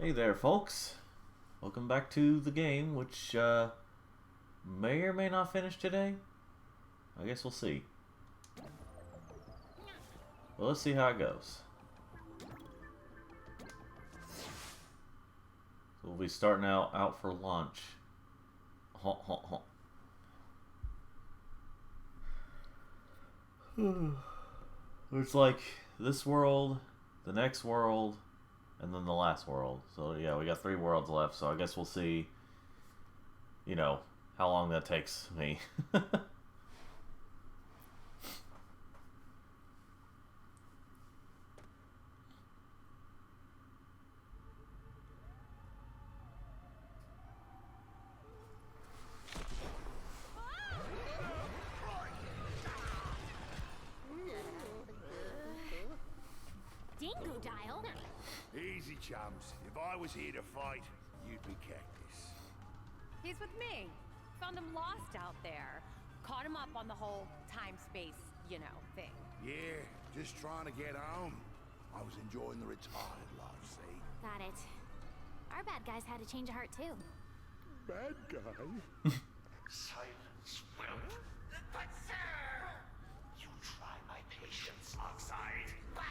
Hey there, folks. Welcome back to the game, which may or may not finish today. I guess we'll see. Well, let's see how it goes. So we'll be starting out for lunch. Honk, honk, honk. It's like this world, the next world, and then the last world. So yeah, we got 3 worlds left. So I guess we'll see, how long that takes me. Dingo dial? Easy, chums. If I was here to fight, you'd be Cactus. He's with me. Found him lost out there. Caught him up on the whole time-space, thing. Yeah, just trying to get home. I was enjoying the retired life, see? Got it. Our bad guys had to change a heart too. Bad guy? Silence, whelp. But sir! You try my patience, Oxide. But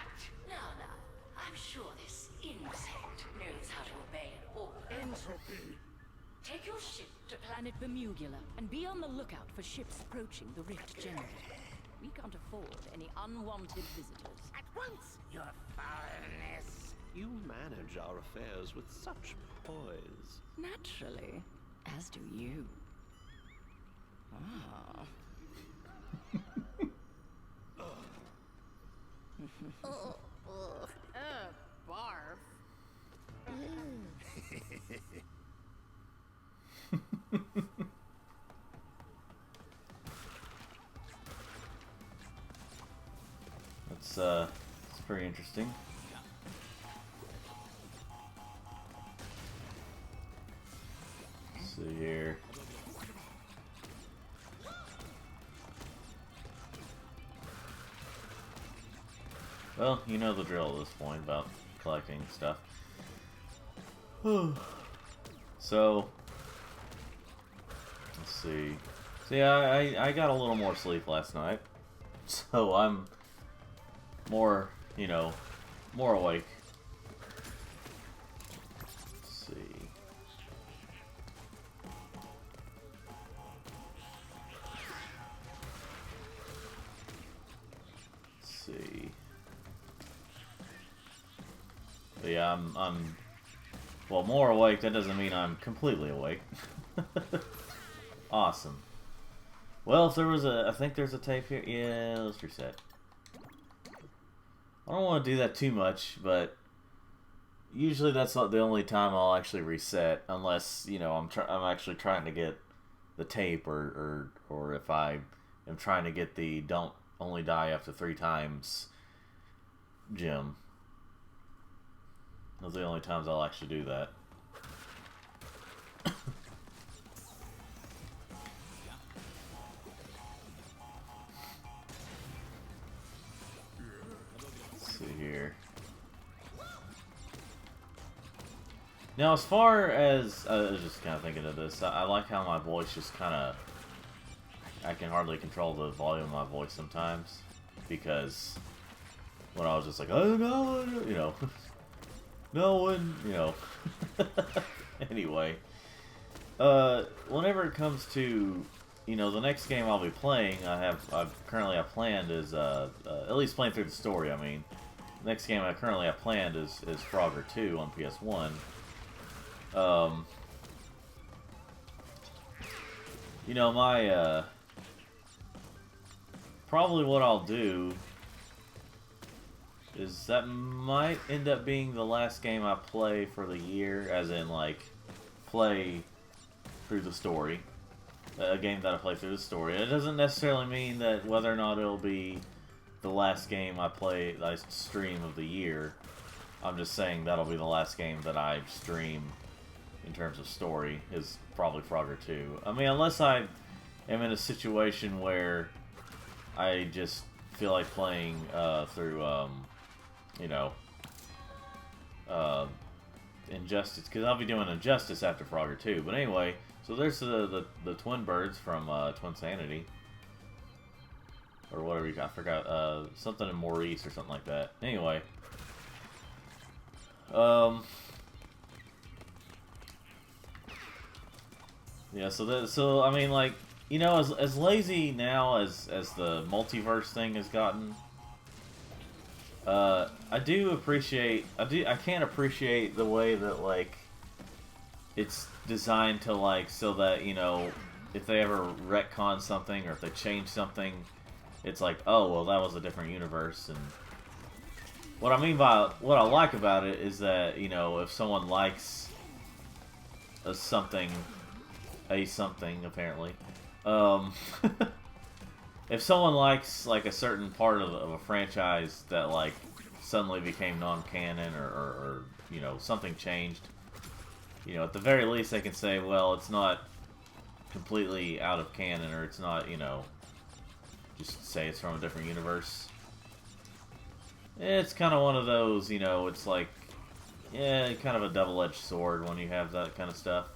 no, I'm sure this insect knows how to obey an order. Entropy. Take your ship to planet Bermugula and be on the lookout for ships approaching the Rift Generator. We can't afford any unwanted visitors. At once, your foulness. You manage our affairs with such poise. Naturally, as do you. Ah. Barf. It's pretty interesting. Let's see here. Well, you know the drill at this point about collecting stuff. So, let's see. See, I got a little more sleep last night, so I'm more, more awake. Let's see. Let's see. But yeah, I'm well, more awake. That doesn't mean I'm completely awake. Awesome. Well, if there was I think there's a tape here. Yeah, let's reset. I don't want to do that too much, but usually that's not the only time I'll actually reset, unless I'm actually trying to get the tape, or if I am trying to get the don't only die after 3 times gem. Those are the only times I'll actually do that. Let's see here. Now, as far as I was just kind of thinking of this, I like how my voice just kind of, I can hardly control the volume of my voice sometimes, because when I was just like, oh no, no one, Anyway, whenever it comes to, the next game I'll be playing, I've currently planned is, at least playing through the story. I mean, the next game I currently have planned is Frogger 2 on PS1. My probably what I'll do is that might end up being the last game I play for the year, as in, like, play through the story. A game that I play through the story. It doesn't necessarily mean that whether or not it'll be the last game I stream of the year. I'm just saying that'll be the last game that I stream in terms of story, is probably Frogger 2. I mean, unless I am in a situation where I just feel like playing through Injustice, because I'll be doing Injustice after Frogger 2. But anyway, so there's the twin birds from Twin Sanity. Or whatever I forgot, something in Maurice or something like that. Anyway. Yeah, so I mean, like, you know, as lazy now as the multiverse thing has gotten, I can't appreciate the way that, like, it's designed to, like, so that, you know, if they ever retcon something or if they change something, it's like, oh, well, that was a different universe. And what I like about it is that, you know, if someone likes something apparently, if someone likes, like, a certain part of a franchise that, like, suddenly became non-canon or you know, something changed, you know, at the very least they can say, well, it's not completely out of canon, or it's not, you know, just say it's from a different universe. It's kind of one of those, you know, it's like, yeah, kind of a double-edged sword when you have that kind of stuff.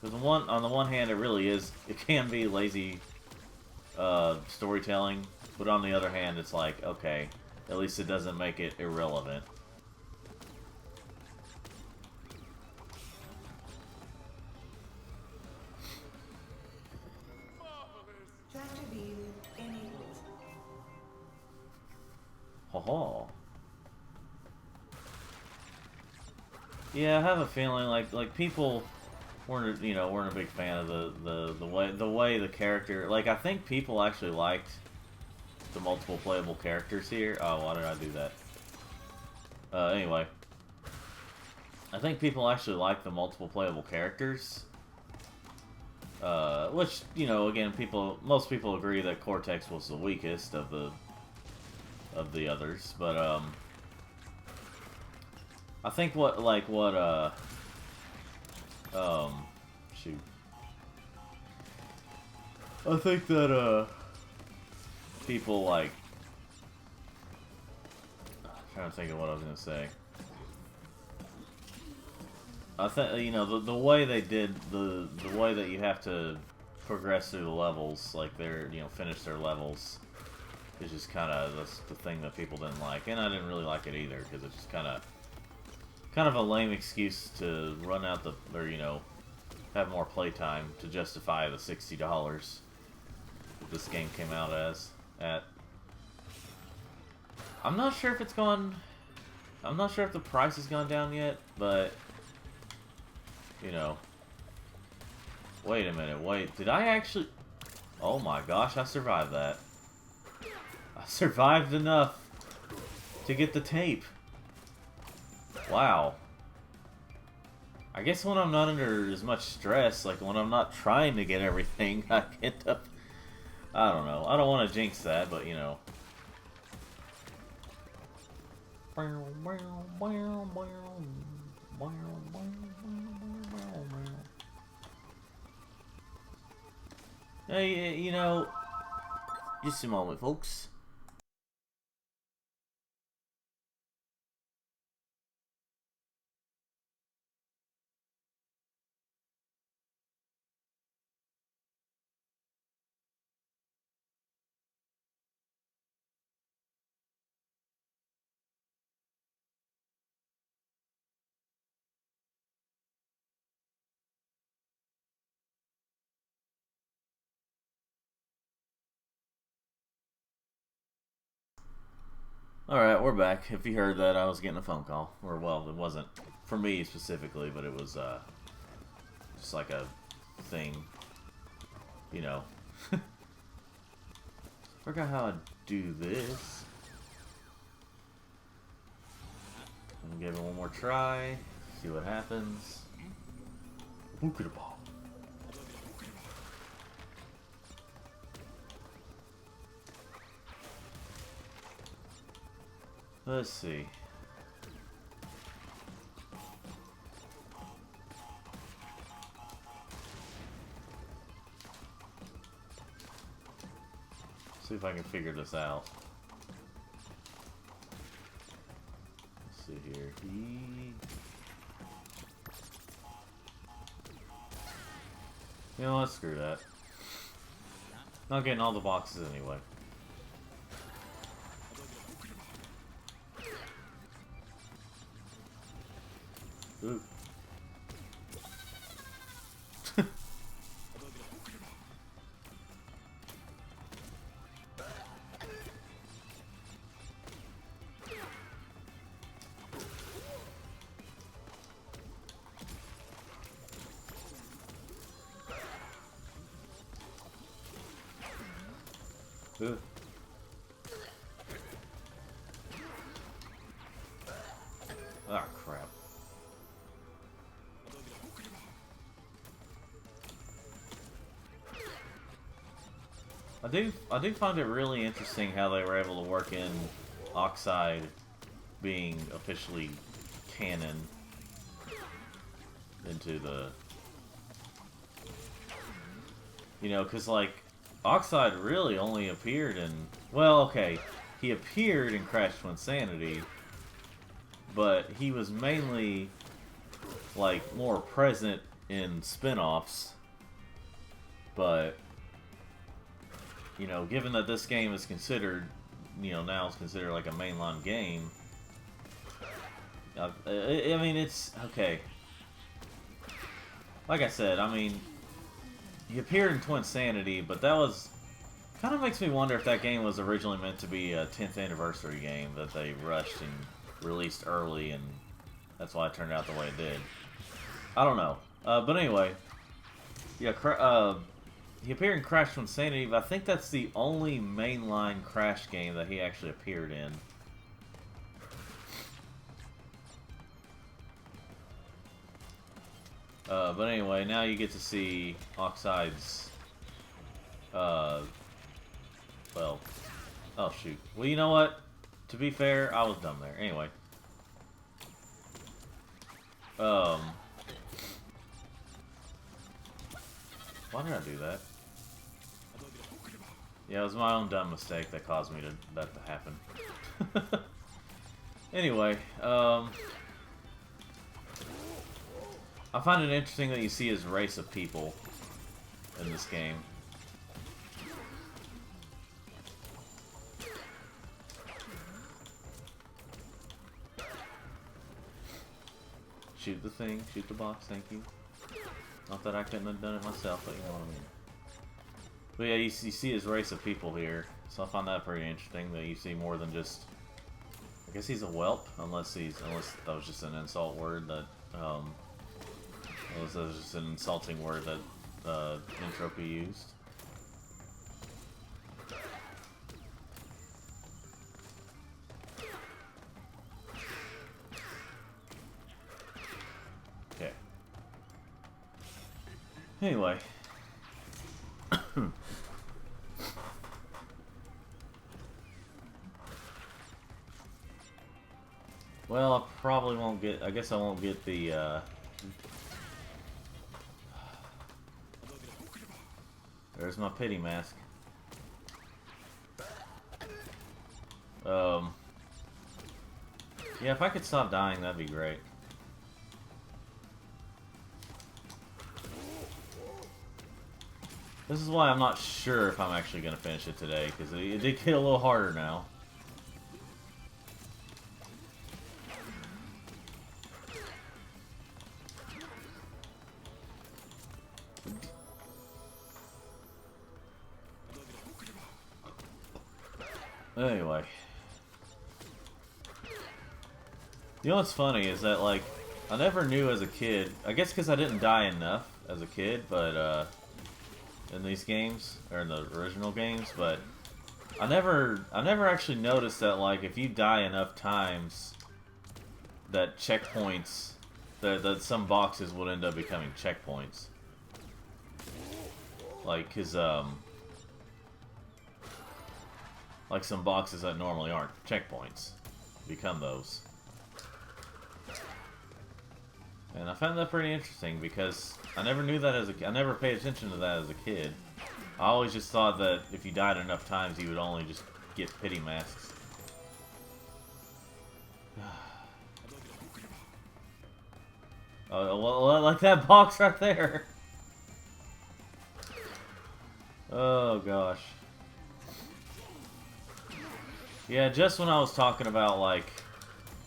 Because on the one hand, it can be lazy storytelling, but on the other hand, it's like, okay, at least it doesn't make it irrelevant. Ho-ho. Yeah, I have a feeling like people weren't a big fan of the way the character, like, I think people actually liked the multiple playable characters here. Oh, why did I do that? Anyway, I think people actually like the multiple playable characters. Which, you know, again, most people agree that Cortex was the weakest of the others, but I think shoot. I think that people like, I'm trying to think of what I was gonna say. I think, you know, the way they did the way that you have to progress through the levels, like finish their levels, is just kind of the thing that people didn't like, and I didn't really like it either, because it's just kind of a lame excuse to run out have more playtime to justify the $60 that this game came out at. I'm not sure if the price has gone down yet, but, you know. Wait a minute, did I actually... Oh my gosh, I survived that. I survived enough to get the tape. Wow. I guess when I'm not under as much stress, like when I'm not trying to get everything, I end up... I don't know. I don't want to jinx that, but, you know. Hey, you know, just a moment, folks. Alright, we're back. If you heard that, I was getting a phone call. Or, well, it wasn't for me specifically, but it was, just like a thing. You know. Forgot how to do this. I'm gonna give it one more try. See what happens. Look at the ball. Let's see. See if I can figure this out. Let's see here. You know what? Screw that. Not getting all the boxes anyway. Ooh. Ooh. Ah, crap. I do find it really interesting how they were able to work in Oxide being officially canon into the, you know, because like Oxide really only appeared in, well, okay, he appeared in Crash to Insanity, but he was mainly like more present in spin-offs. But you know, given that this game is considered, you know, now it's considered like a mainline game, I mean, it's okay. Like I said, I mean, he appeared in Twin Sanity, but that was kind of makes me wonder if that game was originally meant to be a 10th anniversary game that they rushed and released early, and that's why it turned out the way it did. I don't know. But anyway, yeah, he appeared in Crash to Insanity, but I think that's the only mainline Crash game that he actually appeared in. But anyway, now you get to see Oxide's, well, oh shoot. Well, you know what? To be fair, I was dumb there. Anyway. Why did I do that? Yeah, it was my own dumb mistake that caused me that to happen. Anyway, I find it interesting that you see his race of people in this game. Shoot the thing, shoot the box, thank you. Not that I couldn't have done it myself, but you know what I mean. But yeah, you see his race of people here, so I find that pretty interesting that you see more than just. I guess he's a whelp, unless that was just an insult word that, unless that was just an insulting word that Entropy used. Okay. Anyway. Well, I probably won't get, I guess I won't get the, there's my pity mask. Yeah, if I could stop dying, that'd be great. This is why I'm not sure if I'm actually going to finish it today, because it did get a little harder now. Anyway. You know what's funny is that, like, I never knew as a kid, I guess because I didn't die enough as a kid, but, in these games, or in the original games, but I never actually noticed that, like, if you die enough times, that checkpoints, that some boxes would end up becoming checkpoints. Like, cause, like some boxes that normally aren't checkpoints become those. And I found that pretty interesting because I never knew that I never paid attention to that as a kid. I always just thought that if you died enough times, you would only just get pity masks. Oh, well, like that box right there. Oh gosh. Yeah, just when I was talking about like,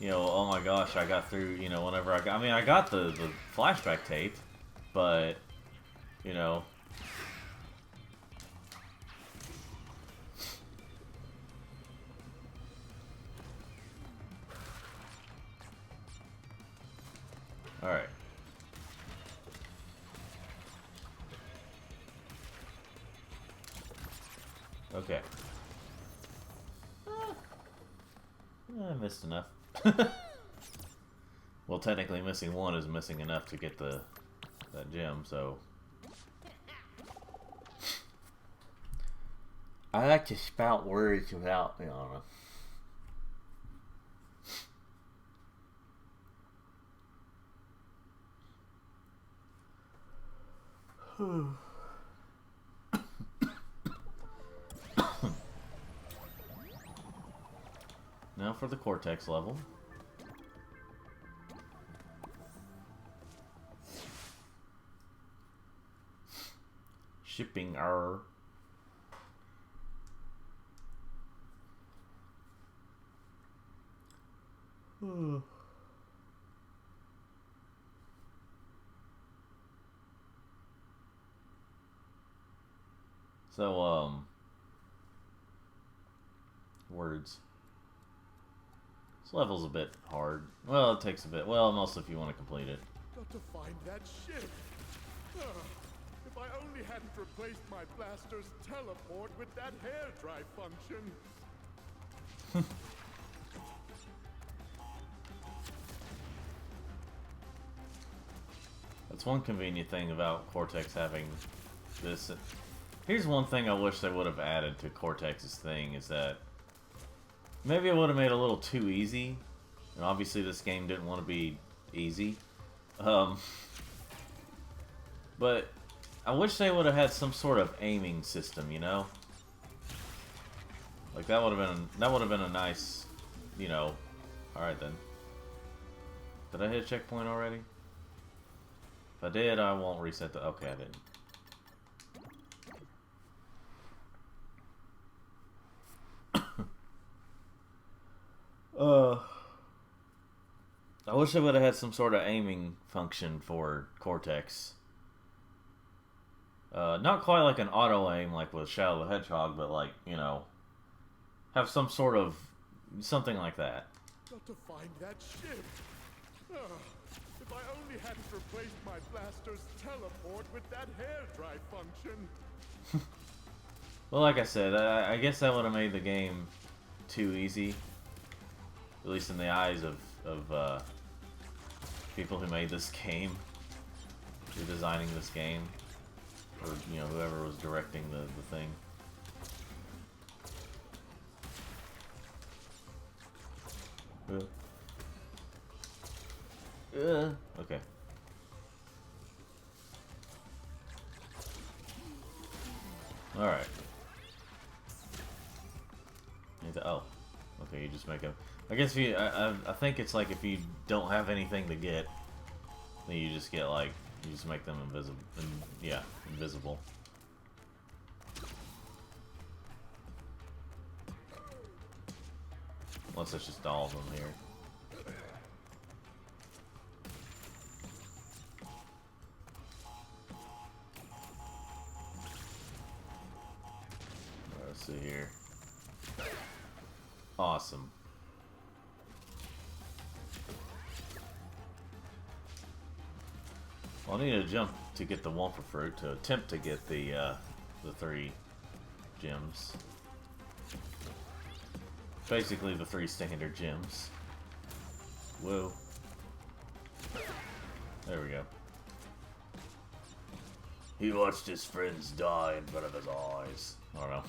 you know, oh my gosh, I got through, you know, whenever I mean, I got the flashback tape, but, you know. Alright. Okay. I missed enough. Well, technically missing one is missing enough to get that gem, so... I like to spout words without, you know. Now for the Cortex level. Shipping error. So, words. This level's a bit hard. Well, it takes a bit. Well, mostly if you want to complete it. Got to find that ship. Ah, if I only hadn't replaced my blaster's teleport with that hair dry function. That's one convenient thing about Cortex having this. Here's one thing I wish they would have added to Cortex's thing is that maybe it would have made it a little too easy. And obviously this game didn't want to be easy. But I wish they would have had some sort of aiming system, you know? Like that would have been a nice, you know. Alright then. Did I hit a checkpoint already? If I did, I won't reset the... Okay, I didn't. I wish they would have had some sort of aiming function for Cortex. Not quite like an auto aim like with Shadow the Hedgehog, but like, you know, have some sort of something like that. Got to find that ship. Ah, if I only hadn't replaced my blaster's teleport with that hair dry function. Well, like I said, I guess that would have made the game too easy. At least in the eyes of people who made this game, who were designing this game, or you know whoever was directing the thing. Okay. All right. Oh, okay. You just make a. I guess if you, I think it's like if you don't have anything to get, then you just get like, you just make them invisible. Yeah, invisible. Unless it's just all of them here. Let's see here. Awesome. Well, I need to jump to get the Wumpa Fruit to attempt to get the 3 gems. Basically, the 3 standard gems. Whoa. There we go. He watched his friends die in front of his eyes. I don't know.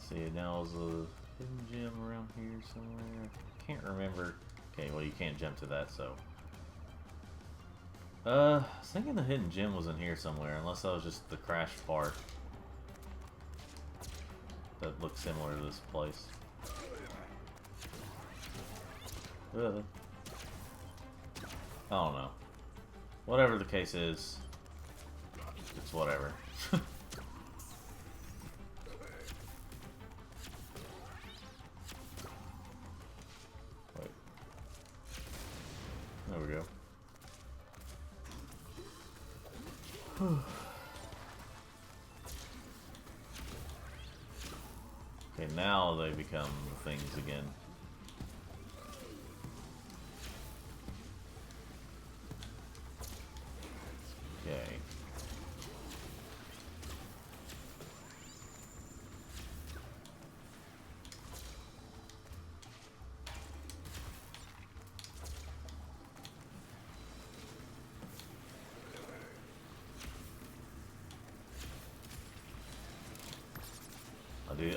See, now is a hidden gem around here somewhere. I can't remember. Okay, well you can't jump to that, so. I was thinking the hidden gem was in here somewhere, unless that was just the crashed part. That looks similar to this place. I don't know. Whatever the case is, it's whatever. Wait. There we go. Okay, now they become things again. Okay.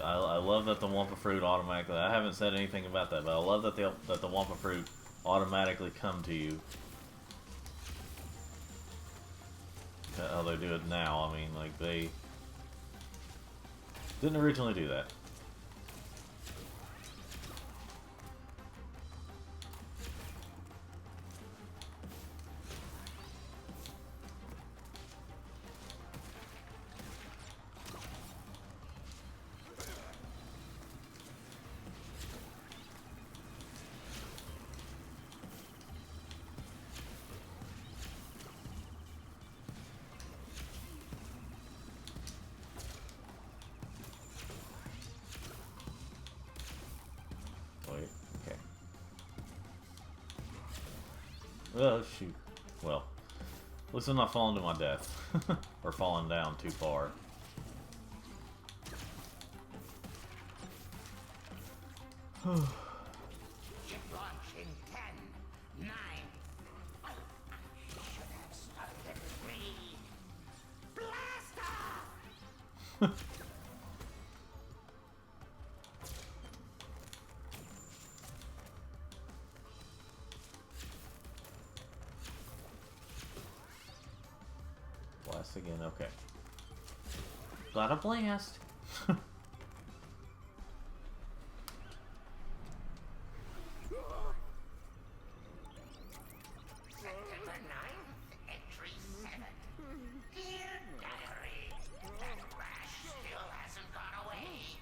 I love that the Wumpa Fruit automatically. I haven't said anything about that, but I love that the Wumpa Fruit automatically come to you. How they do it now. I mean, like, they didn't originally do that. Okay. Oh, shoot. Well, at least I'm not falling to my death. Or falling down too far. Ship launch in 10, 9. Oh, I should have started at 3. Blast off! Blast again, okay. Got a blast! September 9th, entry 7. Dear Diary, that rash still hasn't gone away.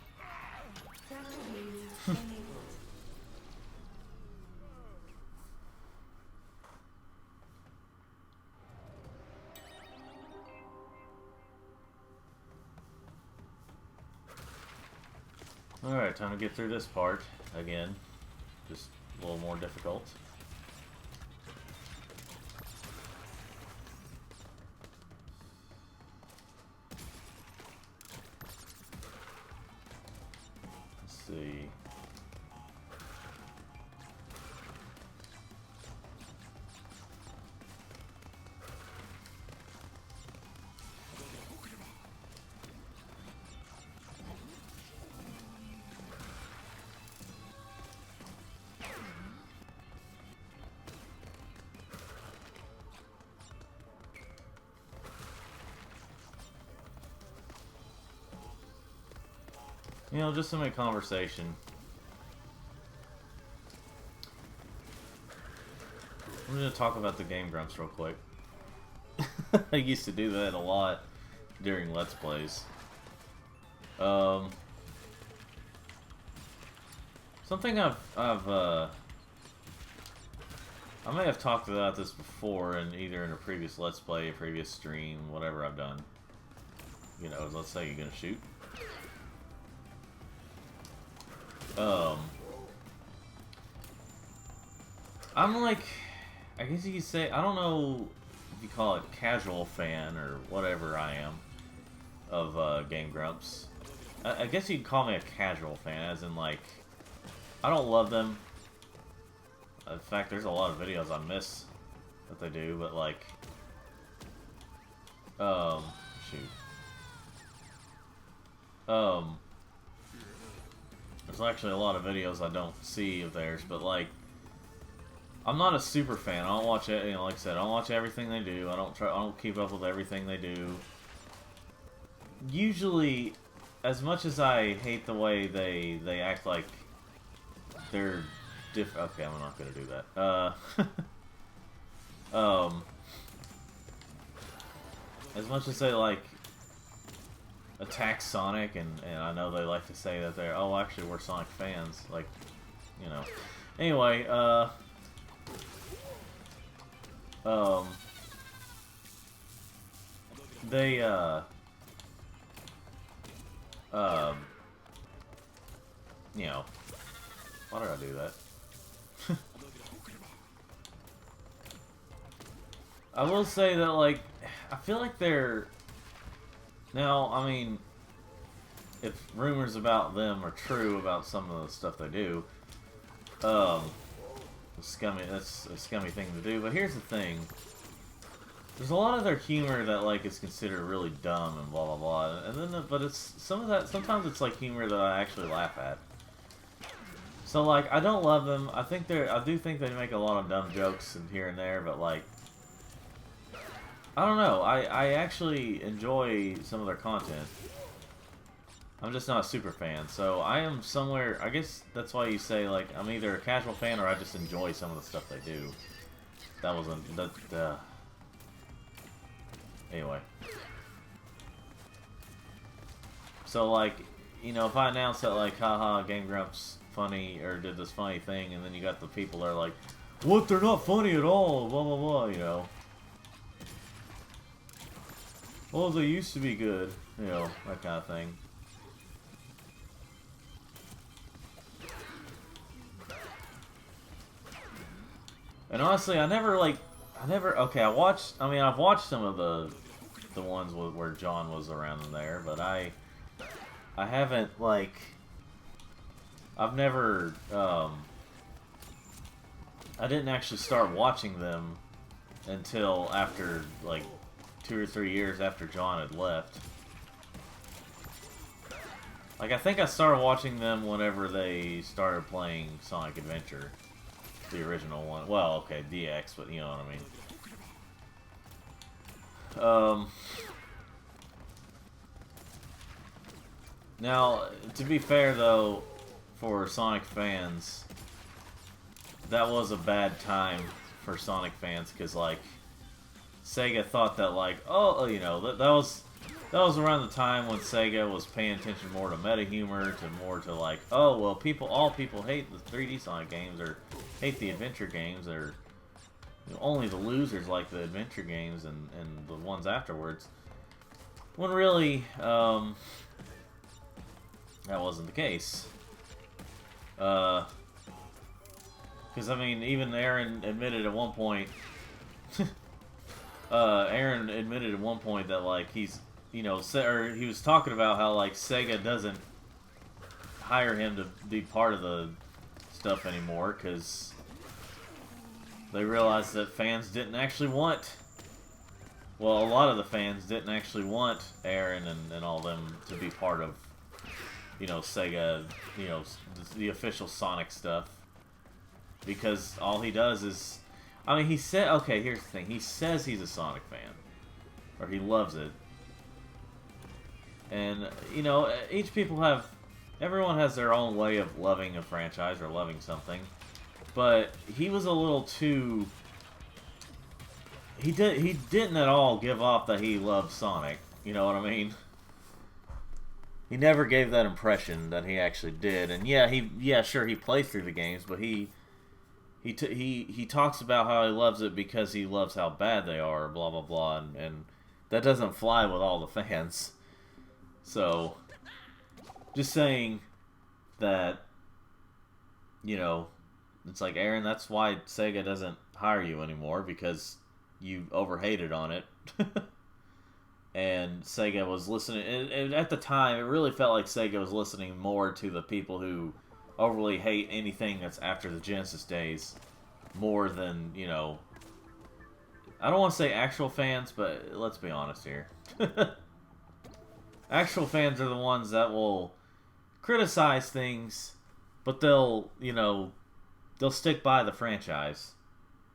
Alright, time to get through this part again. Just a little more difficult. Let's see. You know, just to make conversation. I'm gonna talk about the Game Grumps real quick. I used to do that a lot during Let's Plays. Something I may have talked about this before, in either in a previous Let's Play, a previous stream, whatever I've done. You know, let's say you're gonna shoot. I'm like, I guess you could say, I don't know if you call it casual fan or whatever I am of Game Grumps. I guess you'd call me a casual fan, as in like, I don't love them. In fact, there's a lot of videos I miss that they do, but like, shoot. There's actually a lot of videos I don't see of theirs, but like, I'm not a super fan. I don't watch it, you know, like I said, I don't watch everything they do. I don't keep up with everything they do. Usually, as much as I hate the way they act like they're different. Okay, I'm not gonna do that. as much as they like attack Sonic, and I know they like to say that they're, oh, actually we're Sonic fans, like, you know. Anyway, they, you know, why did I do that? I will say that, like, I feel like they're, now, I mean, if rumors about them are true about some of the stuff they do, that's a scummy thing to do, but here's the thing. There's a lot of their humor that, like, is considered really dumb and blah blah blah, and then, but it's, some of that, sometimes it's like humor that I actually laugh at. So, like, I don't love them. I do think they make a lot of dumb jokes and here and there, but, like, I don't know. I actually enjoy some of their content. I'm just not a super fan, so I am somewhere, I guess that's why you say, like, I'm either a casual fan or I just enjoy some of the stuff they do. That wasn't, anyway. So, like, you know, if I announce that, like, haha, Game Grumps funny, or did this funny thing, and then you got the people that are like, what, they're not funny at all, blah blah blah, you know. Well, they used to be good, you know, that kind of thing. And honestly, okay, I've watched some of the ones where John was around in there, but I haven't, like, I've never, I didn't actually start watching them until after, like, 2 or 3 years after John had left. Like, I think I started watching them whenever they started playing Sonic Adventure. The original one. Well, okay, DX, but you know what I mean. Now, to be fair, though, for Sonic fans, that was a bad time for Sonic fans, because, like, Sega thought that, like, oh, you know, that was around the time when Sega was paying attention more to meta humor, to more to, like, oh, well, all people hate the 3D Sonic games, or hate the adventure games, or, you know, only the losers like the adventure games and the ones afterwards. When really, that wasn't the case. Because, I mean, even Aaron admitted at one point, that, like, he's, you know, or he was talking about how, like, Sega doesn't hire him to be part of the stuff anymore, because they realized that fans didn't actually want, well, a lot of the fans didn't actually want Aaron and all them to be part of, you know, Sega, you know, the official Sonic stuff, because all he does is, I mean, he said, okay, here's the thing, he says he's a Sonic fan, or he loves it, and, you know, everyone has their own way of loving a franchise or loving something, but he was a little too, he didn't at all give off that he loved Sonic, you know what I mean? He never gave that impression that he actually did, and yeah, sure, he plays through the games, but he talks about how he loves it because he loves how bad they are, blah blah blah, and that doesn't fly with all the fans. So, just saying that, you know, it's like, Aaron, that's why Sega doesn't hire you anymore, because you overhated on it. And Sega was listening, and at the time, it really felt like Sega was listening more to the people who overly hate anything that's after the Genesis days, more than, you know, I don't want to say actual fans, but let's be honest here. Actual fans are the ones that will criticize things, but they'll, you know, they'll stick by the franchise.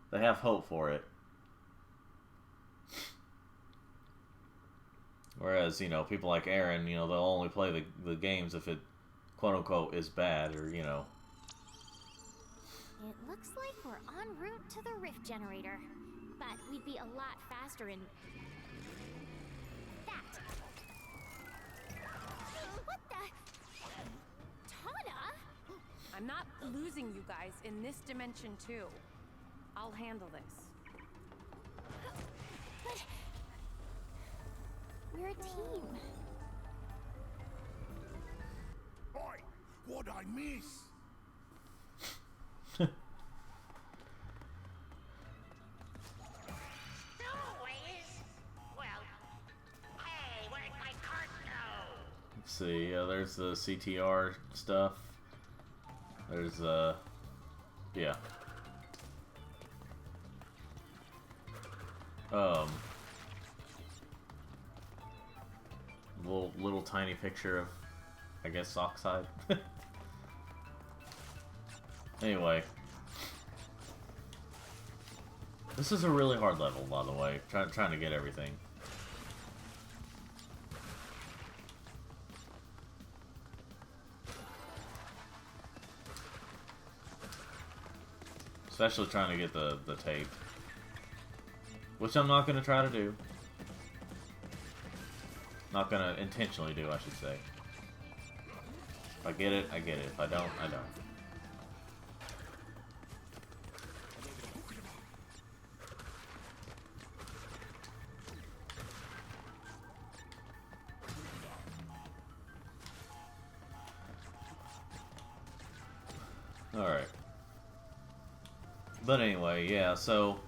They have hope for it. Whereas, you know, people like Aaron, you know, they'll only play the games if it, quote-unquote, is bad, or, you know. It looks like we're en route to the rift generator. but we'd be a lot faster in that. What the? Tana? I'm not losing you guys in this dimension too. I'll handle this. But we're a team. Oi! What'd I miss? Always? Well, hey, where'd my cart go? Let's see. There's the CTR stuff. There's yeah. Little tiny picture of, I guess, Oxide. Anyway, this is a really hard level, by the way. Trying to get everything. Especially trying to get the tape. Which I'm not going to try to do. Not going to intentionally do, I should say. If I get it, I get it. If I don't, I don't. Alright. But anyway, yeah, so...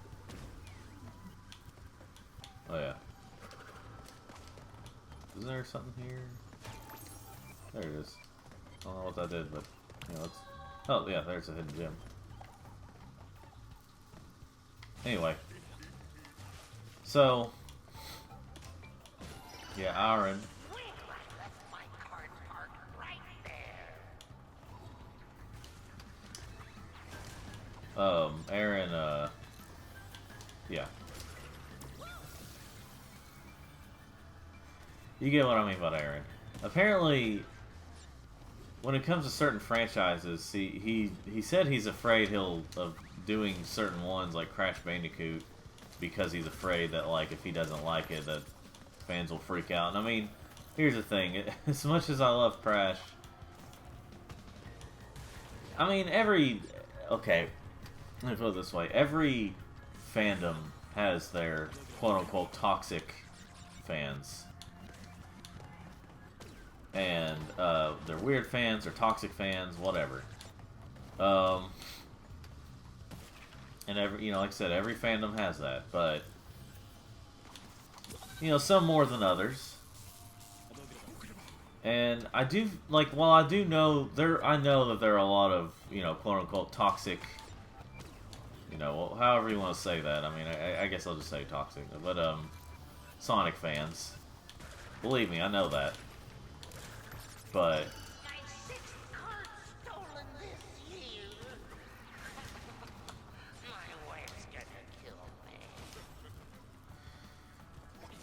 Oh yeah. Is there something here? There it is. I don't know what that did, but, you know, it's... Oh, yeah, there's a hidden gem. Anyway. So... Yeah, Aaron. Wait, I left my cart parked right there. Aaron, yeah. You get what I mean by Aaron. Apparently, when it comes to certain franchises, he said he's afraid of doing certain ones like Crash Bandicoot because he's afraid that, like, if he doesn't like it, that fans will freak out. And I mean, here's the thing: as much as I love Crash, I mean, okay, let me put it this way: every fandom has their quote-unquote toxic fans. And they're weird fans or toxic fans, whatever. And like I said, every fandom has that, but some more than others. And I do while I do know I know that there are a lot of quote unquote toxic. However you want to say that. I mean, I guess I'll just say toxic, but Sonic fans. Believe me, I know that. But My sixth cart stolen this year. My wife's gonna kill me.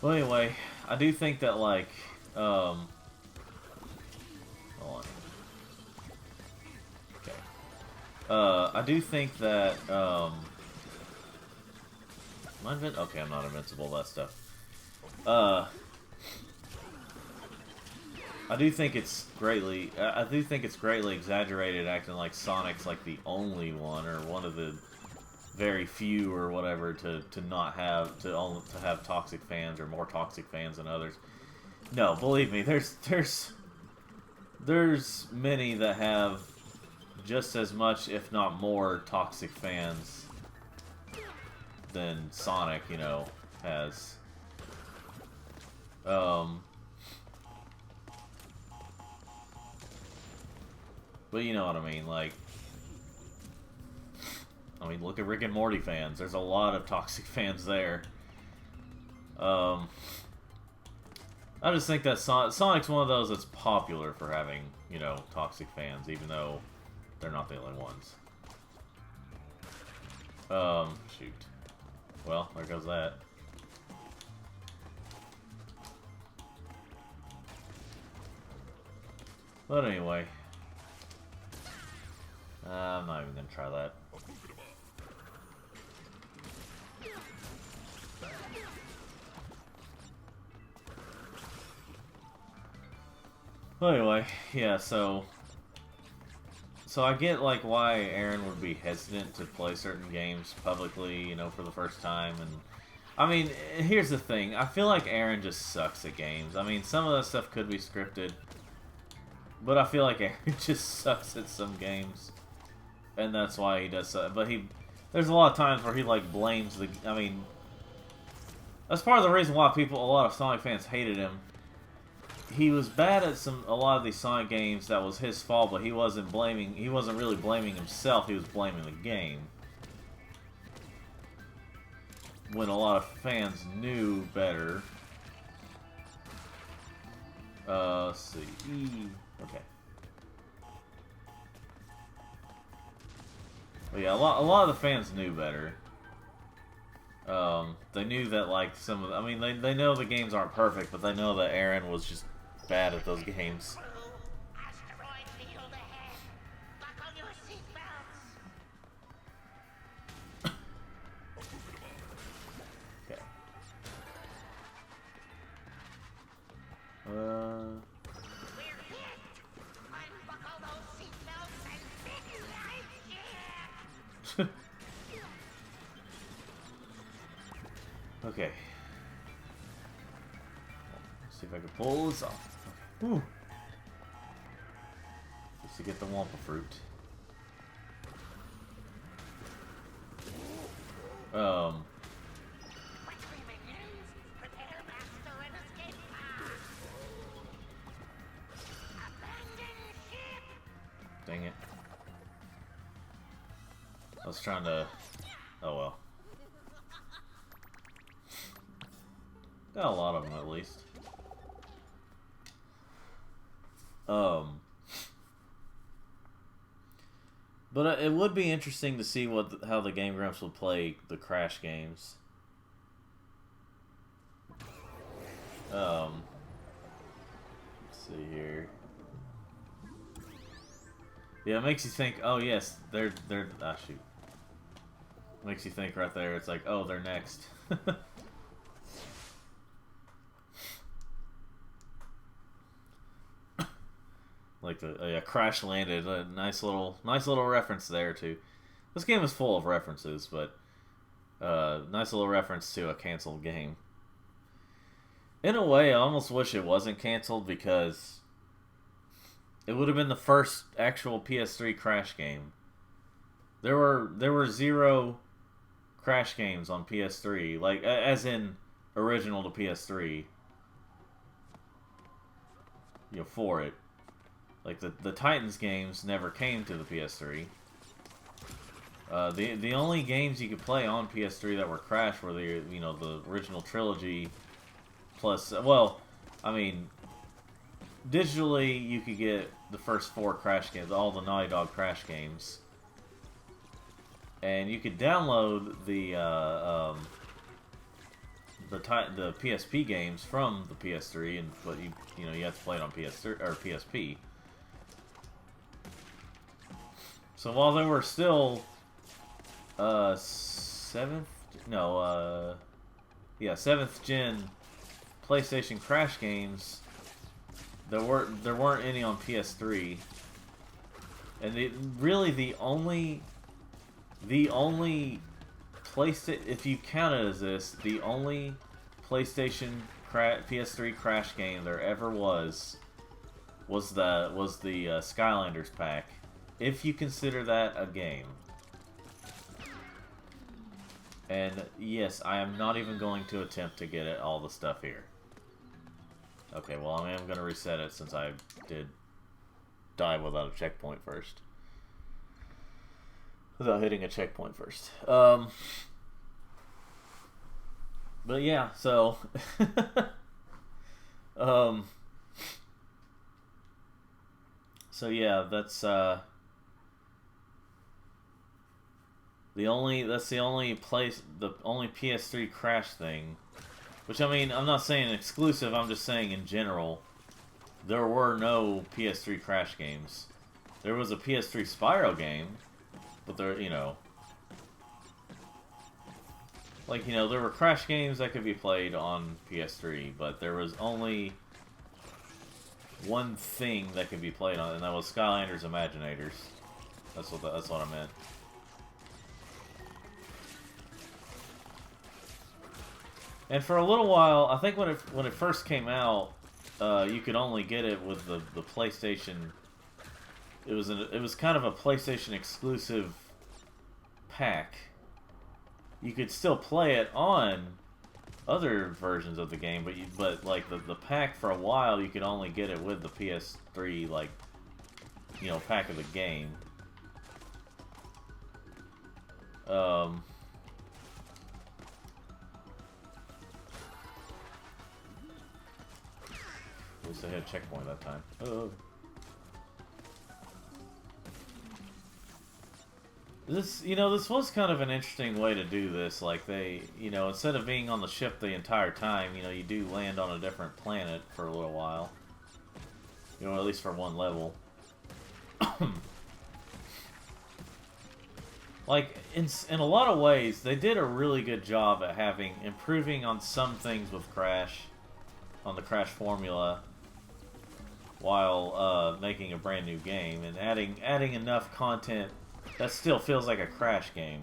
well, anyway, I do think that hold on. Okay. I do think that am I okay, I'm not invincible. That stuff. I do think it's greatly exaggerated, acting like Sonic's like the only one or one of the very few or whatever to not have to have toxic fans or more toxic fans than others. No, believe me, there's many that have just as much, if not more, toxic fans than Sonic, has. But you know what I mean, look at Rick and Morty fans. There's a lot of toxic fans there. I just think that Sonic's one of those that's popular for having, toxic fans, even though they're not the only ones. Shoot. Well, there goes that. But anyway. I'm not even gonna try that. Well, anyway, yeah, so I get like why Aaron would be hesitant to play certain games publicly, you know, for the first time. And I mean, here's the thing. I feel like Aaron just sucks at games. I mean, some of that stuff could be scripted, but I feel like Aaron just sucks at some games. And that's why he does so. But there's a lot of times where he like blames the, I mean, that's part of the reason why a lot of Sonic fans hated him. He was bad at a lot of these Sonic games that was his fault, but he wasn't really blaming himself, he was blaming the game. When a lot of fans knew better. Let's see. Okay. But yeah, a lot of the fans knew better. They knew that like I mean, they know the games aren't perfect, but they know that Aaron was just bad at those games. Asteroid field ahead. Buckle your seatbelts. Okay. We're hit. Unbuckle those seatbelts and big life here. Okay. Let's see if I can pull this off. Okay. Whew. Just to get the Wampa fruit. What's we minions? Prepare master and escape pod. Abandon ship. Dang it. I was trying to... Oh well. Got a lot of them, at least. But it would be interesting to see how the Game Grumps will play the Crash games. Let's see here. Yeah, it makes you think. Oh yes, they're. Ah shoot. Makes you think right there. It's like, oh, they're next. Like the Crash Landed, a nice little reference there too. This game is full of references, but nice little reference to a canceled game. In a way, I almost wish it wasn't canceled because it would have been the first actual PS3 Crash game. There were 0 Crash games on PS3, like as in original to PS3. You know, for it. Like the Titans games never came to the PS3. The only games you could play on PS3 that were Crash were the original trilogy, plus well, I mean, digitally you could get the first 4 Crash games, all the Naughty Dog Crash games, and you could download the PSP games from the PS3, but you have to play it on PS3 or PSP. So while there were still 7th gen PlayStation Crash games, there weren't any on PS3, and the only PlayStation, if you count it as this, the only PlayStation PS3 Crash game there ever was the Skylanders pack. If you consider that a game. And yes, I am not even going to attempt to get all the stuff here. Okay, well I am going to reset it since I did die without a checkpoint first. Without hitting a checkpoint first. But yeah, so... so yeah, that's the only PS3 Crash thing. Which, I mean, I'm not saying exclusive, I'm just saying in general, there were no PS3 Crash games. There was a PS3 Spyro game, but there, there were Crash games that could be played on PS3, but there was only one thing that could be played on, and that was Skylanders Imaginators. That's what I meant. And for a little while, I think when it first came out, you could only get it with the PlayStation. It was kind of a PlayStation exclusive pack. You could still play it on other versions of the game, but like the pack for a while, you could only get it with the PS3, like, you know, pack of the game. At least I hit a checkpoint that time. Oh. This was kind of an interesting way to do this. Like, they, instead of being on the ship the entire time, you do land on a different planet for a little while. At least for one level. Like, in a lot of ways, they did a really good job at improving on some things with Crash, on the Crash formula, while making a brand new game, and adding enough content that still feels like a Crash game.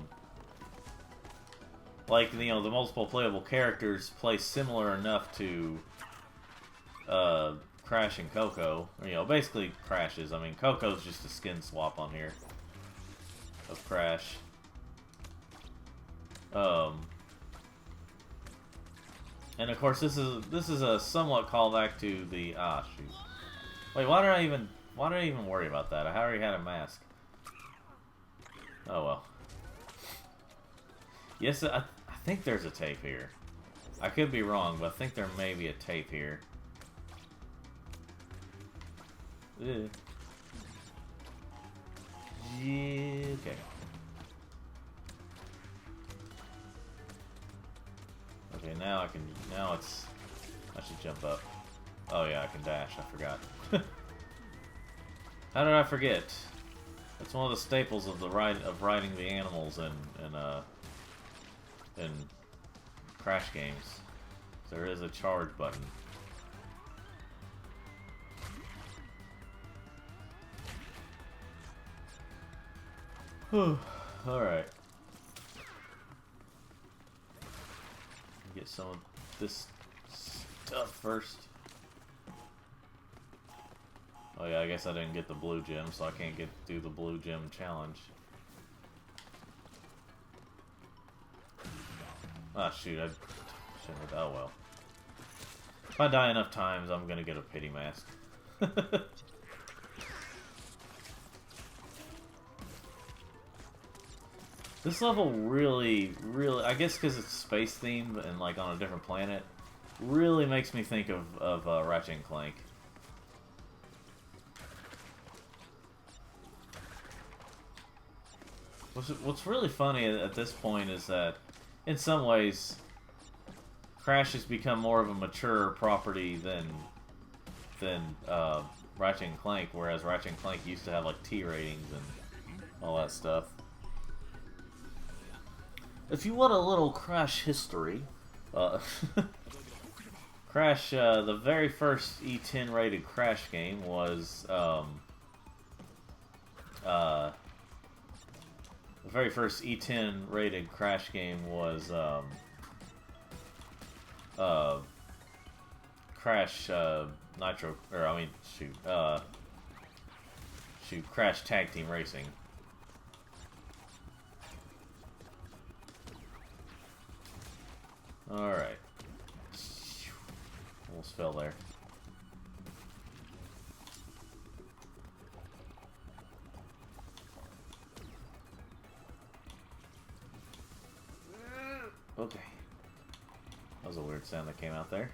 Like, the multiple playable characters play similar enough to Crash and Coco. Basically Crash's. I mean, Coco's just a skin swap on here of Crash. And of course, this is a somewhat callback to the shoot. Wait, why did I even worry about that? I already had a mask. Oh well. Yes, I think there's a tape here. I could be wrong, but I think there may be a tape here. Ugh. Yeah, okay. Okay, now I should jump up. Oh yeah, I can dash, I forgot. How did I forget? It's one of the staples of riding the animals in Crash games. There is a charge button. Alright. Get some of this stuff first. Oh yeah, I guess I didn't get the blue gem, so I can't do the blue gem challenge. Ah, shoot, I shouldn't have. Oh well. If I die enough times, I'm gonna get a pity mask. This level really, I guess because it's space themed and like on a different planet, really makes me think of Ratchet and Clank. What's really funny at this point is that, in some ways, Crash has become more of a mature property than Ratchet and Clank, whereas Ratchet and Clank used to have like T ratings and all that stuff. If you want a little Crash history, Crash, the very first E10 rated Crash game was the very first E10 rated Crash game was Crash Nitro, or I mean, Crash Tag Team Racing. Alright. Almost fell there. Okay. That was a weird sound that came out there.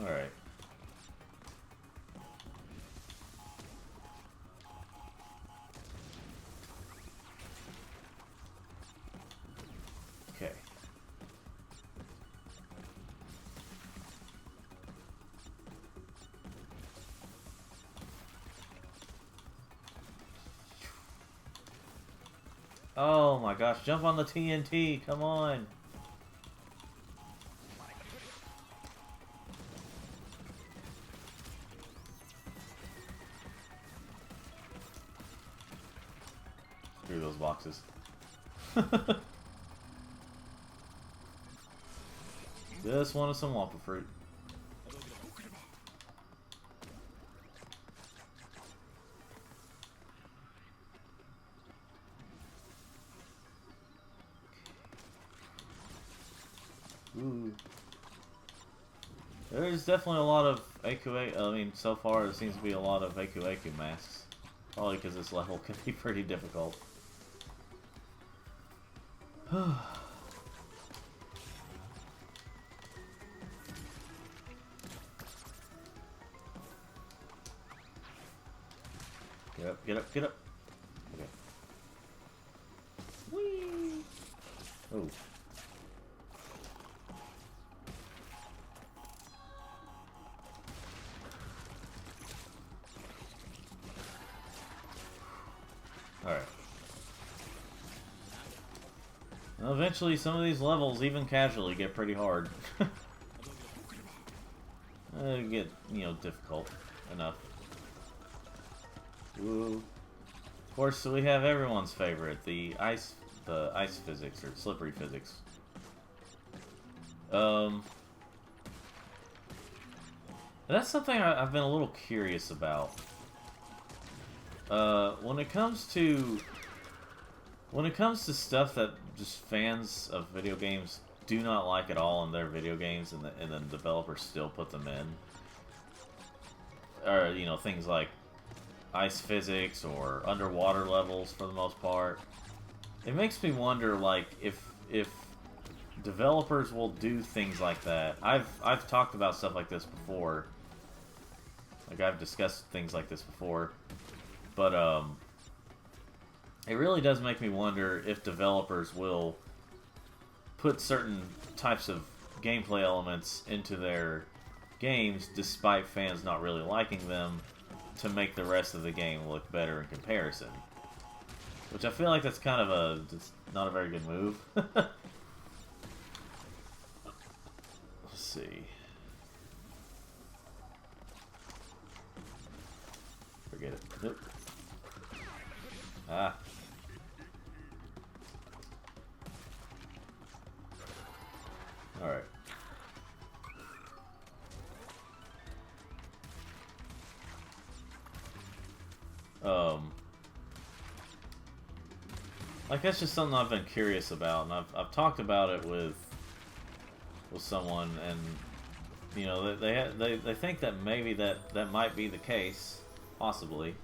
Alright. Okay. Oh my gosh, jump on the TNT, come on. Screw those boxes. Just wanted some Wampa fruit. Ooh. There's definitely a lot of AQ8. I mean, so far there seems to be a lot of AQ masks. Probably because this level can be pretty difficult. Get up, get up, get up. Okay. Whee! Oh. Alright. Well, eventually some of these levels, even casually, get pretty hard. Get, you know, difficult enough. Woo. Of course, so we have everyone's favorite, the ice physics, or slippery physics. That's something I've been a little curious about. When it comes to stuff that just fans of video games do not like at all in their video games, and then developers still put them in, or you know, things like ice physics or underwater levels for the most part, it makes me wonder, like, if developers will do things like that. I've talked about stuff like this before. Like, I've discussed things like this before. But, it really does make me wonder if developers will put certain types of gameplay elements into their games, despite fans not really liking them, to make the rest of the game look better in comparison. Which I feel like that's kind of it's not a very good move. Let's see. Forget it. Nope. Ah. Alright. Like, that's just something I've been curious about, and I've talked about it with someone, and you know, they think that maybe that might be the case, possibly.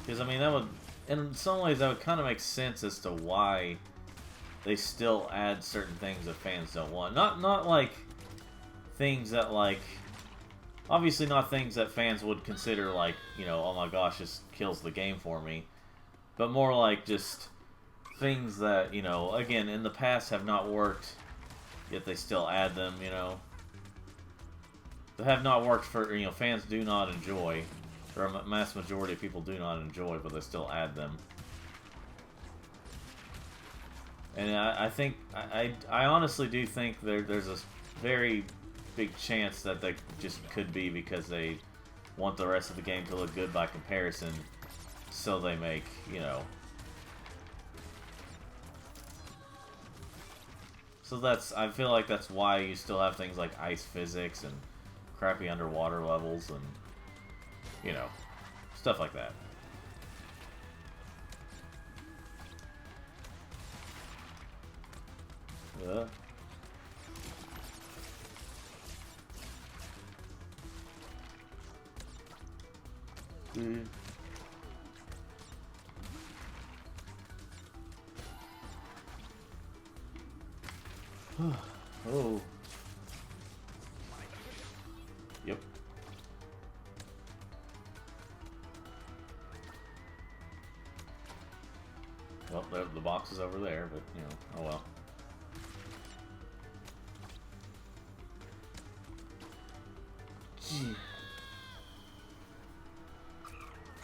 Because I mean, that would, in some ways, that would kind of make sense as to why they still add certain things that fans don't want. Not like things that, like, obviously not things that fans would consider, like, you know, oh my gosh, this kills the game for me. But more like just things that, you know, again, in the past have not worked, yet they still add them, you know. They have not worked for, you know, fans do not enjoy, or a mass majority of people do not enjoy, but they still add them. And I think, I honestly do think there's a very big chance that they just could be because they want the rest of the game to look good by comparison, so they make, you know. So I feel like that's why you still have things like ice physics and crappy underwater levels and, you know, stuff like that. Oh. Yep. Well, the box is over there, but, you know, oh well.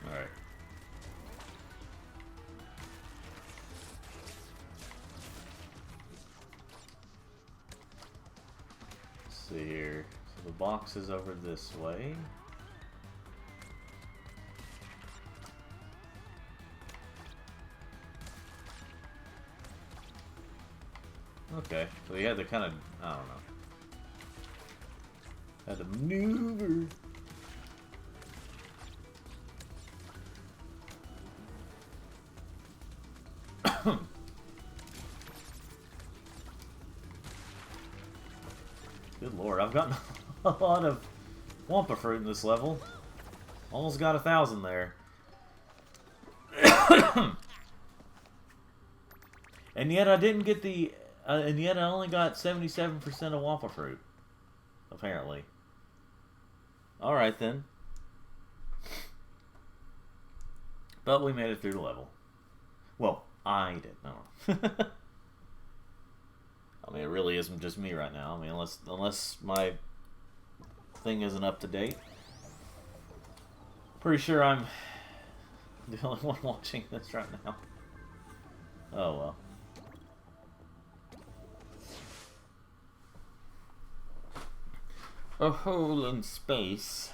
Alright. Let's see here. So the box is over this way. Okay, so you had to kind of, I don't know. Had to maneuver. Good lord, I've gotten a lot of Wampa fruit in this level. Almost got 1,000 there. And yet I didn't get the... and yet I only got 77% of Wampa fruit. Apparently. Alright then. But we made it through the level. Well, I did. No. I mean, it really isn't just me right now. I mean, unless my thing isn't up to date. Pretty sure I'm the only one watching this right now. Oh well. A hole in space.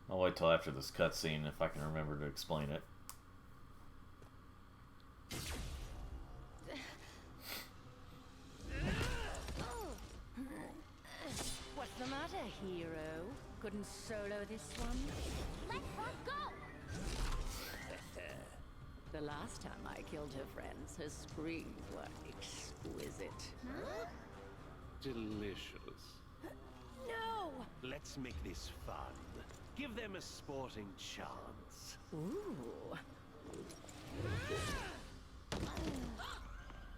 I'll wait till after this cutscene if I can remember to explain it. What's the matter, hero? Couldn't solo this one? Let her go! The last time I killed her friends, her screams were exquisite. Huh? Delicious. No! Let's make this fun. Give them a sporting chance. Ooh.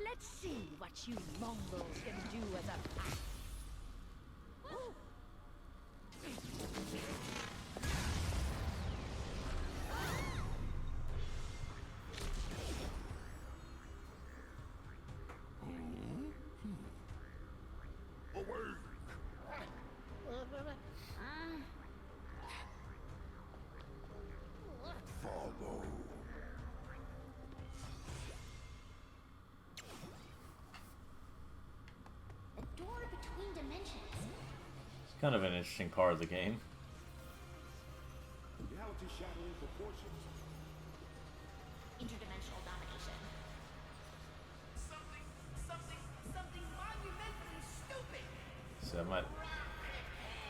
Let's see what you mongrels can do as a pack. The door between dimensions. It's kind of an interesting part of the game. Reality shattering proportions. Interdimensional domination. Something monumentally stupid! So I'm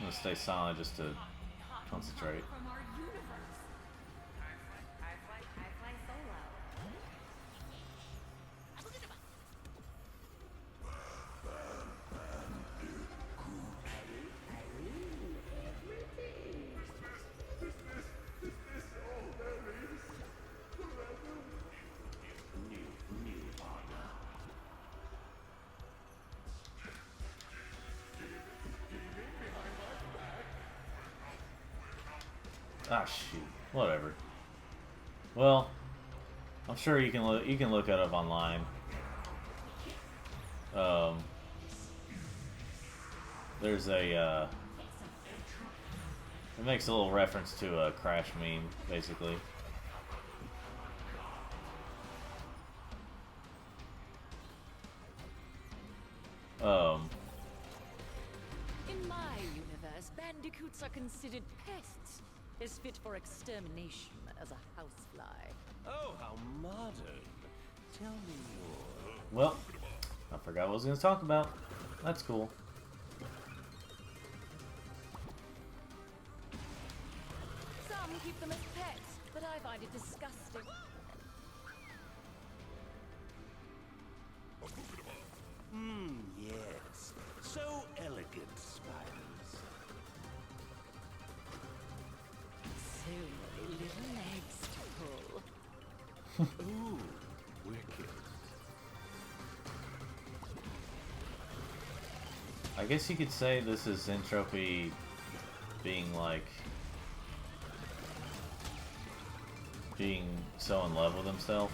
gonna stay silent just to concentrate. From our universe. I fly solo. Ah, shoot. Whatever. Well, I'm sure you can look it up online. There's a it makes a little reference to a Crash meme, basically. In my universe, bandicoots are considered pests, as fit for extermination as a housefly. Oh, how modern. Tell me more. Well, I forgot what I was going to talk about. That's cool. Some keep them as pets, but I find it disgusting. Yes. So elegant, spiders. So many little legs to pull. Ooh, wicked. I guess you could say this is Entropy being like being so in love with himself.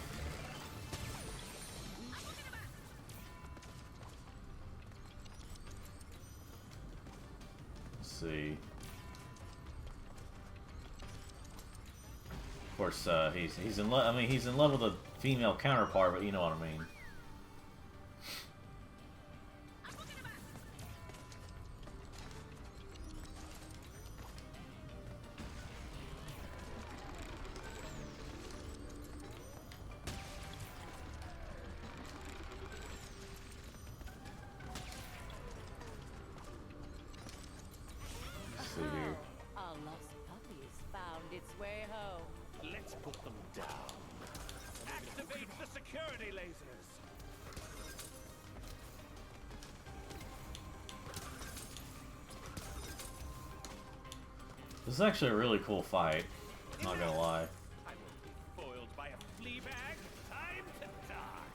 Let's see. Of course, he's in love. I mean, he's in love with a female counterpart, but you know what I mean. Let's see here. Our lost puppy's found its way home. Let's put them down. Activate the security lasers. This is actually a really cool fight. Not gonna lie. I won't be foiled by a flea bag. Time to die.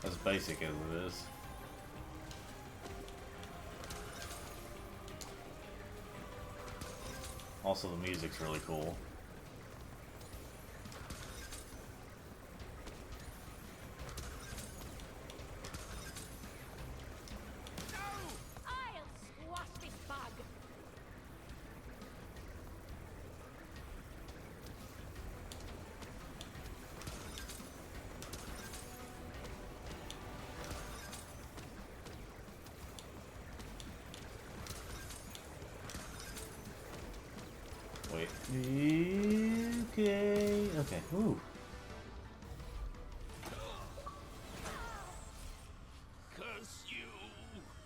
As basic as it is. Also, the music's really cool. I'll squash this bug. Wait. Okay. Okay. Ooh. Curse you.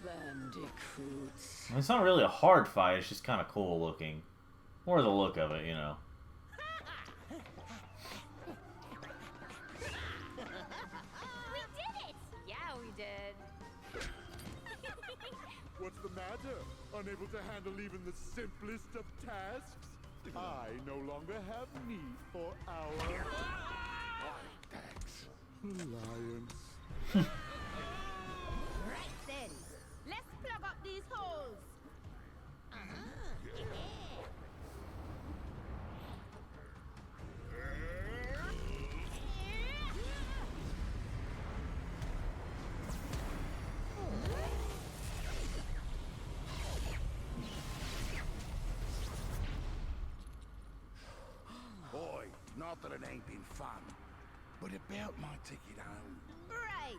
Bandicoot. It's not really a hard fight. It's just kind of cool looking. More the look of it, you know. We did it! Yeah, we did. What's the matter? Unable to handle even the simplest of tasks? I no longer have need for our alliance. Right then, let's plug up these holes. Boy, not that it ain't been fun, but about my ticket home. Right.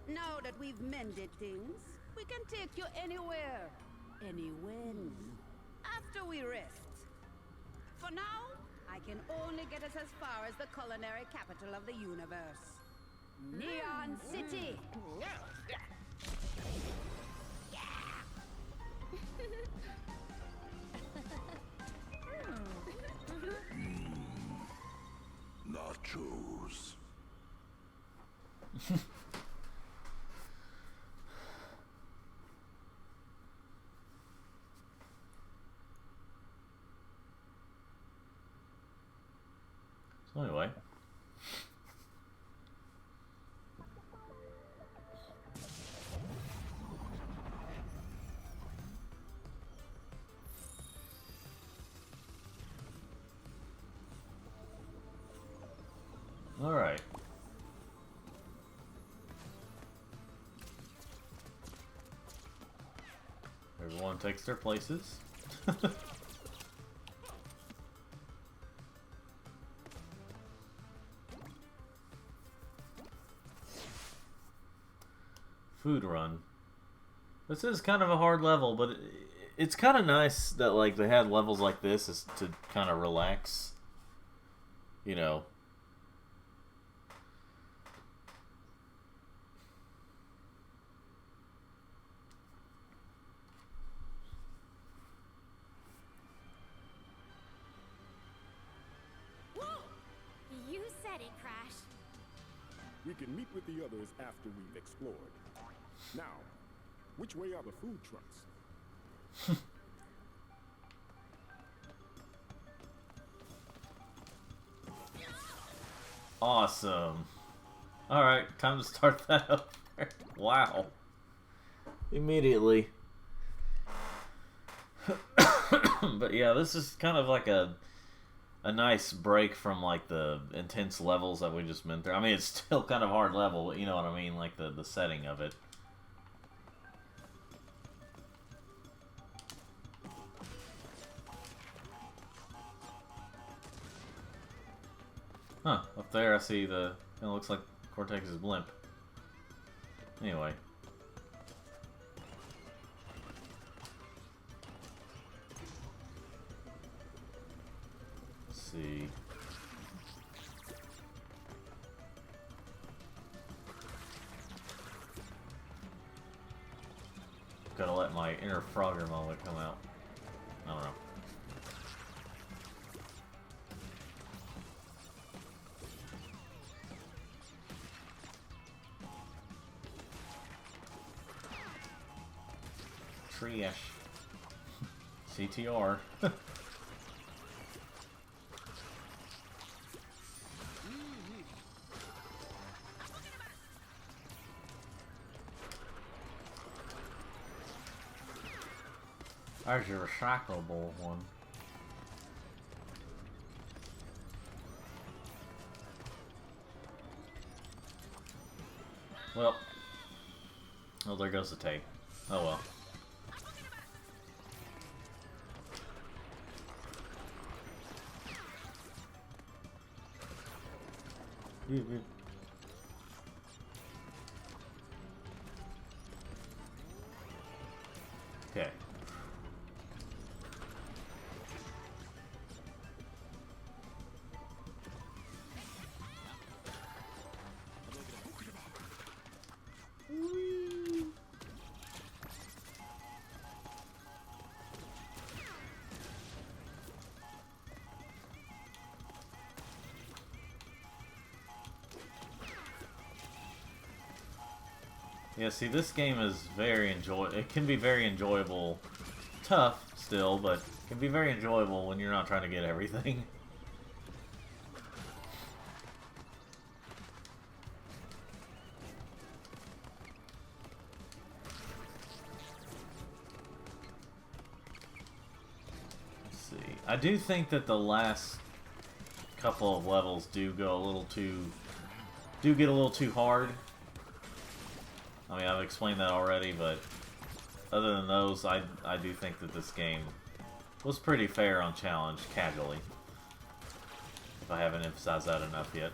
Now that we've mended things, we can take you anywhere. Anywhen. After we rest. For now, I can only get us as far as the culinary capital of the universe. Neon City! Nachos. So anyway. All right. Everyone takes their places. Food run. This is kind of a hard level, but it's kind of nice that like they had levels like this is to kind of relax. You know. You said it, Crash. We can meet with the others after we've explored. Now, which way are the food trucks? Awesome. Alright, time to start that up. Wow. Immediately. But yeah, this is kind of like a nice break from like the intense levels that we just been through. I mean, it's still kind of hard level, but you know what I mean, like the setting of it. Huh, up there I see the, it looks like Cortex's blimp. Anyway. Let's see. Gotta let my inner Frogger moment come out. I don't know. Tree-ish. CTR. There's your recyclable one. Well. Oh, there goes the tape. Oh well. Okay. Yeah, see, this game is very it can be very enjoyable. Tough, still, but can be very enjoyable when you're not trying to get everything. Let's see. I do think that the last couple of levels do get a little too hard. I mean, I've explained that already, but other than those, I do think that this game was pretty fair on challenge, casually. If I haven't emphasized that enough yet.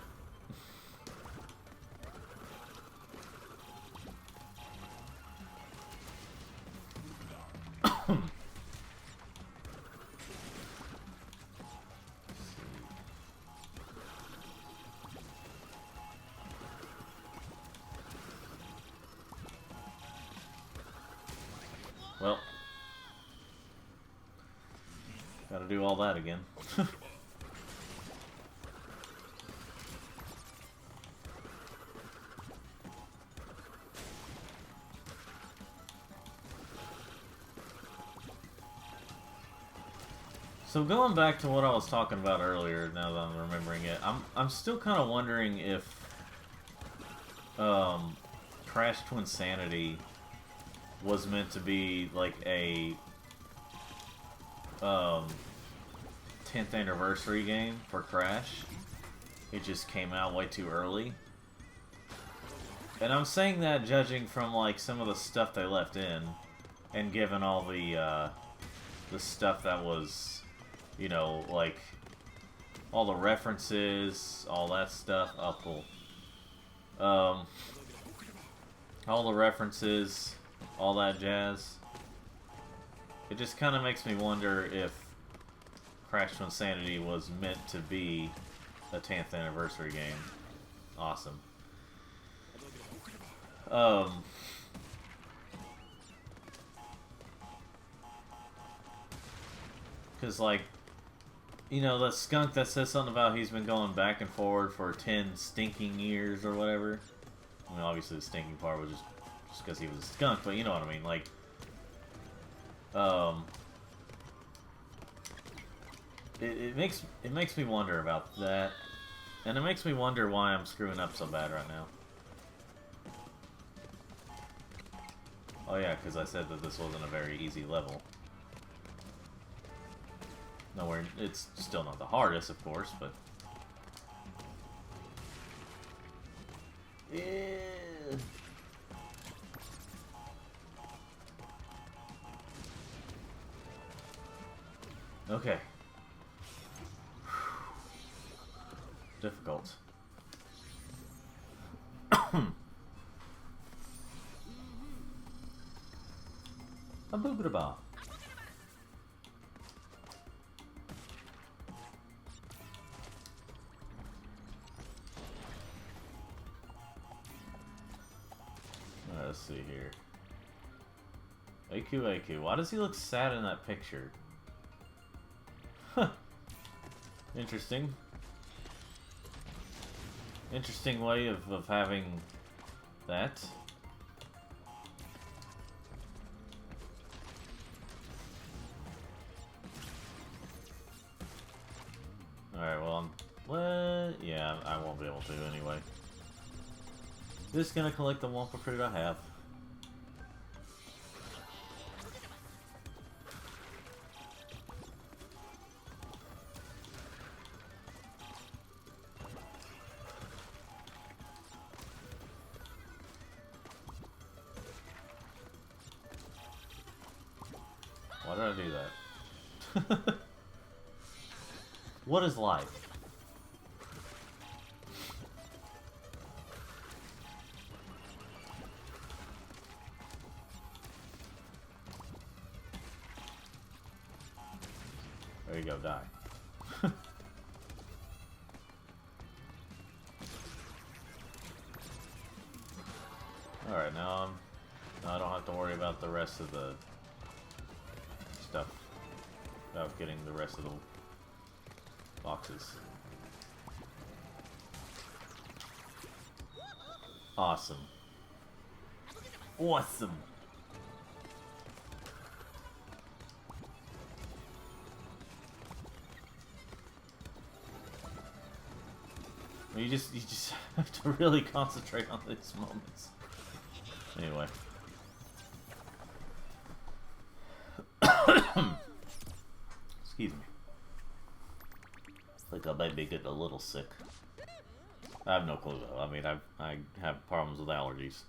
Well, gotta do all that again. So going back to what I was talking about earlier, now that I'm remembering it, I'm still kind of wondering if Crash Twinsanity was meant to be like a 10th anniversary game for Crash. It just came out way too early. And I'm saying that judging from like some of the stuff they left in, and given all the stuff that was, you know, like all the references, all that stuff. Oh, cool. All the references, all that jazz. It just kind of makes me wonder if Crash Twinsanity was meant to be a 10th anniversary game. Awesome. Because, like, you know, the skunk that says something about he's been going back and forward for 10 stinking years or whatever. I mean, obviously the stinking part was just because he was a skunk, but you know what I mean. Like, it makes me wonder about that, and it makes me wonder why I'm screwing up so bad right now. Oh yeah, because I said that this wasn't a very easy level. nowhere. It's still not the hardest, of course, but. Yeah. Okay. Difficult. A boogada. Let's see here. AQ. Why does he look sad in that picture? Huh. Interesting. Interesting way of having that. Alright, well, what? Yeah, I won't be able to anyway. Just gonna collect the Wumpa fruit I have. Why did I do that? What is life? There you go, die. Alright, now I don't have to worry about the rest of the stuff. About getting the rest of the boxes. Awesome. Awesome. You just have to really concentrate on these moments. Anyway. Excuse me. I think I might be getting a little sick. I have no clue though. I mean, I have problems with allergies.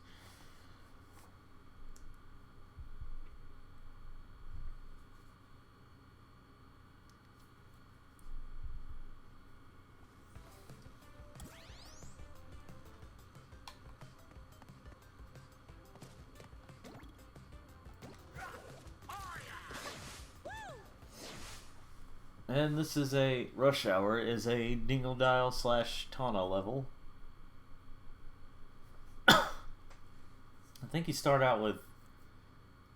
And this is a Rush Hour is a Dingodile / Tana level. I think you start out with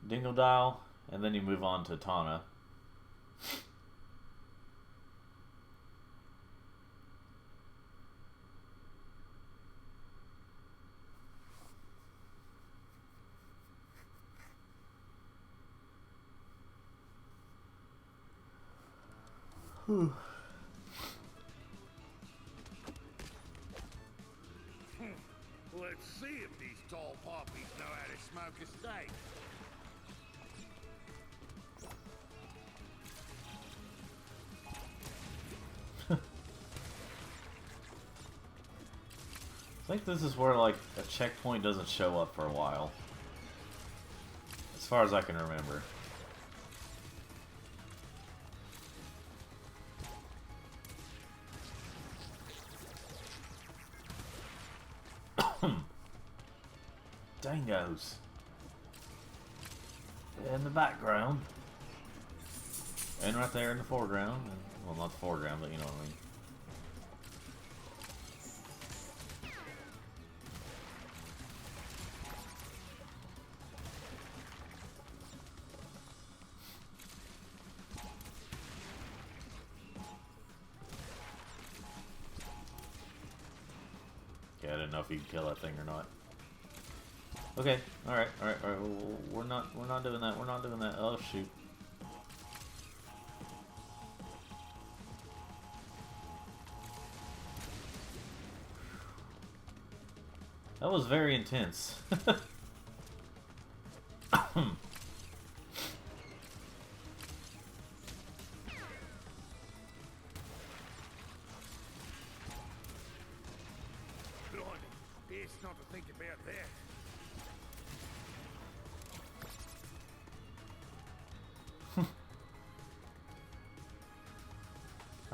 Dingodile and then you move on to Tana. Let's see if these tall poppies know how to smoke a steak. I think this is where like a checkpoint doesn't show up for a while. As far as I can remember. Dangos. In the background. And right there in the foreground. Well, not the foreground, but you know what I mean. Okay, I didn't know if you could kill that thing or not. Okay, alright. We're not doing that. We're not doing that. Oh shoot. That was very intense.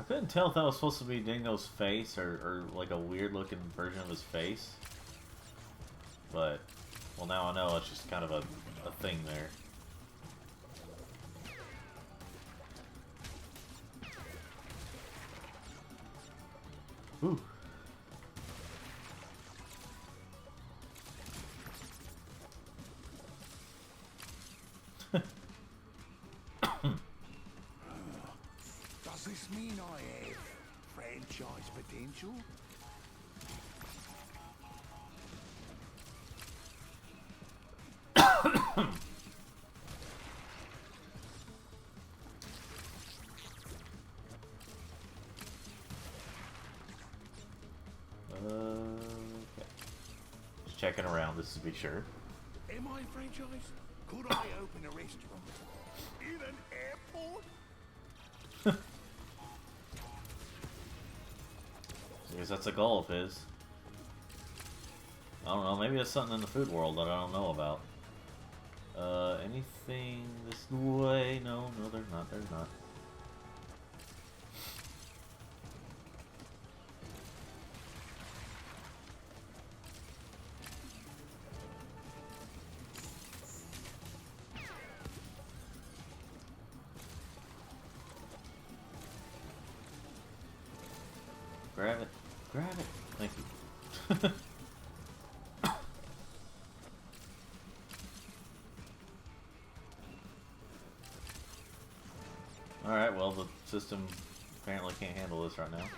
couldn't tell if that was supposed to be Dingo's face or like a weird looking version of his face. But, well, now I know it's just kind of a thing there. Ooh. Does this mean I have franchise potential? Okay. Just checking around, just to be sure. Am I a franchise? Could I open a restaurant? In an airport? I guess that's a goal of his. I don't know, maybe there's something in the food world that I don't know about. Anything this way? No, there's not. Grab it. Thank you. Alright, well, the system apparently can't handle this right now.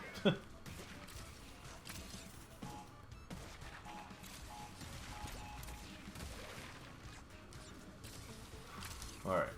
Alright.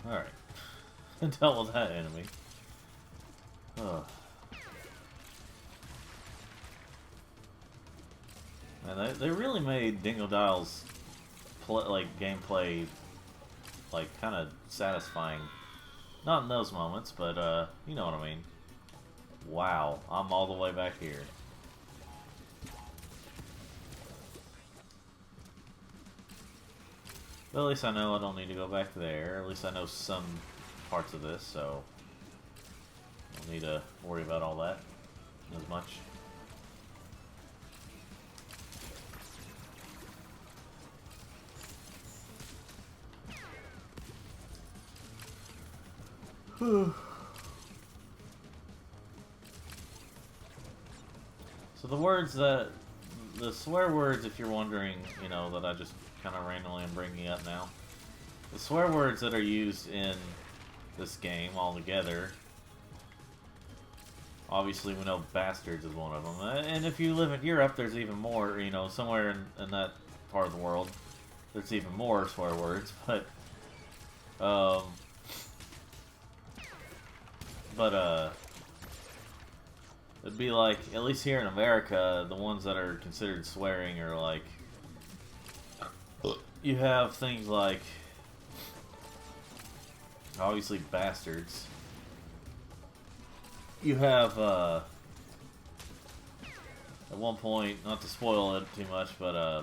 Alright. Dealt with that enemy. Oh. Man, they really made Dingo Dial's gameplay kind of satisfying. Not in those moments, but you know what I mean. Wow, I'm all the way back here. But at least I know I don't need to go back there. At least I know some parts of this, so I don't need to worry about all that as much. So the swear words, if you're wondering, you know, that I just kind of randomly am bringing up now. The swear words that are used in this game altogether, obviously we know bastards is one of them. And if you live in Europe, there's even more, you know, somewhere in that part of the world, there's even more swear words, but it'd be like, at least here in America, the ones that are considered swearing are like, you have things like, obviously, bastards. You have, at one point, not to spoil it too much, but,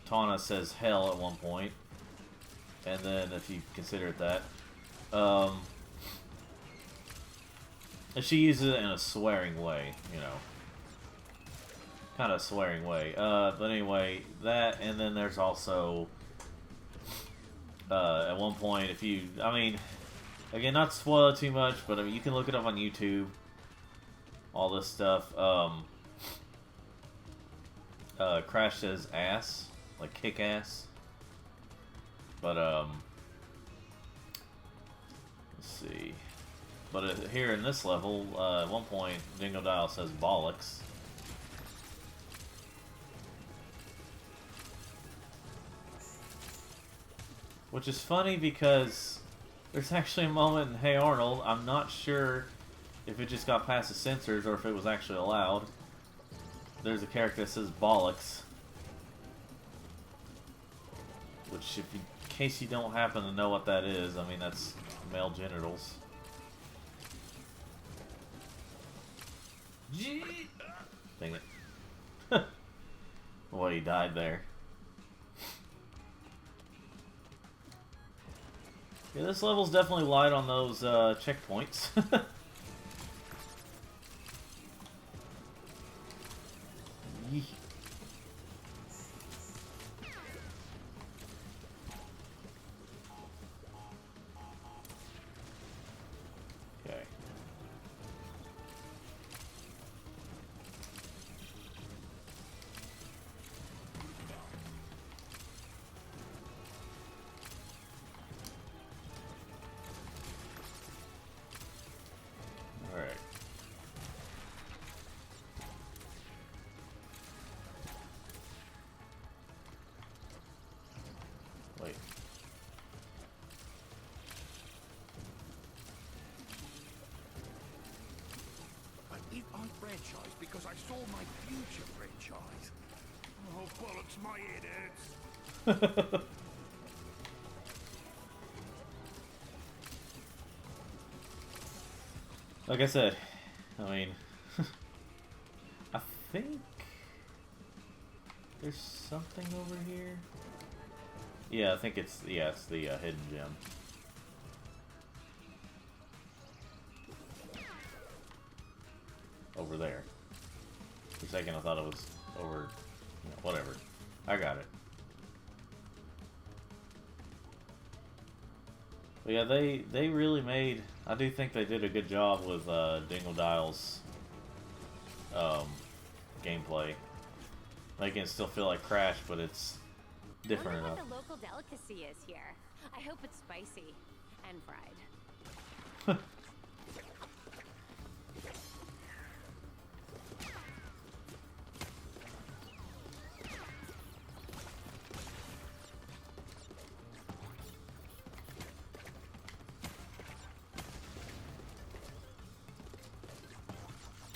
Tawna says hell at one point. And then, if you consider it that, and she uses it in a swearing way, you know. Kind of swearing way. But anyway, that, and then there's also, at one point, if you, I mean, again, not to spoil it too much, but I mean, you can look it up on YouTube, all this stuff. Crash says ass, like kick ass. But, let's see. But here in this level, at one point, Dingo Dial says bollocks. Which is funny because there's actually a moment in Hey Arnold, I'm not sure if it just got past the censors or if it was actually allowed. There's a character that says bollocks, which, in case you don't happen to know what that is, I mean, that's male genitals. Dang it. Boy, he died there. Yeah, this level's definitely light on those checkpoints. Yee. Okay. All right. Wait. I did my franchise because I saw my future franchise. Oh, bollocks, my head hurts. Like I said, I mean, I think there's something over here. Yeah, I think it's the hidden gem. Over there. For a second I thought it was over, whatever. I got it. But yeah, they really made, I do think they did a good job with Dingle Dial's gameplay. Making it still feel like Crash, but it's different Wonder enough. what the local delicacy is here. I hope it's spicy and fried.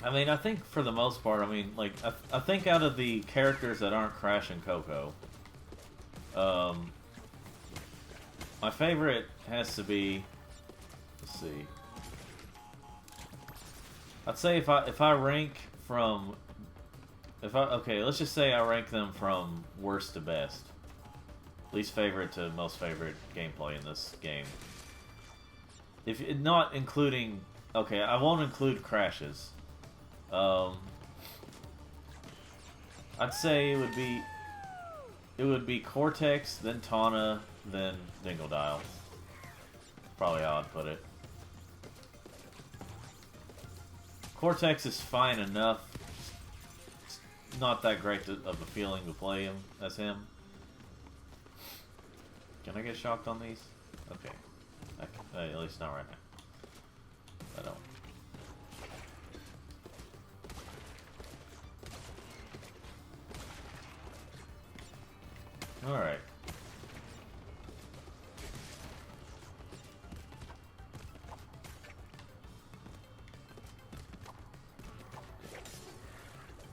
I mean, I think for the most part, I mean, like, I think out of the characters that aren't Crash and Coco, my favorite has to be, let's see, I'd say if I rank from, okay, let's just say I rank them from worst to best, least favorite to most favorite gameplay in this game. If not including, okay, I won't include Crashes. I'd say it would be Cortex, then Tawna, then Dingle Dial. Probably how I'd put it. Cortex is fine enough. It's not that great of a feeling to play him as him. Can I get shocked on these? Okay. At least not right now. I don't. Alright.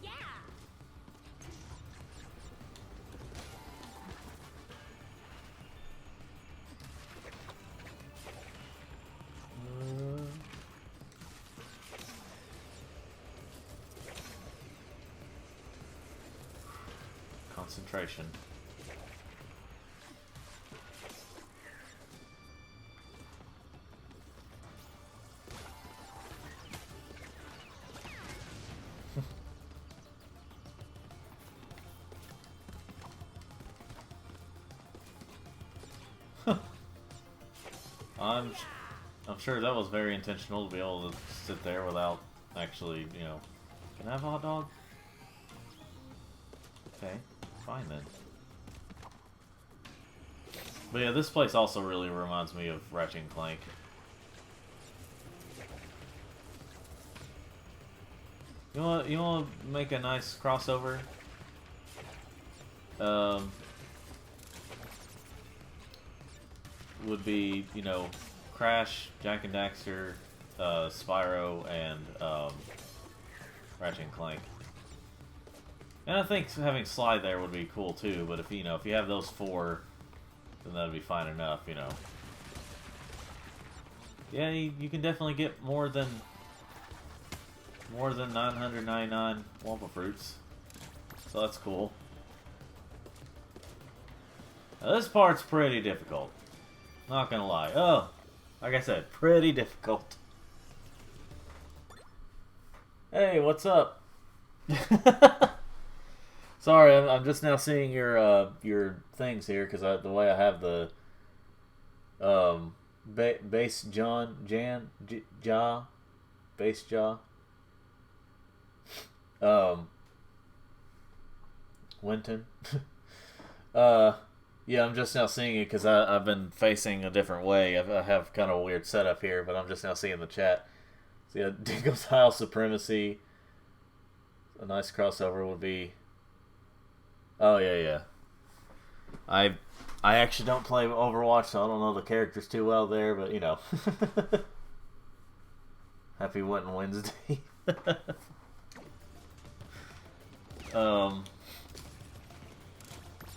Yeah. Concentration. I'm sure that was very intentional to be able to sit there without actually, can I have a hot dog? Okay, fine then. But yeah, this place also really reminds me of Ratchet and Clank. You want to make a nice crossover? Would be, Crash, Jak and Daxter, Spyro and Ratchet and Clank. And I think having Sly there would be cool too. But if you have those 4, then that'd be fine enough. Yeah, you can definitely get more than 999 Wumpa Fruits. So that's cool. Now this part's pretty difficult. Not gonna lie. Oh, like I said, pretty difficult. Hey, what's up? Sorry, I'm just now seeing your things here because the way I have the base jaw, base jaw. Winton. Yeah, I'm just now seeing it because I've been facing a different way. I have kind of a weird setup here, but I'm just now seeing the chat. So yeah, Dingo's Isle Supremacy. A nice crossover would be. Oh yeah. I actually don't play Overwatch, so I don't know the characters too well there, but Happy Winton Wednesday.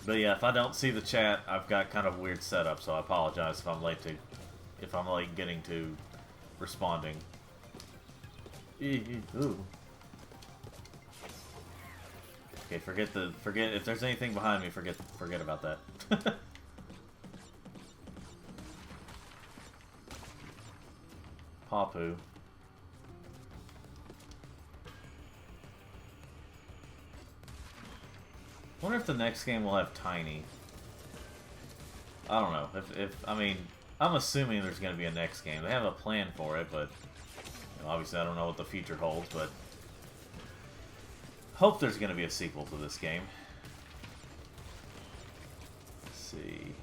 But yeah, if I don't see the chat, I've got kind of a weird setup, so I apologize if I'm late getting to responding. Ooh. Okay, forget if there's anything behind me, forget about that. Papu. Wonder if the next game will have Tiny. I don't know. I mean, I'm assuming there's going to be a next game. They have a plan for it, but obviously I don't know what the future holds, but hope there's going to be a sequel to this game. Let's see.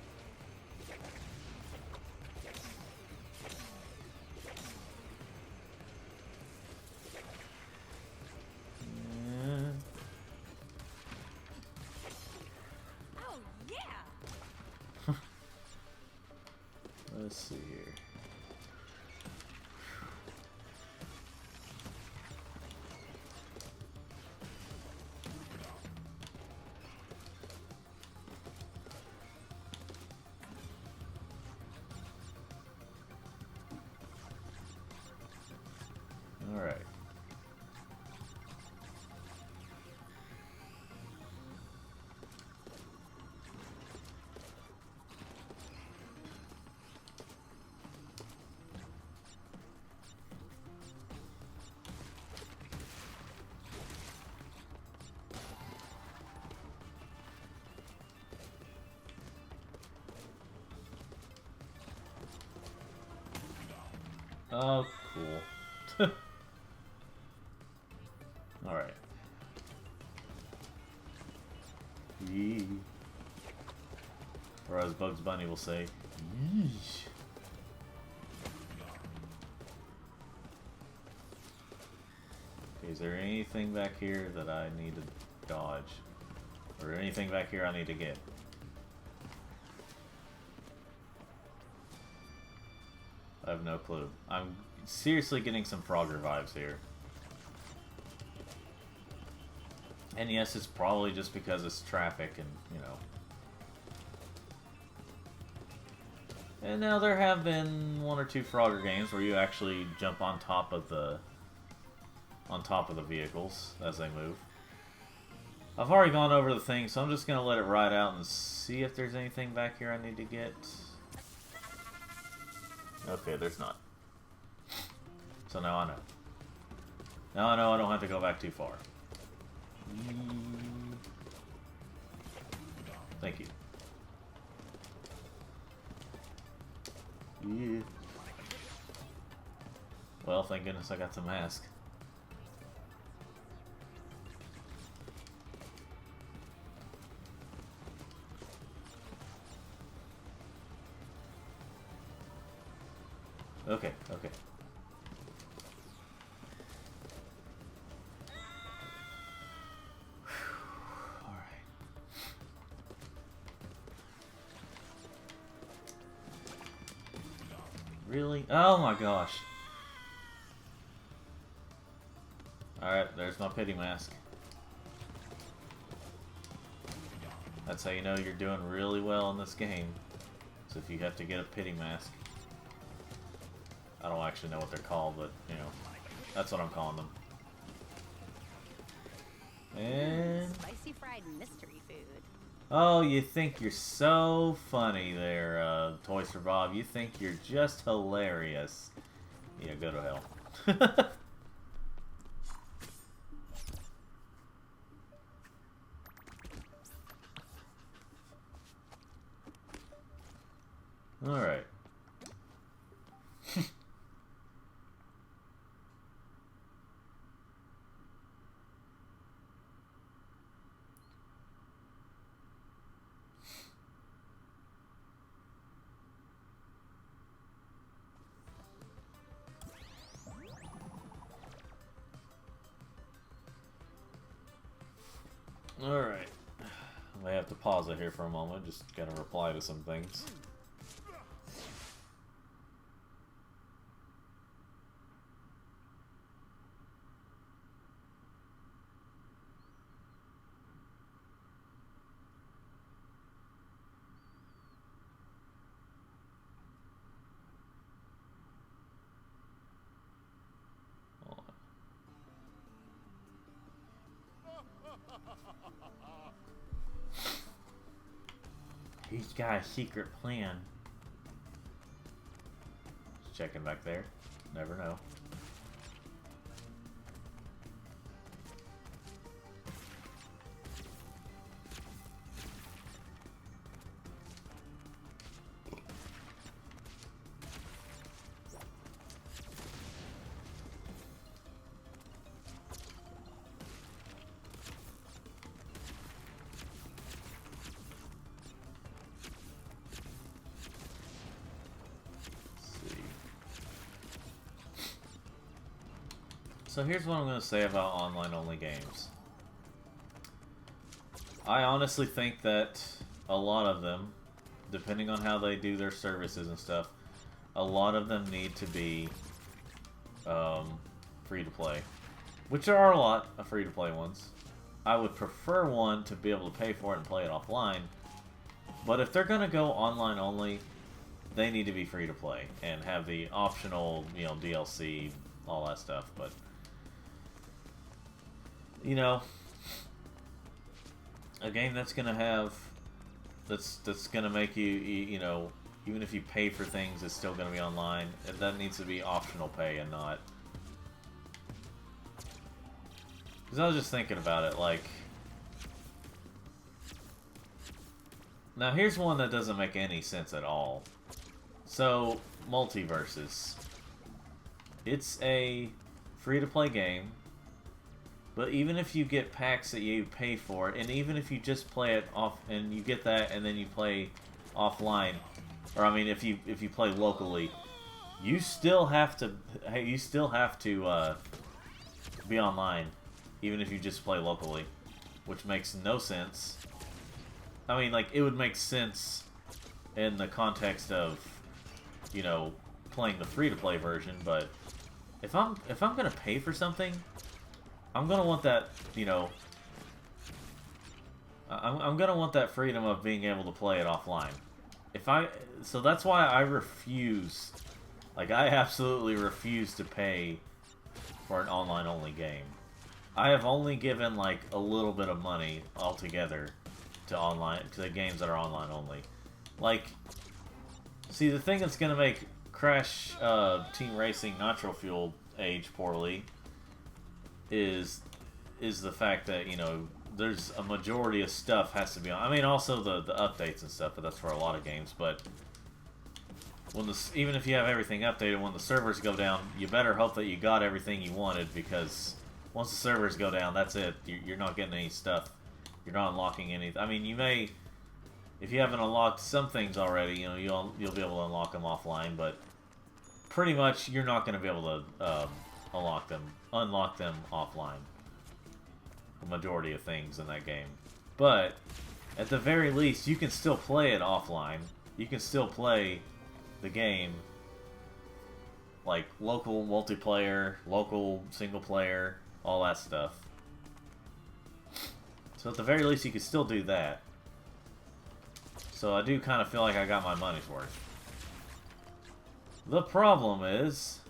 Let's see here. All right. Oh, cool. Alright. Yee. Or as Bugs Bunny will say, yeesh. Okay, is there anything back here that I need to dodge? Or anything back here I need to get? I have no clue. I'm seriously getting some Frogger vibes here. And yes, it's probably just because it's traffic and, And now there have been 1 or 2 Frogger games where you actually jump on top of the vehicles as they move. I've already gone over the thing, so I'm just going to let it ride out and see if there's anything back here I need to get. Okay, there's not. So now I know. Now I know I don't have to go back too far. Thank you. Yeah. Well, thank goodness I got the mask. Okay, okay. Alright. Really? Oh my gosh. Alright, there's my pity mask. That's how you know you're doing really well in this game. So if you have to get a pity mask. I don't actually know what they're called, but, you know, that's what I'm calling them. And... Spicy fried mystery food. Oh, you think you're so funny there, Toys for Bob. You think you're just hilarious. Yeah, go to hell. Alright. Alright. I may have to pause it here for a moment. Just gotta reply to some things. He's got a secret plan. Just checking back there. Never know. So here's what I'm going to say about online-only games. I honestly think that a lot of them, depending on how they do their services and stuff, a lot of them need to be free-to-play. Which there are a lot of free-to-play ones. I would prefer one to be able to pay for it and play it offline. But if they're going to go online-only, they need to be free-to-play and have the optional, you know, DLC, all that stuff. But you know, a game that's gonna have that's gonna make you know, even if you pay for things, it's still gonna be online. That needs to be optional pay and not. Because I was just thinking about it, like, now here's one that doesn't make any sense at all. So, Multiverses. It's a free-to-play game. But even if you get packs that you pay for, and even if you just play it off, and you get that, and then you play offline, or I mean, if you play locally, you still have to be online, even if you just play locally, which makes no sense. I mean, like, it would make sense in the context of, you know, playing the free-to-play version, but if I'm gonna pay for something, I'm gonna want that, you know, I'm gonna want that freedom of being able to play it offline. So that's why I refuse, like, I absolutely refuse to pay for an online-only game. I have only given, like, a little bit of money altogether to the games that are online-only. Like, see, the thing that's gonna make Crash Team Racing Nitro Fuel age poorly is the fact that, you know, there's a majority of stuff has to be on. I mean, also the updates and stuff, but that's for a lot of games. But when even if you have everything updated, when the servers go down, you better hope that you got everything you wanted, because once the servers go down, that's it. You're not getting any stuff. You're not unlocking anything. I mean, you may, if you haven't unlocked some things already, you know, you'll be able to unlock them offline, but pretty much you're not going to be able to unlock them offline. The majority of things in that game. But at the very least, you can still play it offline. You can still play the game, like local multiplayer, local single player, all that stuff. So at the very least, you could still do that. So I do kind of feel like I got my money's worth. The problem is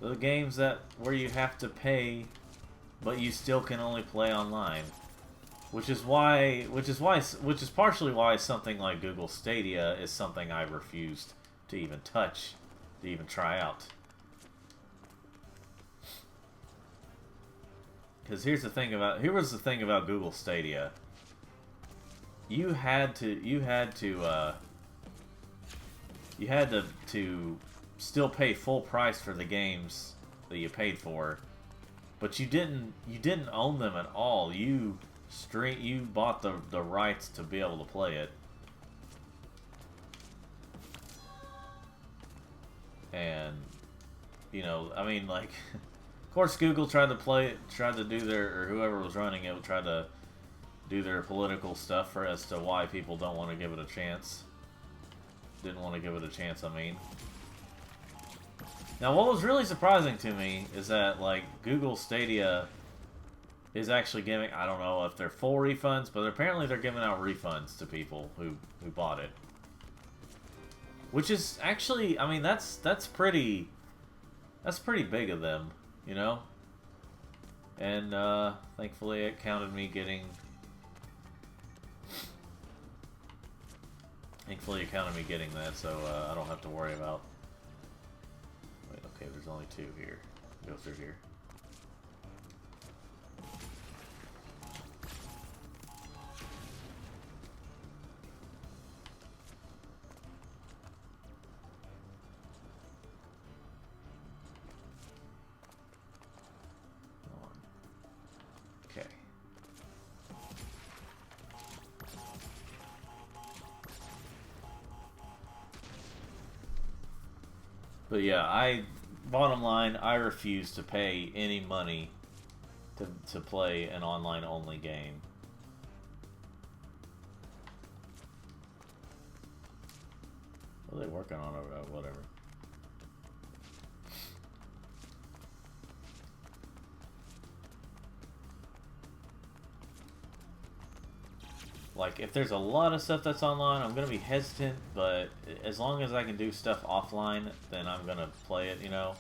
the games where you have to pay, but you still can only play online, which is partially why something like Google Stadia is something I refused to even touch, to even try out. Because here was the thing about Google Stadia. You had to still pay full price for the games that you paid for, but you didn't own them at all. You bought the rights to be able to play it. And I mean, like, of course Google tried to do their, or whoever was running it tried to do their political stuff as to why people don't want to give it a chance. Didn't want to give it a chance, I mean. Now, what was really surprising to me is that, like, Google Stadia is actually giving, I don't know if they're full refunds, but apparently they're giving out refunds to people who bought it. Which is actually, I mean, that's pretty big of them, you know? And, thankfully it counted me getting... that, so I don't have to worry about... Wait, okay, there's only 2 here. Go through here. Okay. But yeah, bottom line, I refuse to pay any money to play an online only game. What are they working on over there? Whatever. Like, if there's a lot of stuff that's online, I'm going to be hesitant, but as long as I can do stuff offline, then I'm going to play it, you know?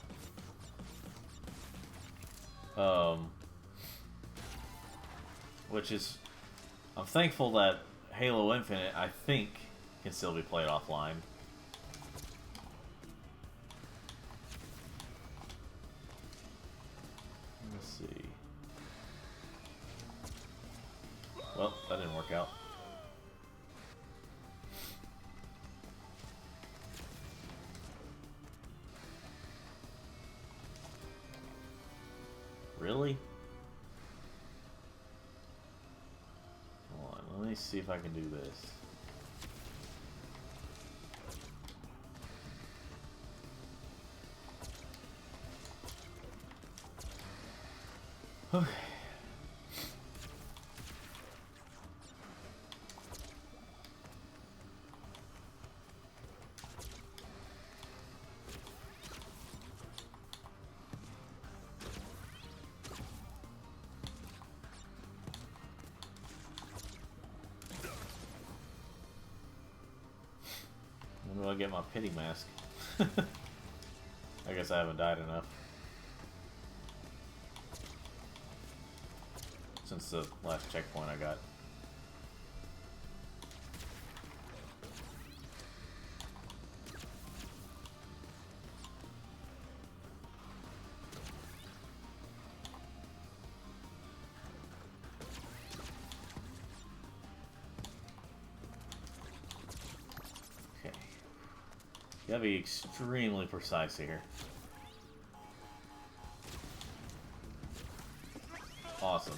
Which is... I'm thankful that Halo Infinite, I think, can still be played offline. Let's see. Well, that didn't work out. Really? Hold on, let me see if I can do this. Okay. When do I get my pity mask? I guess I haven't died enough. Since the last checkpoint I got. You gotta be extremely precise here. Awesome.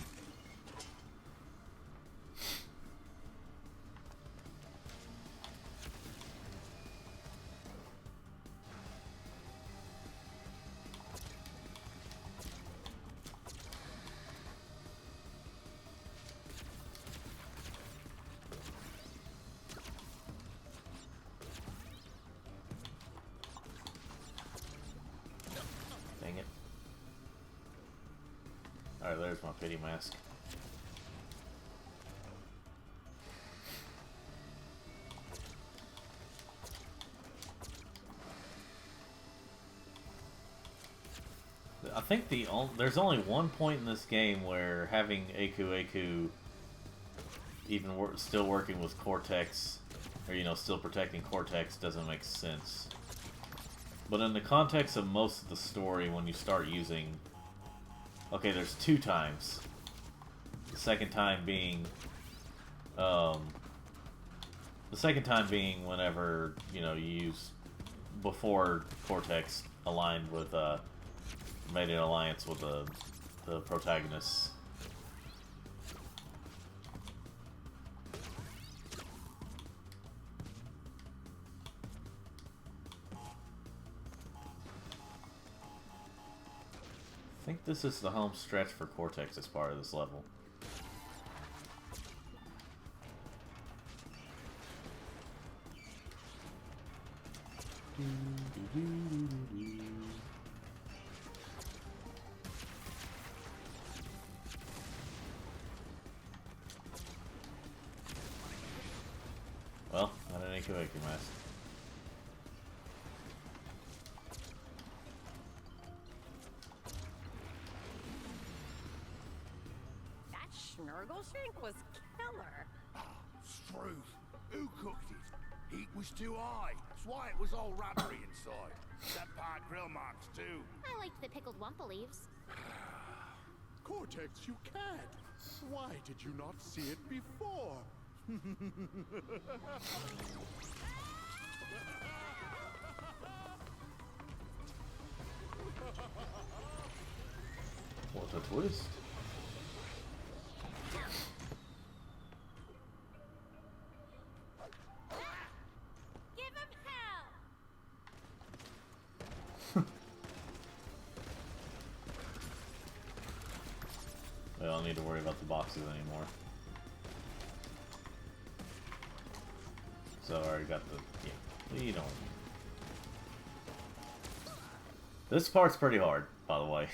Alright, there's my pity mask. I think there's only one point in this game where having Aku even still working with Cortex, or still protecting Cortex, doesn't make sense. But in the context of most of the story, when you start using, okay, there's 2 times. The second time being, whenever you use before Cortex aligned with made an alliance with the protagonists. I think this is the home stretch for Cortex as part of this level. Well, not an Aku mask. That Schnurgleshank was killer. Struth. Who cooked it? Heat was too high. That's why it was all rubbery inside. That part grill marks too. I liked the pickled wumpa leaves. Cortex, you can't. Why did you not see it before? What a twist. Give him hell! I don't need to worry about the boxes anymore. So I already got the, you know. This part's pretty hard, by the way,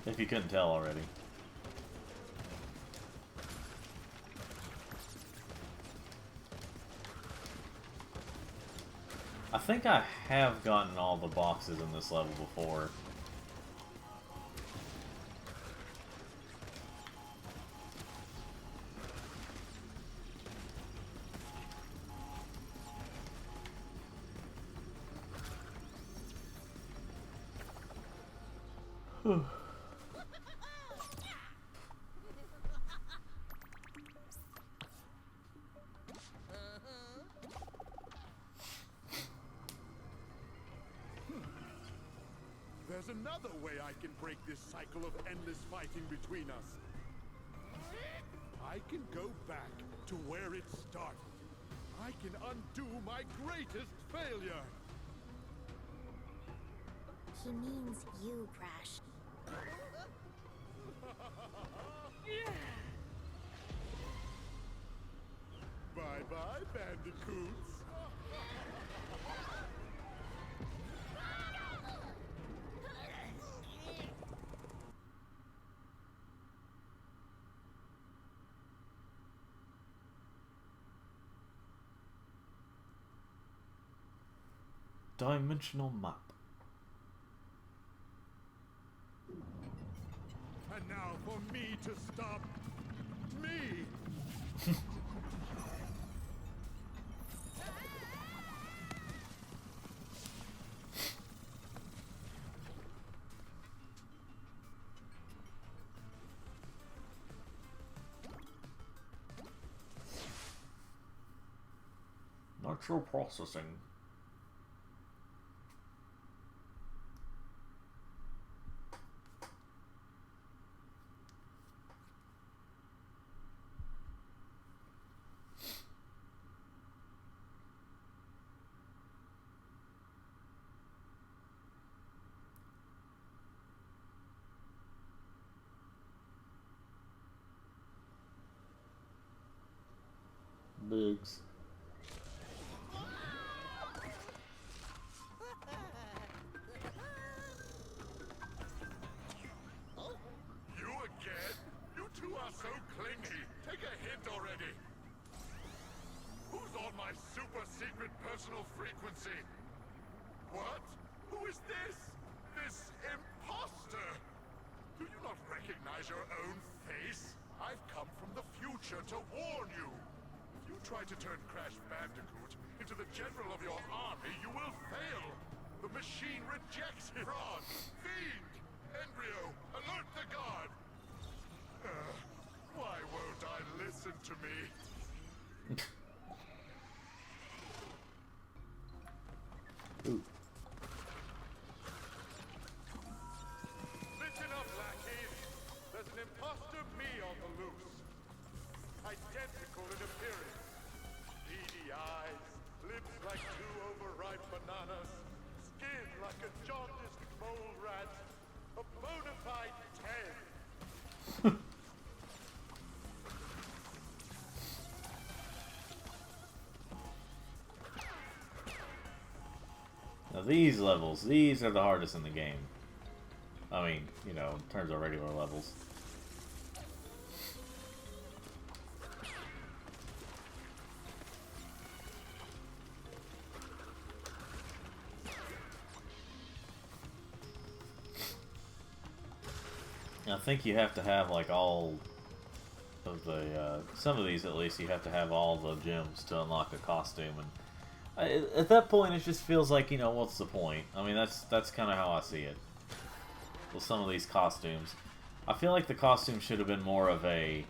if you couldn't tell already. I think I have gotten all the boxes in this level before. There's another way I can break this cycle of endless fighting between us. I can go back to where it started. I can undo my greatest failure. He means you, Crash. Bye-bye, Bandicoots. Dimensional map. And now for me to stop me. Natural processing. Bugs. signal frequency. What? Who is this? This imposter? Do you not recognize your own face? I've come from the future to warn you. If you try to turn Crash Bandicoot into the general of your army, you will fail. The machine rejects it. Frog, fiend, embryo, alert the guard. Why won't I listen to me? Ooh. Listen up, lackeys. There's an imposter me on the loose. Identical in appearance. Beady eyes, lips like two overripe bananas, skin like a jaundiced mole rat, a bona fide 10. Now these levels, these are the hardest in the game. I mean, you know, in terms of regular levels. I think you have to have like all of the, some of these at least, you have to have all the gems to unlock a costume, and at that point it just feels like, you know, what's the point? I mean, that's kind of how I see it. With some of these costumes, I feel like the costume should have been more of a,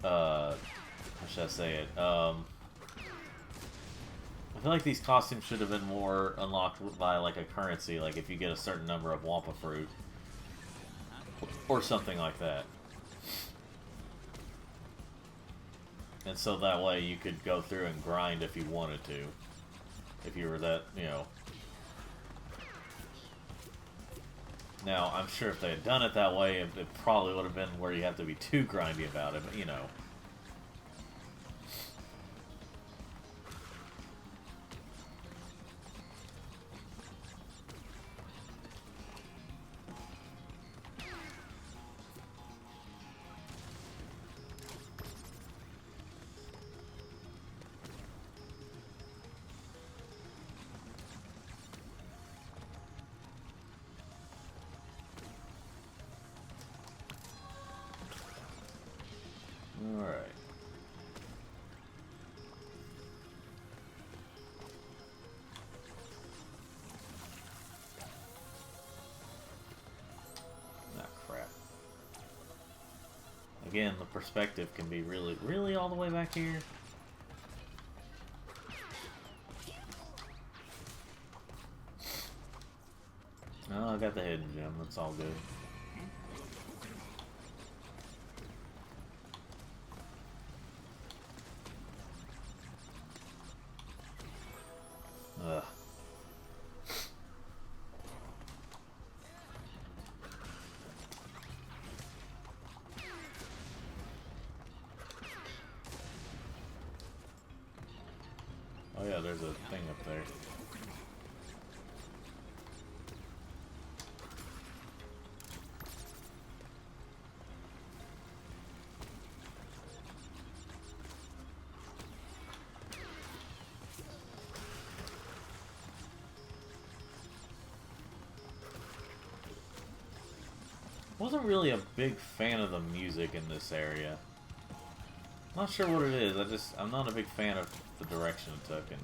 how should I say it? I feel like these costumes should have been more unlocked by like a currency, like if you get a certain number of Wampa fruit. Or something like that. And so that way you could go through and grind if you wanted to. If you were that, you know. Now, I'm sure if they had done it that way, it probably would have been where you have to be too grindy about it, but you know. Alright. Ah, crap. Again, the perspective can be really all the way back here. Oh, I got the hidden gem. That's all good. Ugh. Oh yeah, there's a thing up there. Wasn't really a big fan of the music in this area. Not sure what it is. I'm not a big fan of the direction it took, and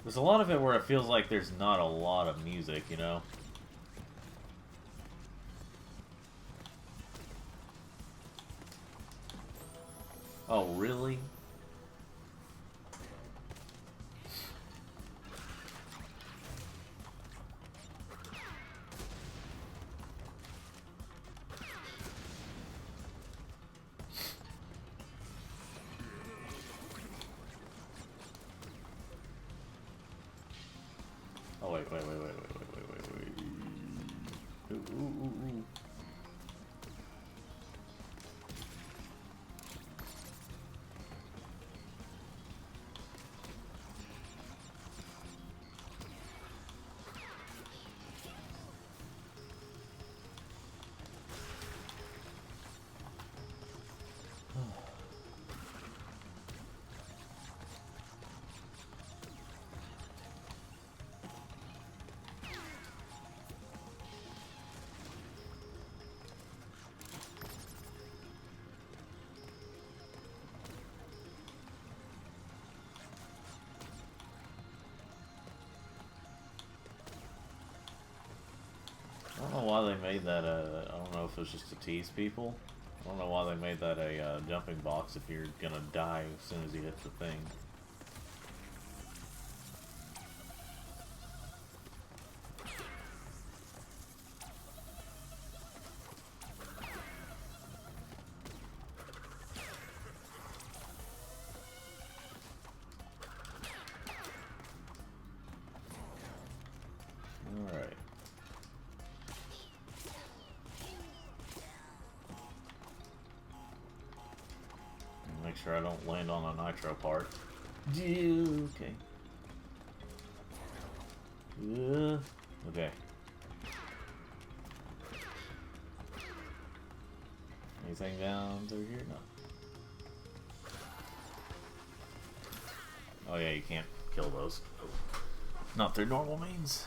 there's a lot of it where it feels like there's not a lot of music, you know? Oh, really? Oh, wait. Ooh. made that I don't know if it was just to tease people. I don't know why they made that a jumping box if you're gonna die as soon as you hit the thing. Alright. Make sure I don't land on a nitro part. Okay. Okay. Anything down through here? No. Oh yeah, you can't kill those. Not through normal means.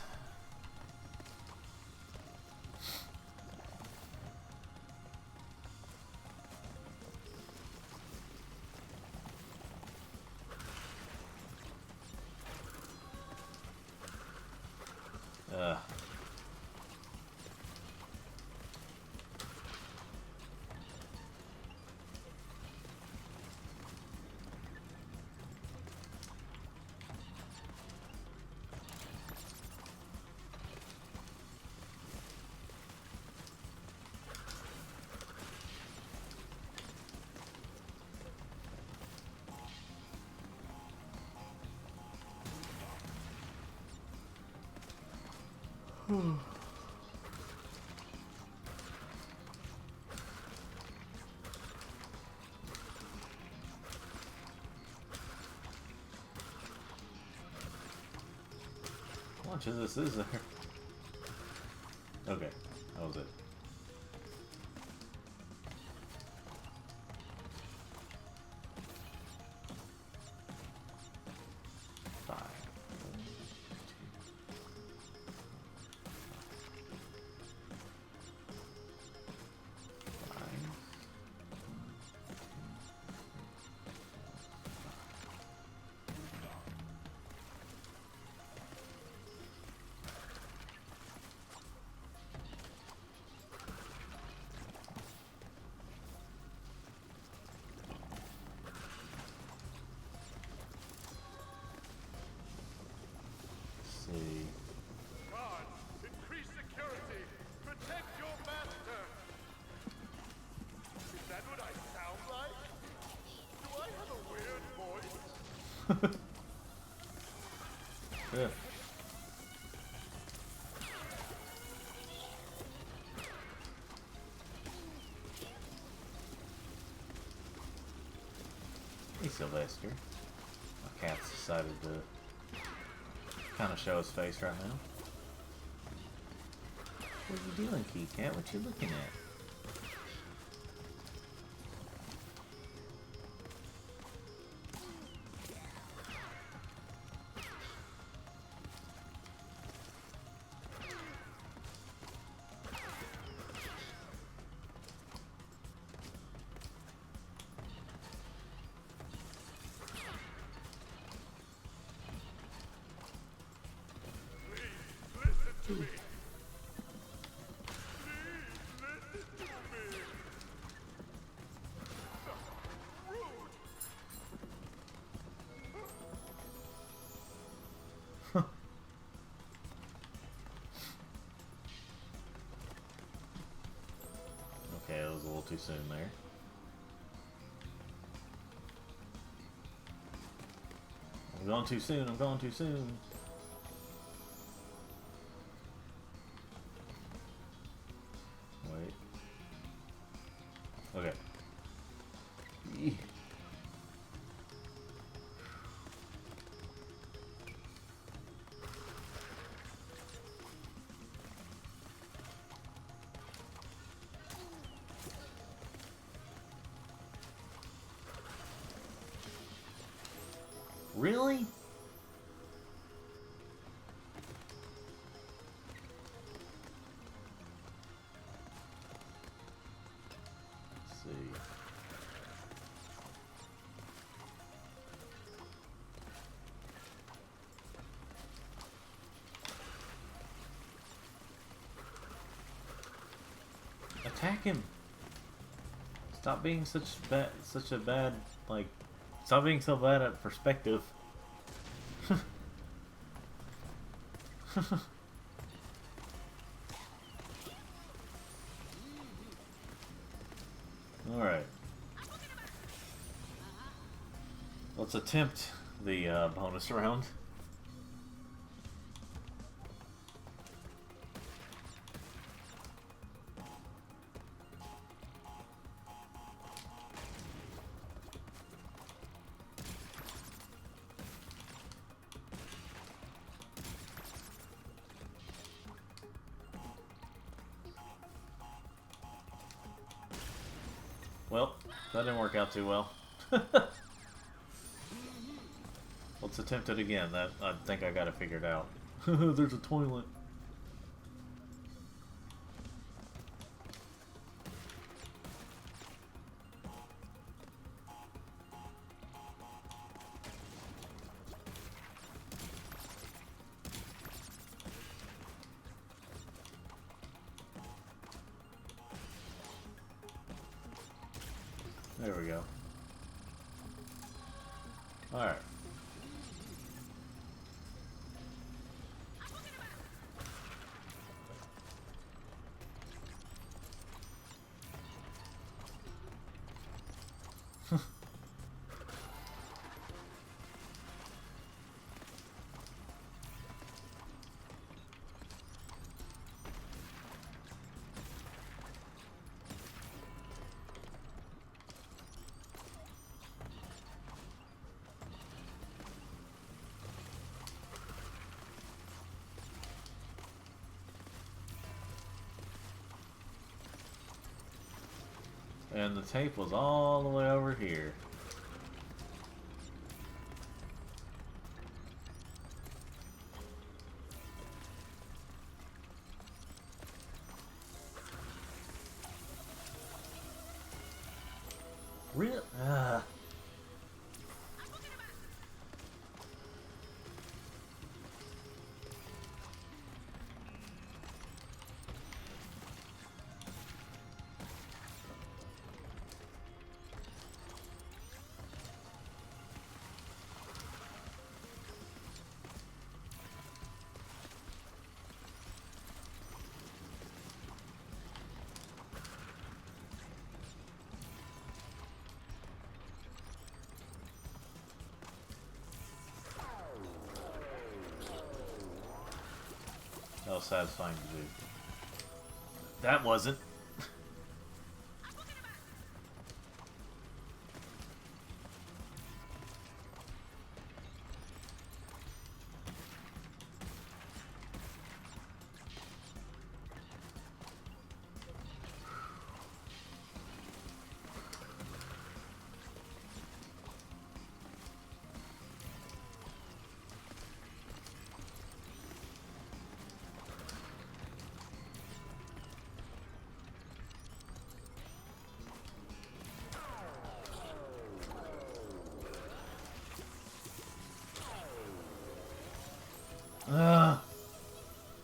How much of this is there? Okay, that was it. See. Guards, increase security. Protect your master. Is that what I sound like? Do I have a weird voice? Yeah. Hey Sylvester. My cat's decided to kind of show his face right now. What are you doing, Key Cat? What you looking at? To me. Okay, that was a little too soon there. I'm going too soon, I'm going too soon. Wait. Okay. Eeh. Really? Let's see. attack him. Stop being such a bad, like, stop being so bad at perspective. Alright. Let's attempt the bonus round. Well, that didn't work out too well. Let's attempt it again. That I think I got it figured out. There's a toilet. There we go. Alright. And the tape was all the way over here. Real? That was satisfying to do. That wasn't.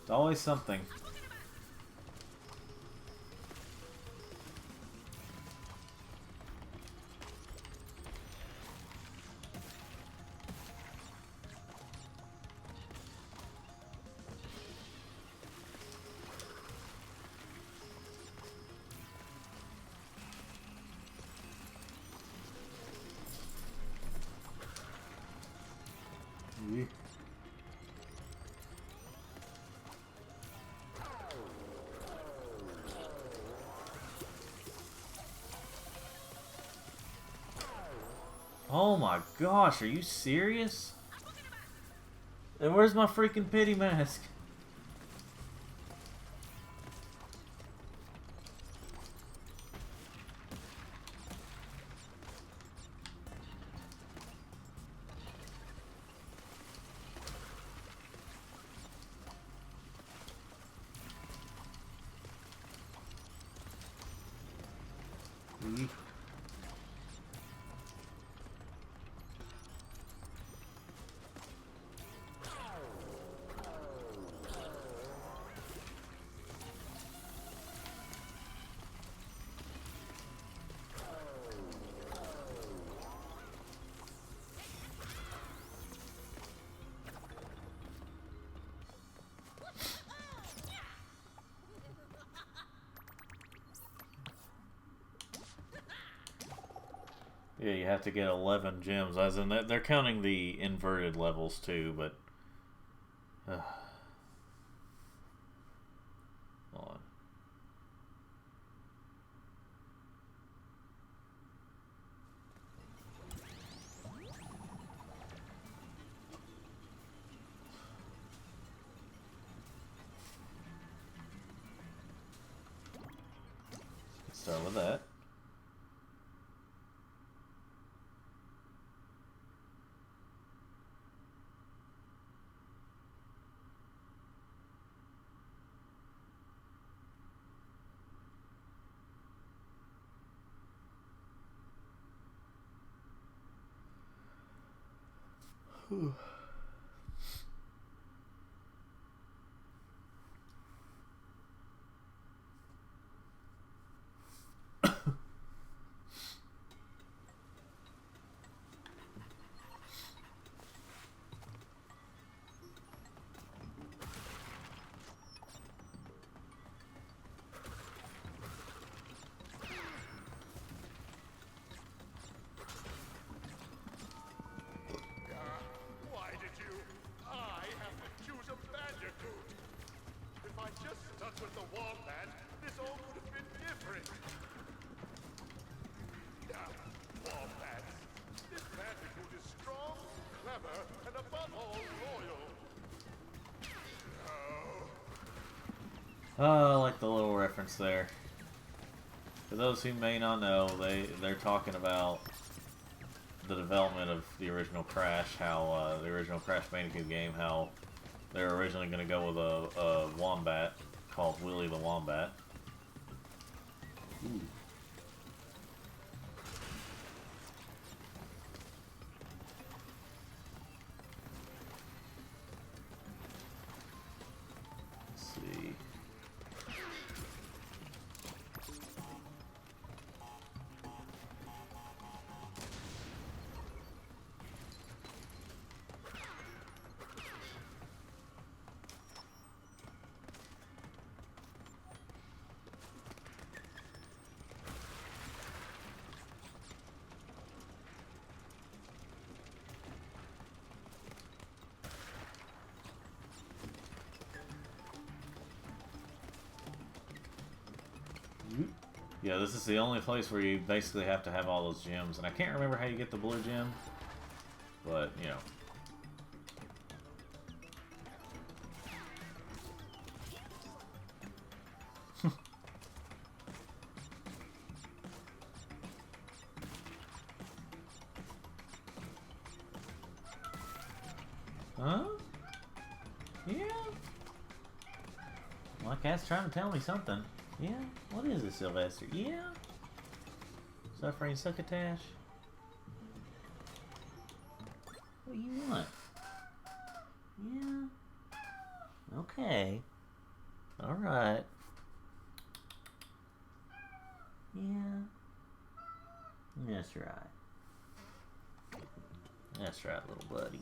It's always something. Oh my gosh, are you serious? And where's my freaking pity mask? Yeah, you have to get 11 gems. As in, they're counting the inverted levels too, but... hold on. Let's start with that. Whew. Why did you? I have to choose a Bandicoot. If I just stuck with the Wombat, this all could have been different. Wombats. This Bandicoot is strong, clever, and above all, loyal. Oh, I like the little reference there. For those who may not know, they're talking about the development of the original Crash, how the original Crash Bandicoot game, how they're originally going to go with a wombat called Willy the Wombat. Ooh. Let's see. Yeah, this is the only place where you basically have to have all those gems, and I can't remember how you get the blue gem, but, you know. Huh? Yeah? My cat's trying to tell me something. Yeah? What is it, Sylvester? Yeah? Suffering succotash? What do you want? Yeah? Okay. Alright. Yeah? That's right. That's right, little buddy.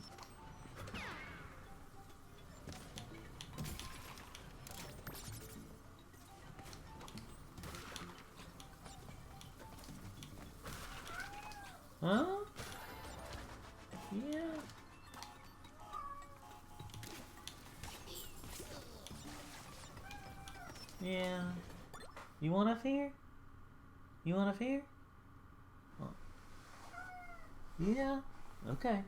Huh? Yeah. Yeah. You want up here? You want up here? Oh. Yeah. Okay.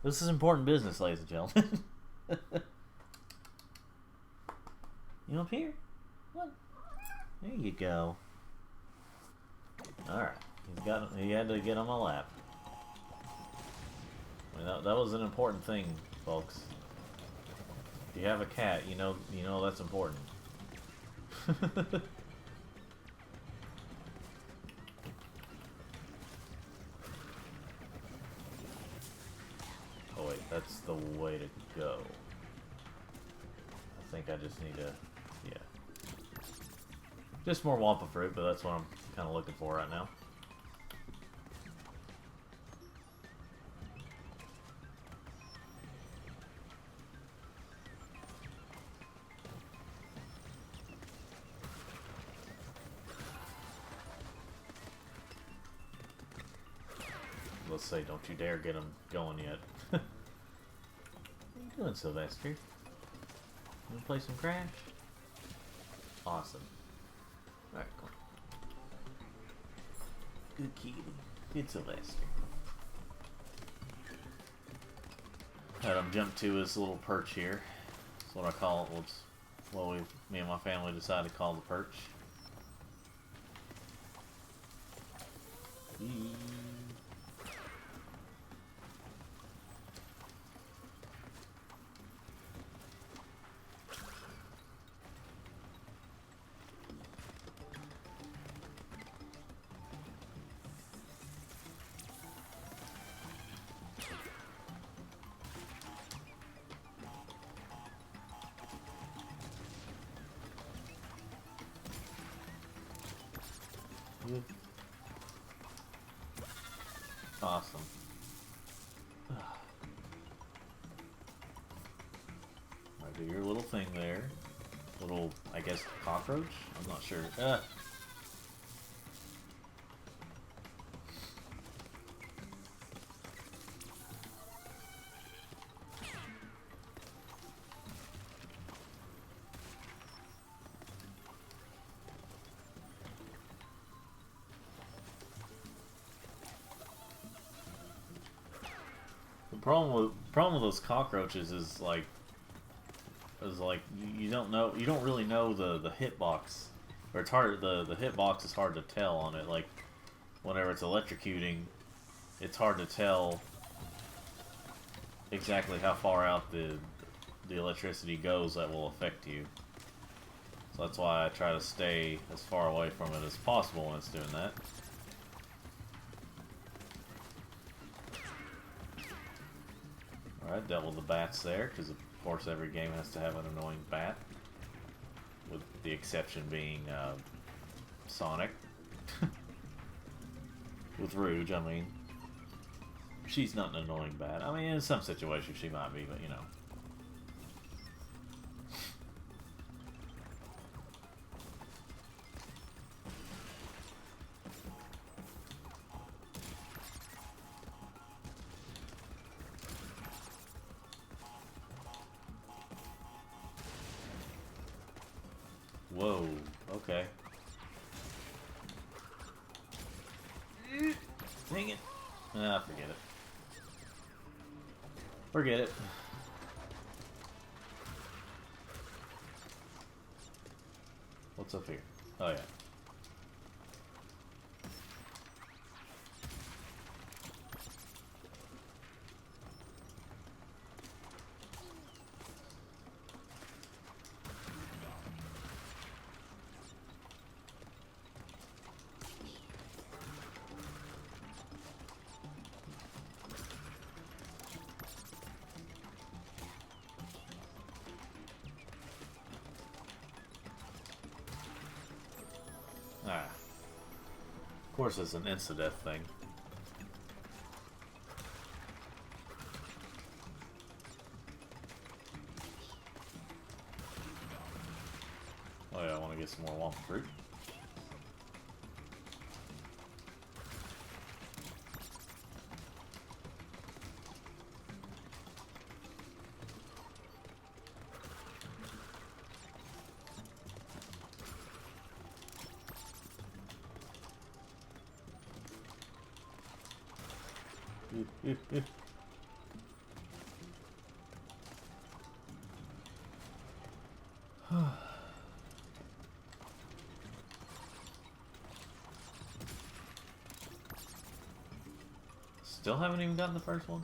This is important business, ladies and gentlemen. You up here? What? There you go. Alright. He had to get on my lap. I mean, that was an important thing, folks. If you have a cat, you know that's important. Oh wait, that's the way to go. I think I just need to, yeah. Just more Wampa fruit, but that's what I'm kind of looking for right now. to say, don't you dare get them going yet. What are you doing, Sylvester? You wanna play some Crash? Awesome. Alright, cool. Good kitty. Good Sylvester. Had him jump to his little perch here. That's what I call it. Well, me and my family decided to call the perch. Awesome. Alright, do your little thing there. Little, I guess, cockroach? I'm not sure. Problem with those cockroaches is like you don't really know the hitbox, or it's hard, the hitbox is hard to tell on it. Like whenever it's electrocuting, it's hard to tell exactly how far out the electricity goes that will affect you. So that's why I try to stay as far away from it as possible when it's doing that. Alright, dealt with the bats there, because of course every game has to have an annoying bat. With the exception being Sonic. With Rouge, I mean. She's not an annoying bat. I mean, in some situations she might be, but you know. Whoa, okay. Dang it. Ah, forget it. Forget it. What's up here? Oh yeah. Ah. Of course it's an insta-death thing. Oh yeah, I want to get some more Womp fruit. Still haven't even gotten the first one?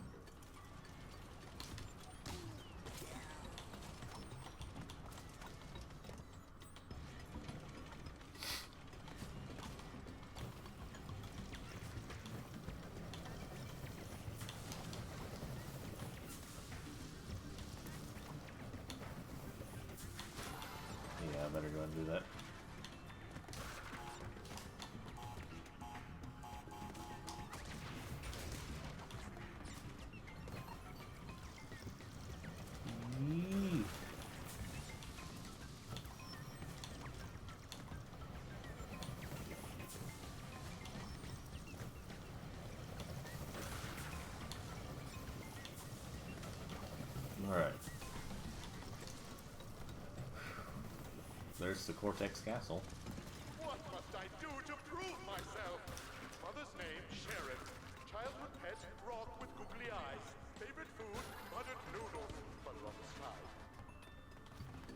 Yeah, I better go ahead and do that. Alright. There's the Cortex Castle. What must I do to prove myself? Mother's name, Sharon. Childhood pet, frog with googly eyes. Favorite food, buttered noodles. Butter on the side.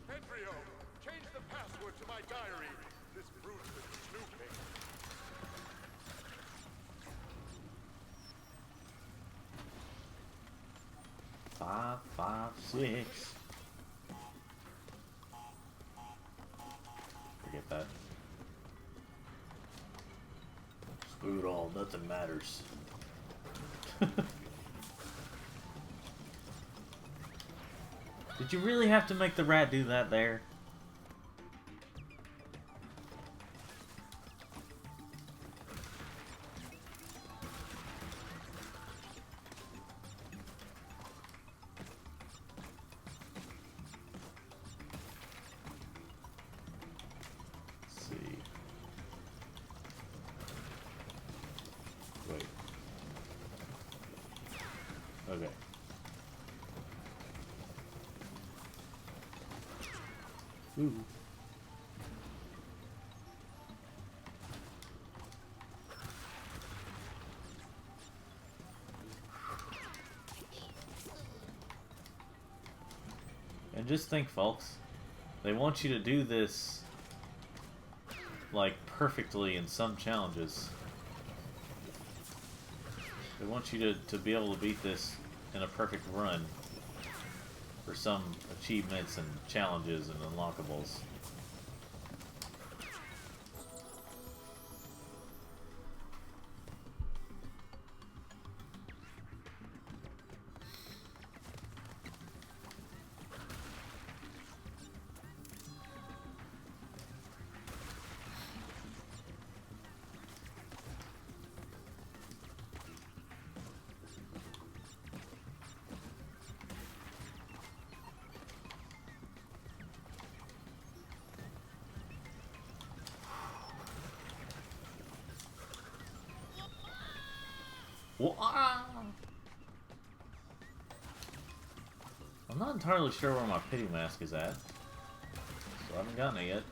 Pedrio, change the password to my diary. This brute's been snooping. Five, five, six. Forget that. Screw it all, nothing matters. Did you really have to make the rat do that there? Let's see. Wait. Okay. Ooh. And just think, folks, they want you to do this like perfectly in some challenges. They want you to be able to beat this in a perfect run for some achievements and challenges and unlockables. I'm not entirely sure where my pity mask is at, so I haven't gotten it yet.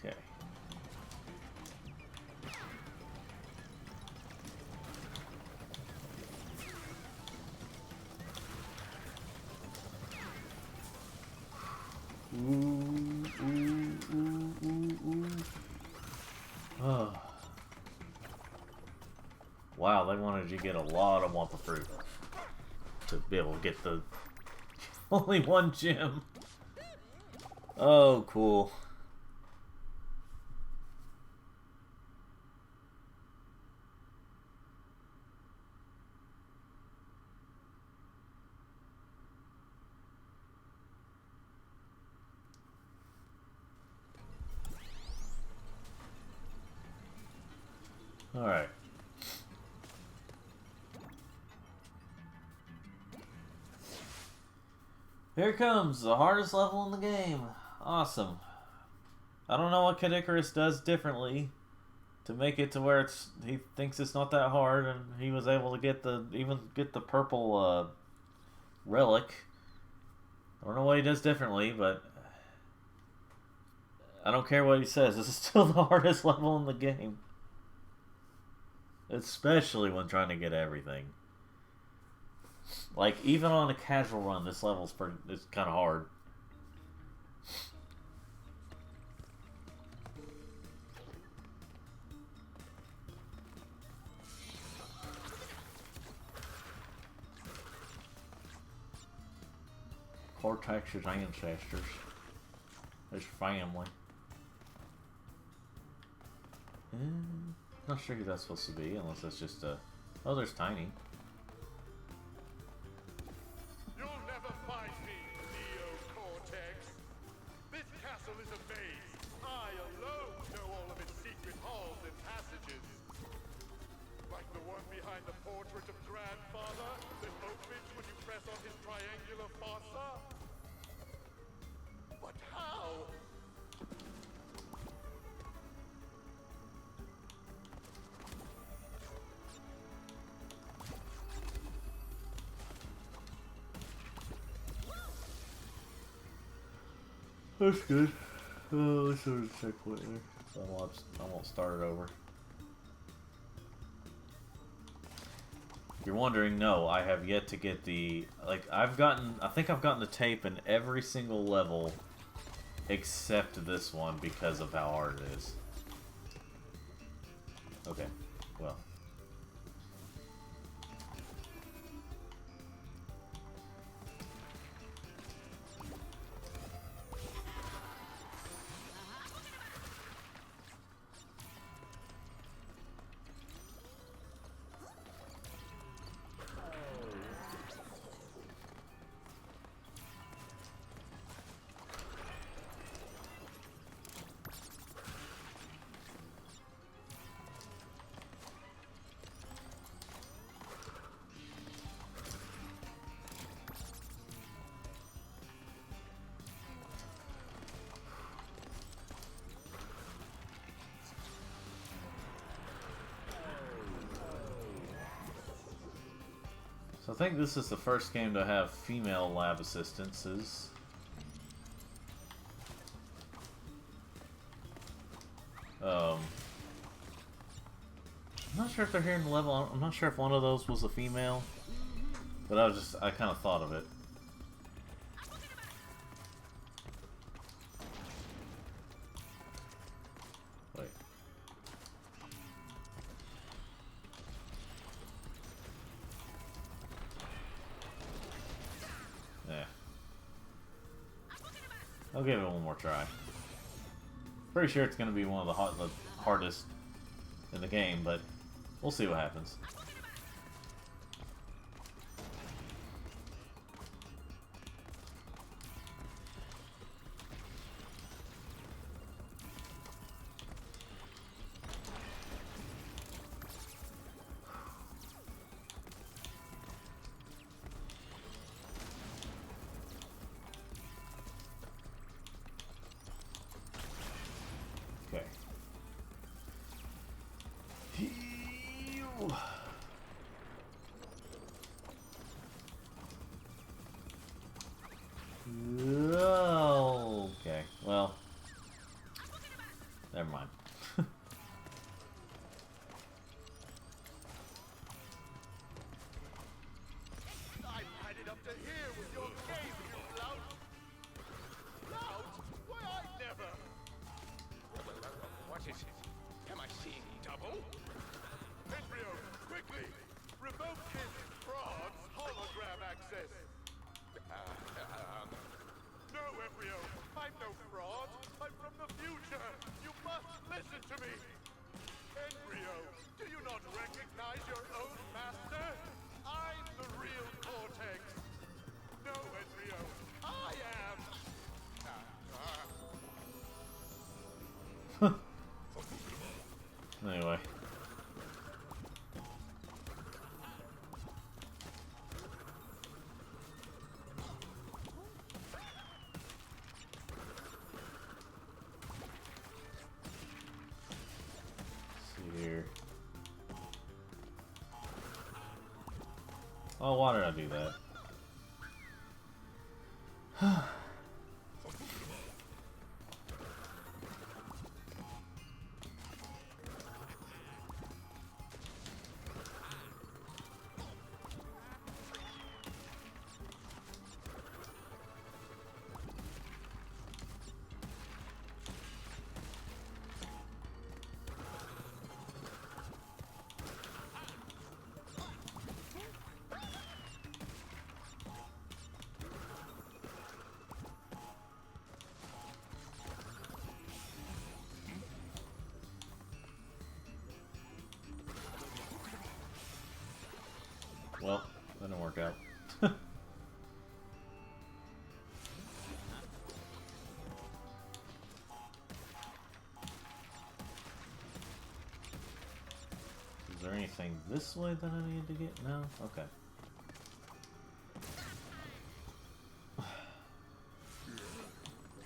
Okay. Oh. Wow, they wanted you to get a lot of Wumpa Fruit to be able to get the only one gem. Oh, cool. All right. Here comes the hardest level in the game. Awesome. I don't know what Kid Icarus does differently to make it to where he thinks it's not that hard, and he was able to get the purple relic. I don't know what he does differently, but I don't care what he says. This is still the hardest level in the game. Especially when trying to get everything. Like, even on a casual run, this level's it's kind of hard. Protect his ancestors. His family. Not sure who that's supposed to be, unless that's just a... Oh, there's Tiny. You'll never find me, Neo-Cortex. This castle is a maze. I alone know all of its secret halls and passages. Like the one behind the portrait of Grandfather that opens when you press on his triangular fossa. But how? That's good. Oh, let's go to the checkpoint there. So I won't start it over. If you're wondering, no, I have yet to get the... Like, I think I've gotten the tape in every single level except this one because of how hard it is. Okay, well. So I think this is the first game to have female lab assistances. I'm not sure if they're here in the level. I'm not sure if one of those was a female, but I kind of thought of it. Wait. Yeah. I'll give it one more try. Pretty sure it's going to be one of the hardest in the game, but we'll see what happens. Okay. Okay, well, never mind. I've had it up to here with your game, you lout! Lout? Why, I never! What is it? Am I seeing double? Embryo, quickly! Revoke this fraud's hologram access! No, Embryo, I'm no fraud! I'm from the future! You must listen to me! Embryo, do you not recognize your own master? I'm the real Cortex! No, Embryo, I am! Anyway. See here. Oh, why did I do that? work out. Is there anything this way that I need to get? No? Okay.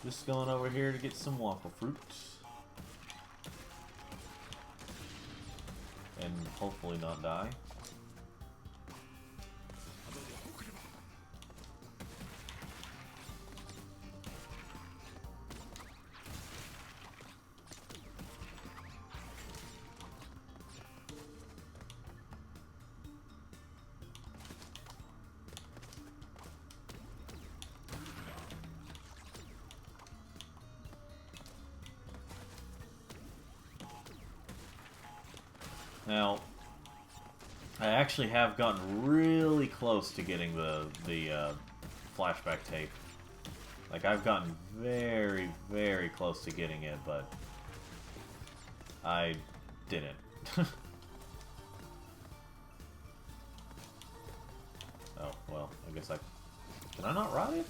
Just going over here to get some waffle fruits. And hopefully not die. Now, I actually have gotten really close to getting the flashback tape. Like, I've gotten very, very close to getting it, but I didn't. Oh, well, I guess I... Can I not ride it?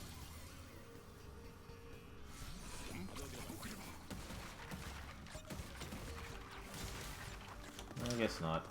I guess not.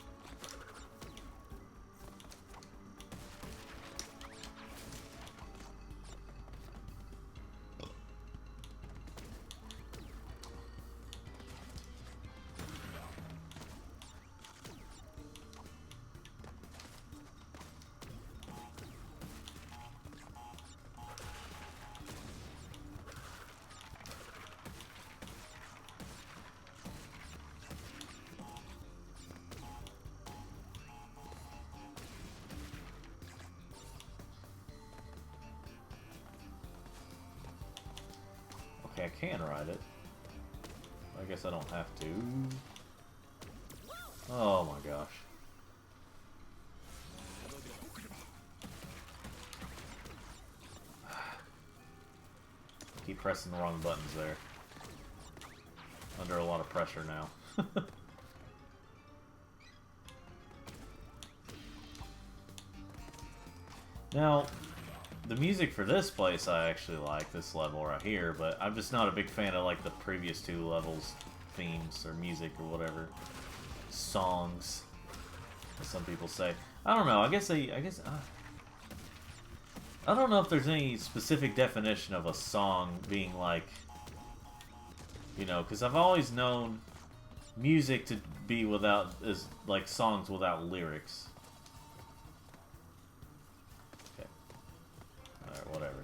Okay, I can ride it. I guess I don't have to. Oh my gosh. Keep pressing the wrong buttons there. Under a lot of pressure now. Now, the music for this place I actually like, this level right here, but I'm just not a big fan of like the previous two levels' themes or music or whatever. Songs, as some people say. I don't know, I don't know if there's any specific definition of a song being like, you know, because I've always known music to be is like songs without lyrics. Whatever.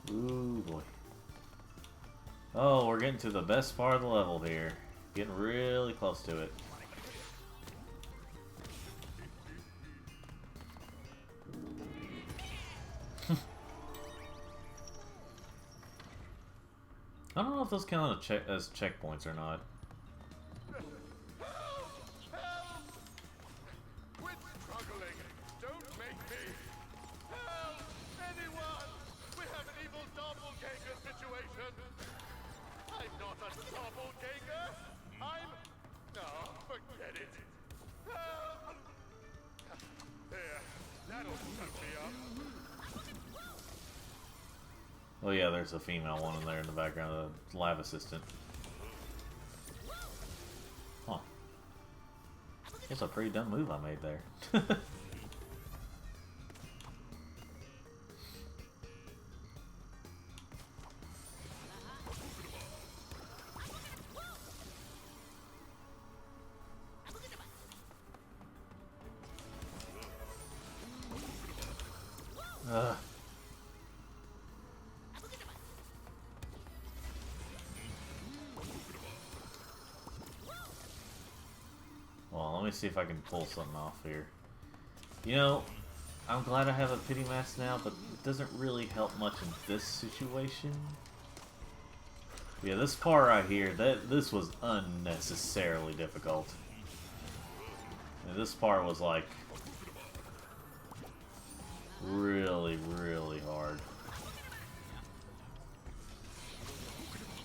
Ooh boy. Oh, we're getting to the best part of the level here. Getting really close to it. I don't know if those count as checkpoints or not. Oh yeah, there's a female one in there in the background, the lab assistant. Huh. That's a pretty dumb move I made there. Well, let me see if I can pull something off here. You know, I'm glad I have a pity mask now, but it doesn't really help much in this situation. Yeah, this part right here, this was unnecessarily difficult. And this part was like really, really hard.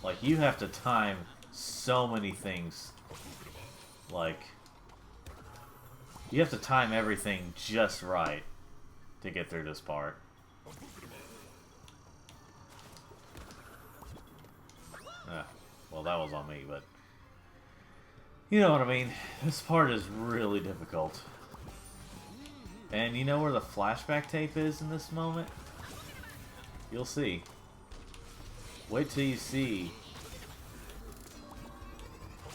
Like, you have to time so many things. Like, you have to time everything just right to get through this part. Well, that was on me, but you know what I mean. This part is really difficult. And you know where the flashback tape is in this moment? You'll see. Wait till you see.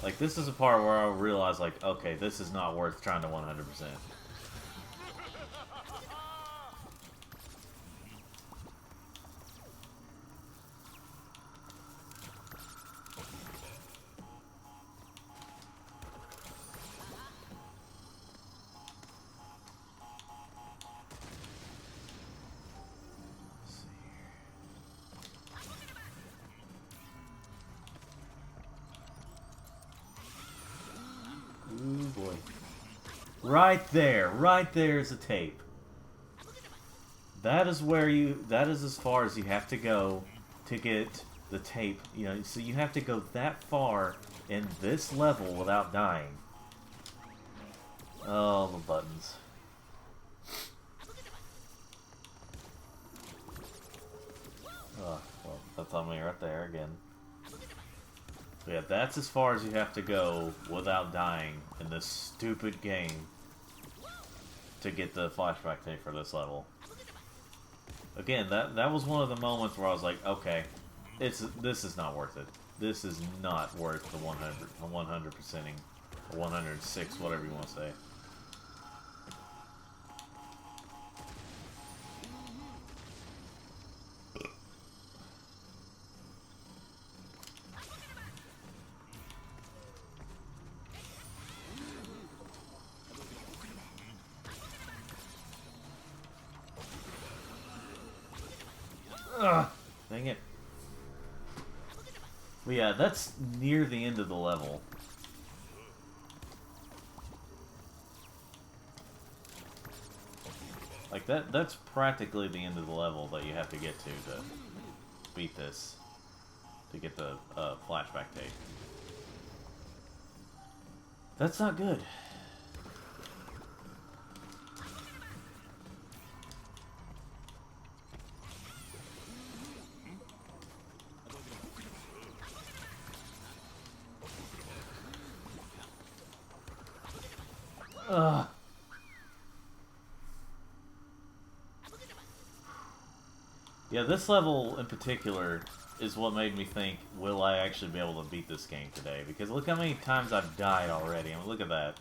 Like, this is a part where I'll realize, like, okay, this is not worth trying to 100%. Ooh boy. Right there is a tape. That is where that is as far as you have to go to get the tape. You know, so you have to go that far in this level without dying. Oh, the buttons. Oh, well, that's on me right there again. But yeah, that's as far as you have to go without dying in this stupid game to get the flashback tape for this level. Again, that was one of the moments where I was like, okay, this is not worth it. This is not worth the 100%ing, or 106, whatever you want to say. Ugh, dang it. But yeah, that's near the end of the level. Like, that's practically the end of the level that you have to get to beat this. To get the flashback tape. That's not good. Ugh. Yeah, this level in particular is what made me think, will I actually be able to beat this game today? Because look how many times I've died already. I mean, look at that.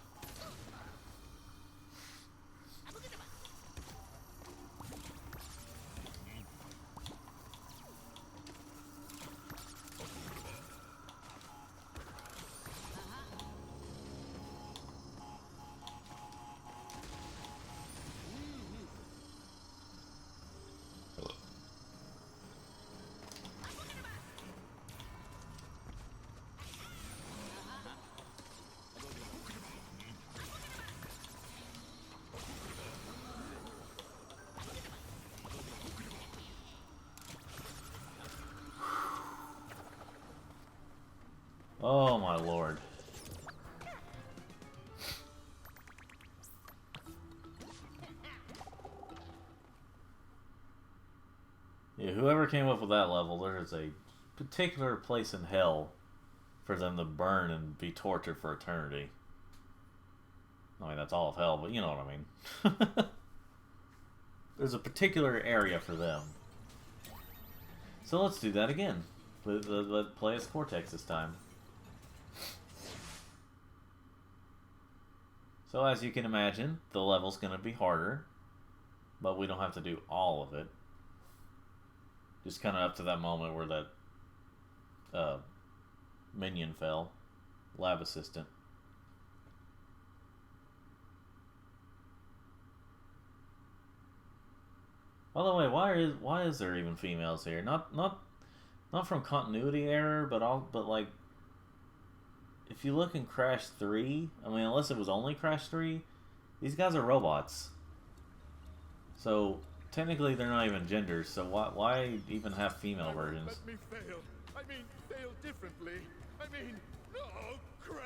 Oh my lord. Yeah, whoever came up with that level, there is a particular place in hell for them to burn and be tortured for eternity. I mean, that's all of hell, but you know what I mean. There's a particular area for them. So let's do that again. Let's play as Cortex this time. So as you can imagine, the level's going to be harder, but we don't have to do all of it. Just kind of up to that moment where that minion fell, lab assistant. By the way, why is there even females here? Not from continuity error, but like, if you look in Crash 3, I mean, unless it was only Crash 3, these guys are robots. So, technically they're not even genders, so why even have female versions? Let me fail. I mean, fail differently. I mean, oh, Crash!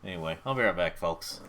Anyway, I'll be right back, folks.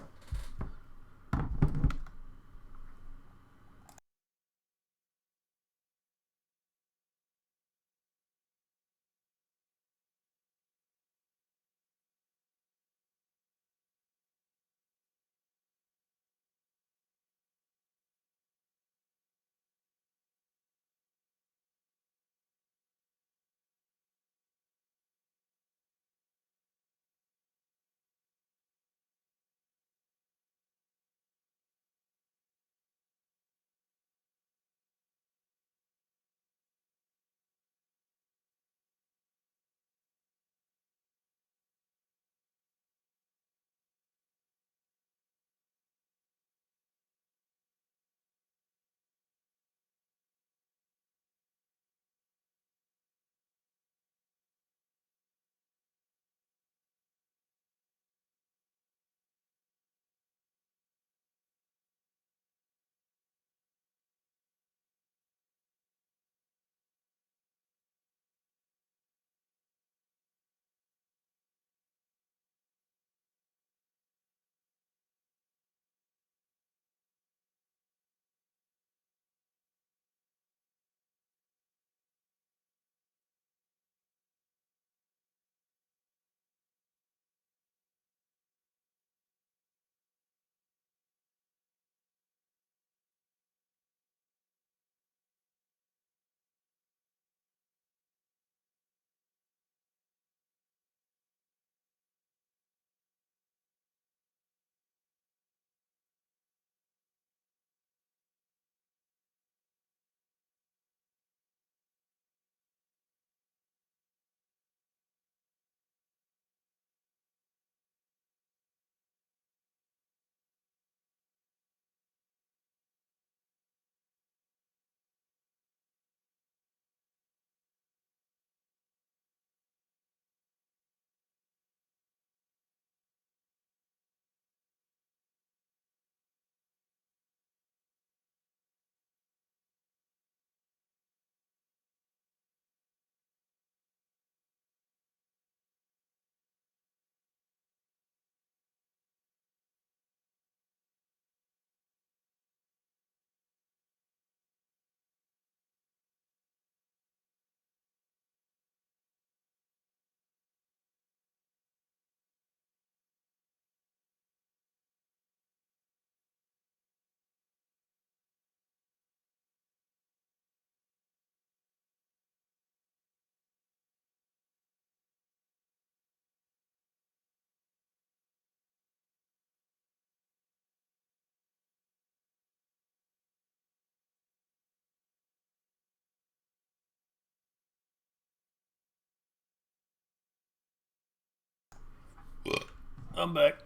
I'm back.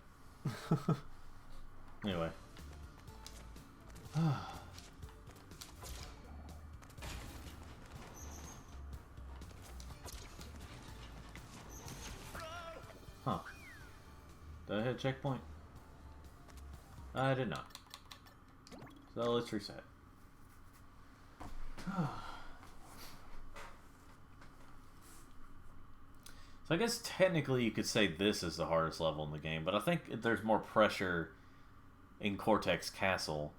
Anyway. Huh. Did I hit a checkpoint? I did not. So let's reset. So I guess technically you could say this is the hardest level in the game, but I think there's more pressure in Cortex Castle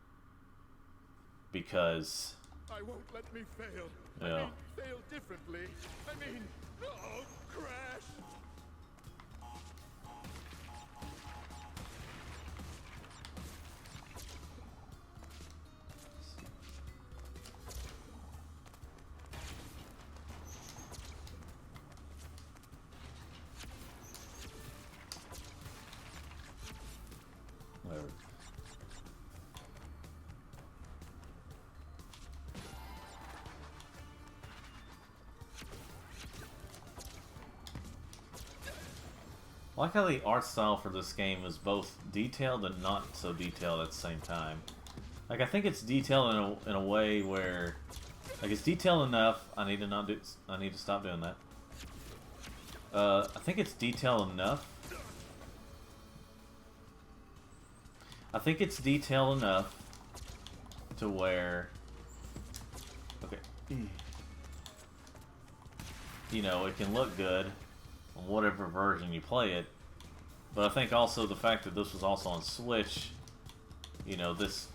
because... I won't let me fail. Yeah. I mean, fail differently. I mean, oh, Crash! Whatever. I like how the art style for this game is both detailed and not so detailed at the same time. Like, I think it's detailed in a way where, like, it's detailed enough. I need to stop doing that. I think it's detailed enough I think it's detailed enough to where, okay, you know, it can look good on whatever version you play it. But I think also the fact that this was also on Switch, you know, this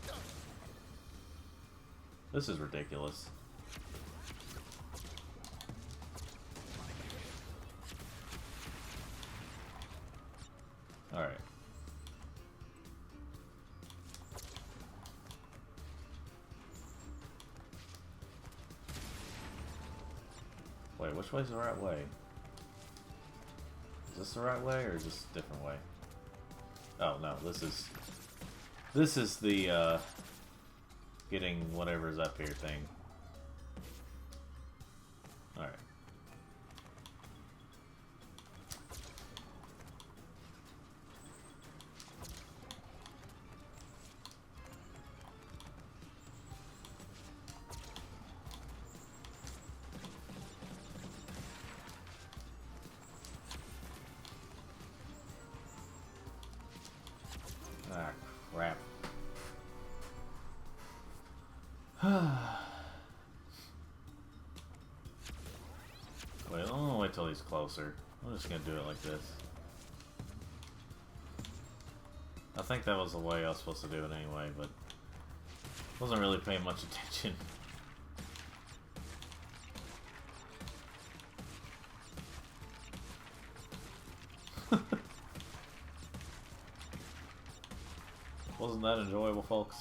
is ridiculous. All right. Wait, which way's the right way? Is this the right way or is this a different way? Oh no, this is the getting whatever's up here thing. All right. Ah, crap. Wait, I'm gonna wait till he's closer. I'm just gonna do it like this. I think that was the way I was supposed to do it anyway, but wasn't really paying much attention. Wasn't that enjoyable, folks?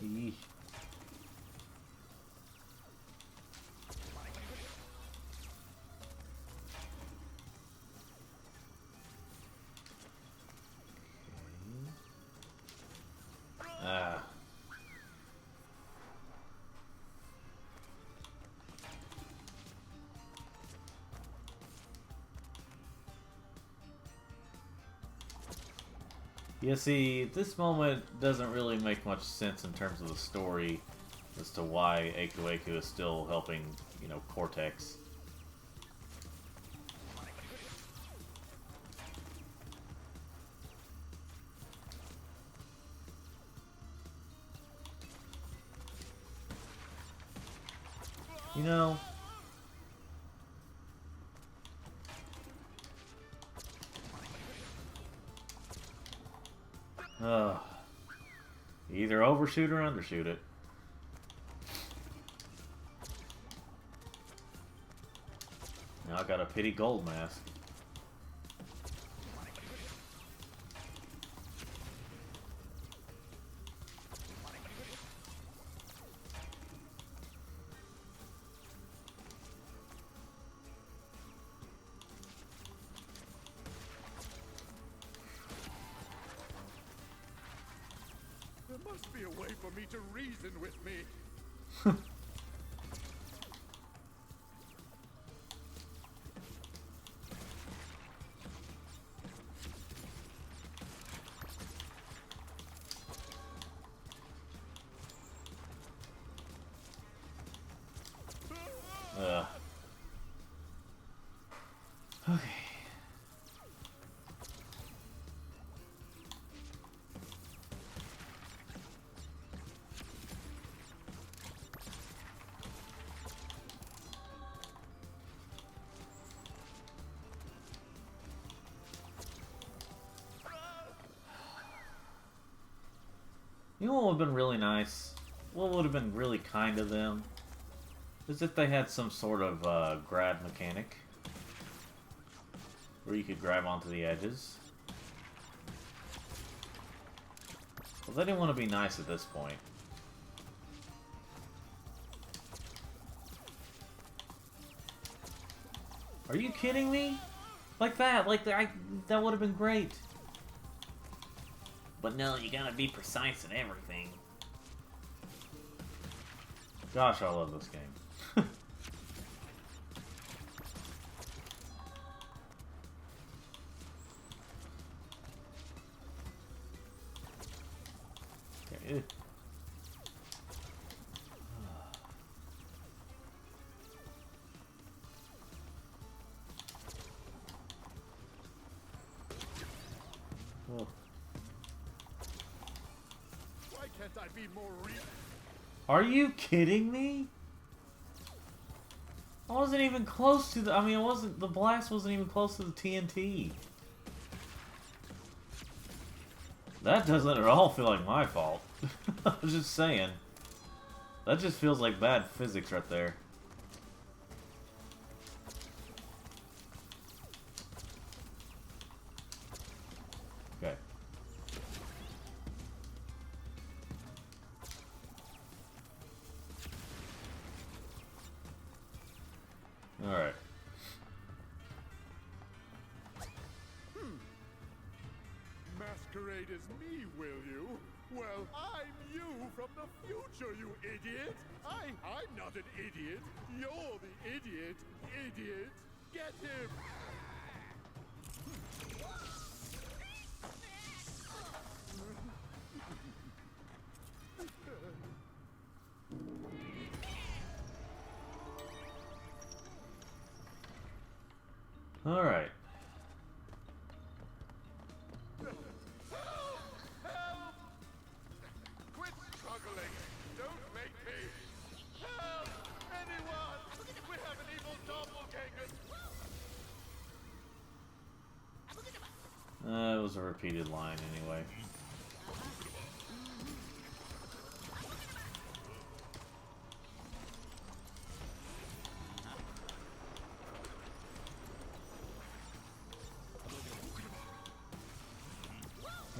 Eesh. Ah. Yeah, see, this moment doesn't really make much sense in terms of the story as to why Aku Aku is still helping, you know, Cortex. You know, either overshoot or undershoot it. Now I got a pity gold mask. There must be a way for me to reason with me. Okay. You know what would have been really nice? What would have been really kind of them? Is if they had some sort of grab mechanic. Where you could grab onto the edges. Well, they didn't want to be nice at this point. Are you kidding me? Like that, that would have been great. But no, you gotta be precise in everything. Gosh, I love this game. Okay. Oh. Why can't I be more real? Are you kidding me? I wasn't even close to the... I mean, the blast wasn't even close to the TNT. That doesn't at all feel like my fault. I was just saying. That just feels like bad physics right there. Okay. Alright. Masquerade as me, will you? Well, I'm you from the future, you idiot! I'm not an idiot! You're the idiot! Idiot! Get him! Alright. Quit struggling! Don't make me! Help! Anyone! We have an evil doppelganger! It was a repeated line anyway.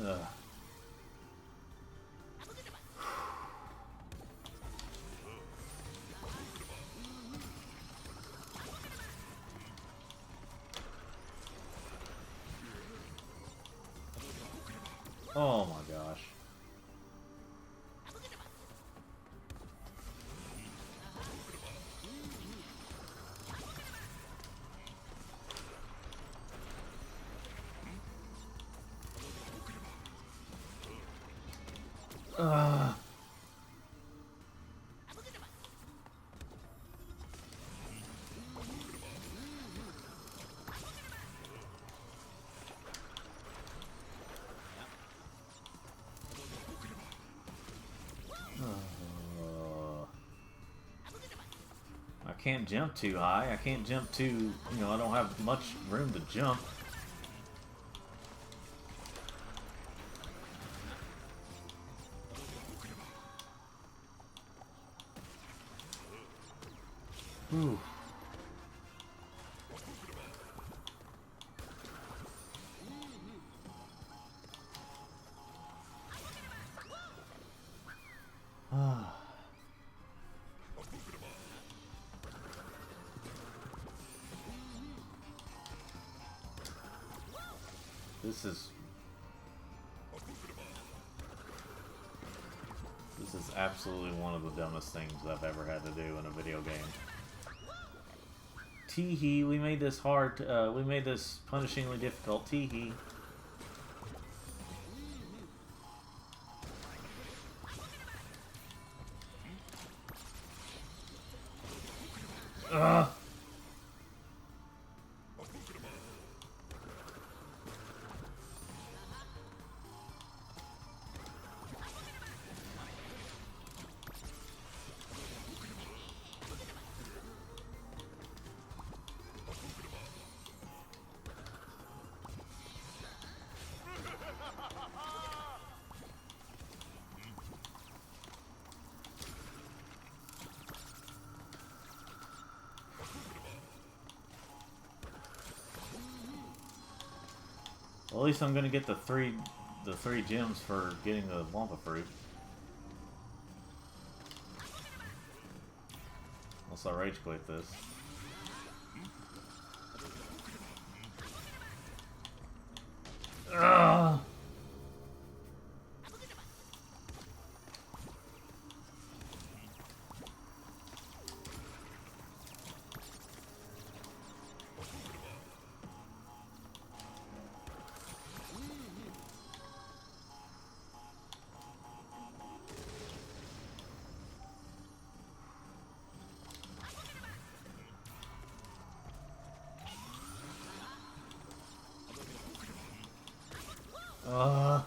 Ugh. Oh my gosh. Ugh. I can't jump too high. I can't jump too, I don't have much room to jump. Ooh. Ah. This is absolutely one of the dumbest things I've ever had to do in a video game. Tee-hee, we made this hard, we made this punishingly difficult. Tee-hee. Ugh. Well, at least I'm gonna get the three gems for getting the Wampa fruit. Unless I rage quit this. Ugh.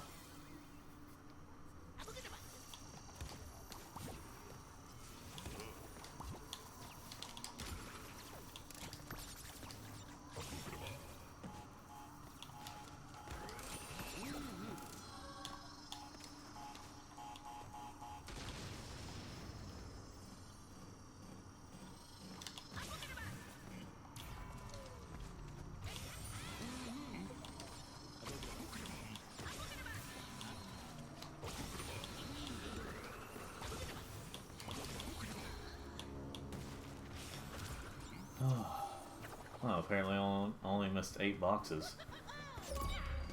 Oh, apparently I only missed 8 boxes.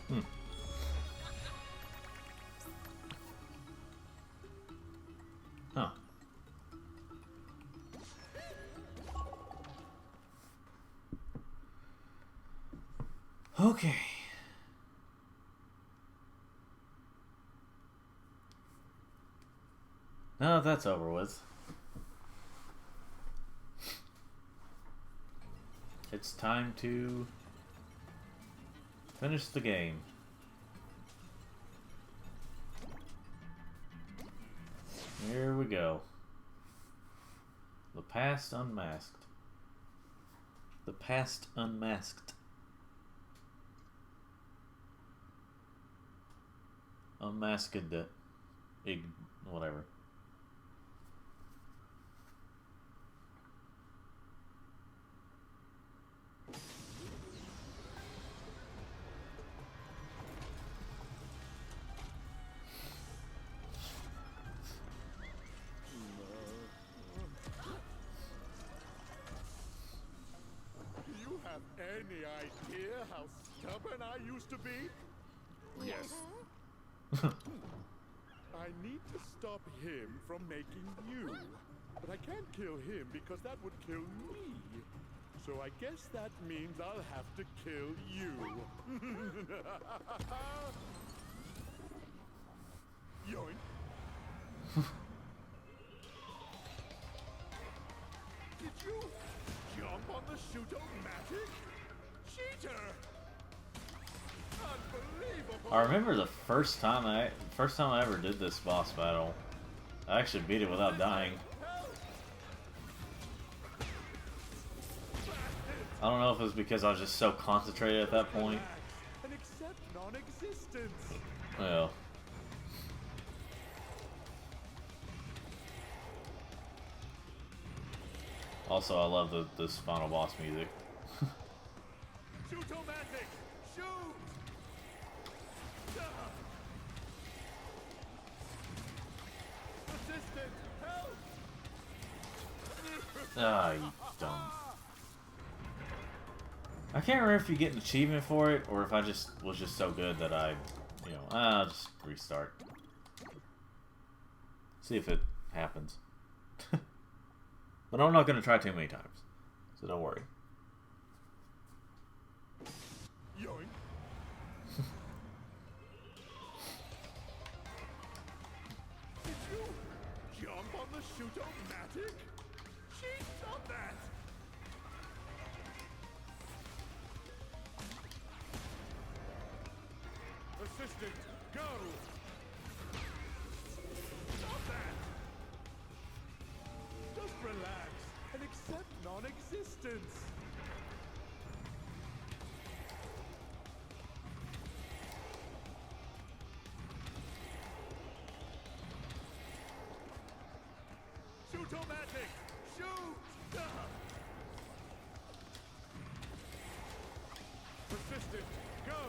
Hmm. Huh. Okay. Now that's over with. It's time to finish the game. Here we go. The past unmasked. The past unmasked. Unmasked. Whatever. Any idea how stubborn I used to be? Yes. I need to stop him from making you. But I can't kill him because that would kill me. So I guess that means I'll have to kill you. Yoink. Did you jump on the shoot-o-matic? Cheater! Unbelievable! I remember the first time I ever did this boss battle. I actually beat it without dying. I don't know if it was because I was just so concentrated at that point. And accept non-existence. Well. Also, I love this final boss music. Shoot-o-matic! Shoot! Assistant, help! Ah, you dumb. I can't remember if you get an achievement for it, or if I just was just so good that I'll just restart. See if it happens. But I'm not going to try too many times, so don't worry. Yoink. Did you jump on the shoot-o-matic? Cheat on that! Assistant, go! Stop that! Just relax and accept non-existence. Shoot-o-matic! Shoot! Persistent, go!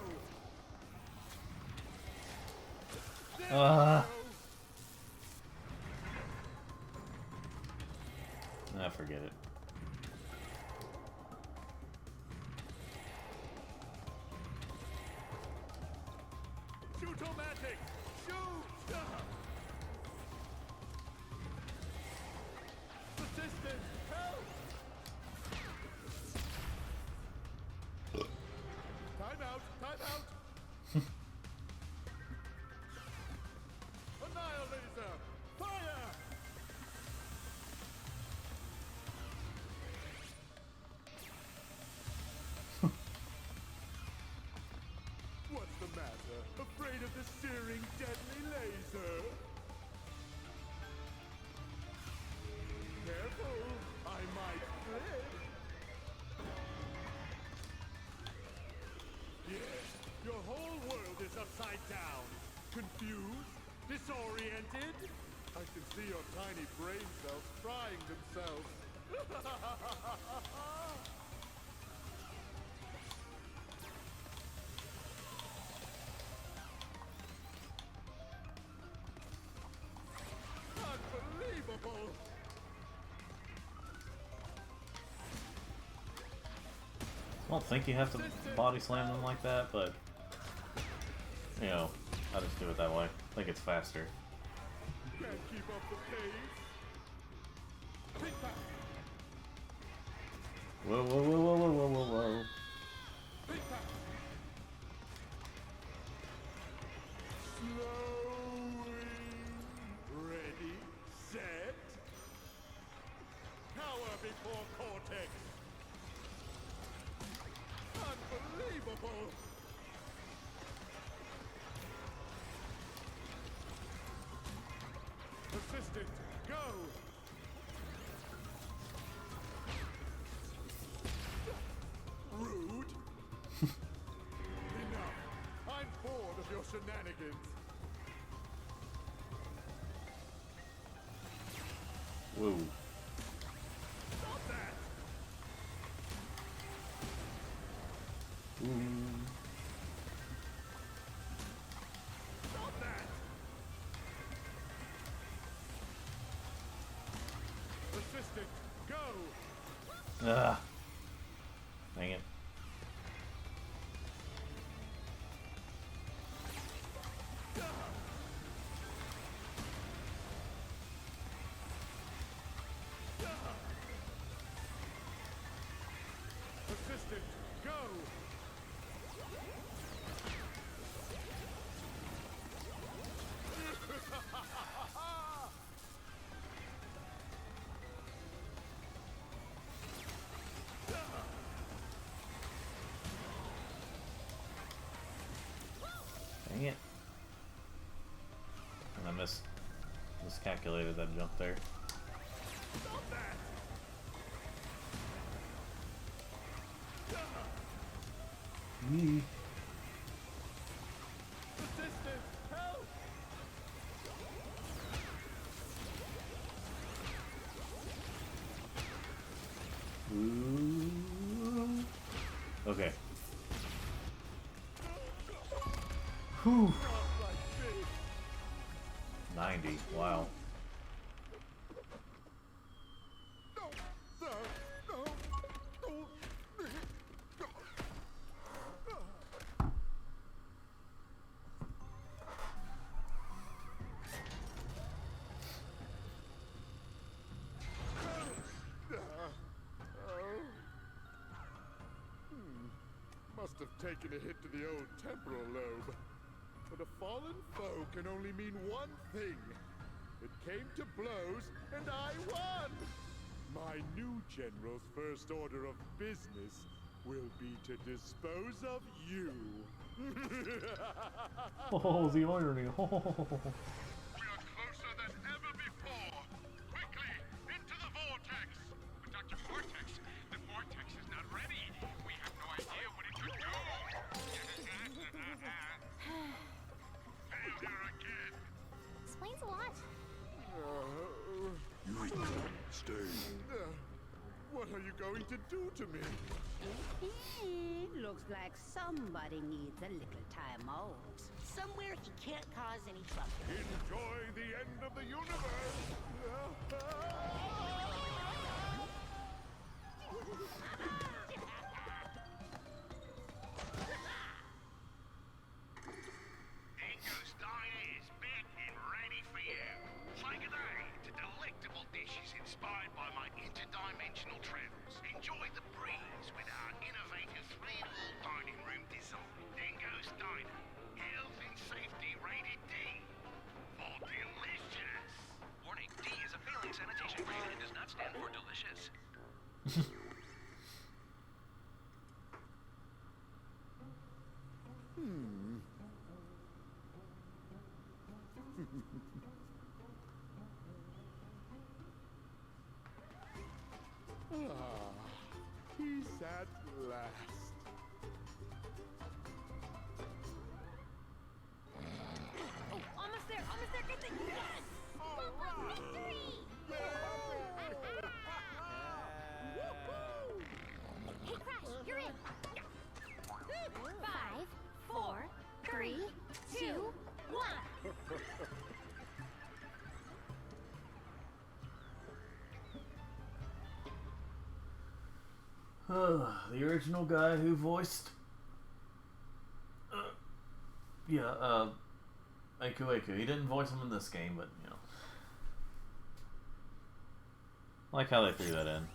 Forget it. Shoot-o-matic! Shoot! Assistant! Help! Time out! Time out! Annihilator! Fire! What's the matter? Afraid of the searing, deadly laser? Careful! I might flip! Yes, your whole world is upside down. Confused? Disoriented? I can see your tiny brain cells frying themselves. Unbelievable! I don't think you have to body slam them like that, but you know, I just do it that way. I think it's faster. Can't keep up the pace. Take that. Whoa, whoa, whoa, whoa, whoa, whoa, whoa, whoa. Take that. Slowing. Ready, set. Power before cortex. Unbelievable. Assistant, go! Rude! Enough! I'm bored of your shenanigans! Whoa. Stop that! Stop that! Assistant, go! Ugh. Dang it. Assistant, go! Dang it. And I miscalculated that jump there. Stop that! Assistant, help! Ooh. Okay. Whew. Not like this! 90. Wow. No! No! No! No! Must have taken a hit to the old temporal lobe. But a fallen foe can only mean one thing. It came to blows, and I won! My new general's first order of business will be to dispose of you. Oh, the irony. We are closer than ever before. Quickly, into the vortex. But Dr. Vortex, the vortex is not ready. We have no idea what it could do. Failure again. Explains a lot. You stay. What are you going to do to me? Looks like somebody needs a little time out. Somewhere he can't cause any trouble. Enjoy the end of the universe! Dingo's Diner is back and ready for you. Say good day to delectable dishes inspired by my interdimensional travels. Enjoy the breeze with our innovative three-wall dining room design. Dingo's Diner. Health and safety rated D. For delicious. Warning, D is a failing sanitation grade and does not stand for delicious. Peace at last. Oh, almost there, almost there. Get the yes! Hey, Crash, you're in. 5, 4, 3, 2, 1. The original guy who voiced Aku Aku. He didn't voice him in this game, but you know. I like how they threw that in.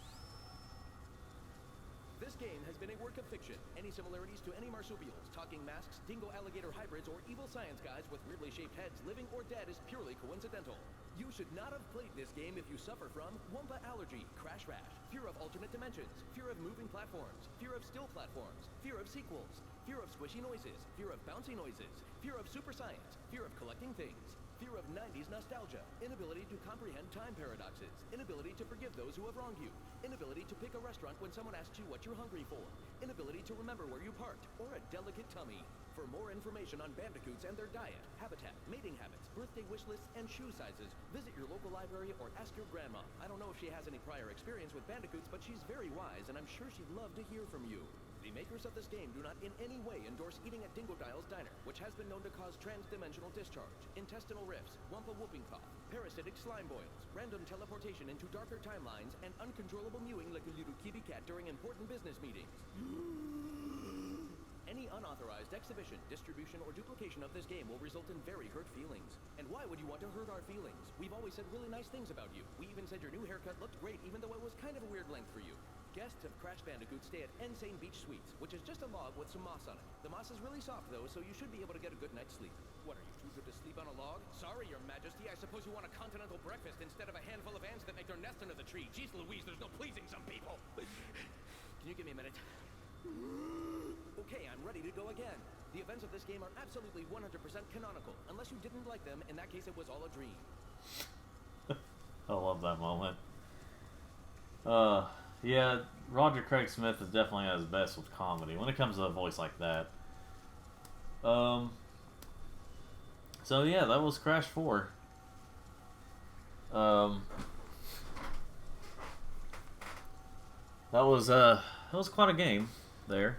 This game has been a work of fiction. Any similarities to any marsupials, talking masks, dingo alligator hybrids, or evil science guys with weirdly shaped heads, living or dead, is purely coincidental. You should not have played this game if you suffer from Wumpa allergy, crash rash, fear of alternate dimensions, fear of moving platforms, fear of still platforms, fear of sequels, fear of squishy noises, fear of bouncy noises, fear of super science, fear of collecting things, fear of 90s nostalgia, inability to comprehend time paradoxes, inability to forgive those who have wronged you, inability to pick a restaurant when someone asks you what you're hungry for, inability to remember where you parked, or a delicate tummy. For more information on bandicoots and their diet, habitat, mating habits, birthday wish lists, and shoe sizes, visit your local library or ask your grandma. I don't know if she has any prior experience with bandicoots, but she's very wise, and I'm sure she'd love to hear from you. The makers of this game do not in any way endorse eating at Dingodile's Diner, which has been known to cause trans-dimensional discharge, intestinal rifts, wumpa whooping cough, parasitic slime boils, random teleportation into darker timelines, and uncontrollable mewing like a little kitty cat during important business meetings. Any unauthorized exhibition, distribution, or duplication of this game will result in very hurt feelings. And why would you want to hurt our feelings? We've always said really nice things about you. We even said your new haircut looked great, even though it was kind of a weird length for you. Guests of Crash Bandicoot stay at Insane Beach Suites, which is just a log with some moss on it. The moss is really soft, though, so you should be able to get a good night's sleep. What, are you too good to sleep on a log? Sorry, Your Majesty, I suppose you want a continental breakfast instead of a handful of ants that make their nest under the tree. Jeez Louise, there's no pleasing some people. Can you give me a minute? Okay, I'm ready to go again. The events of this game are absolutely 100% canonical. Unless you didn't like them, in that case it was all a dream. I love that moment. Yeah, Roger Craig Smith is definitely at his best with comedy when it comes to a voice like that. So yeah, that was Crash 4. That was quite a game there.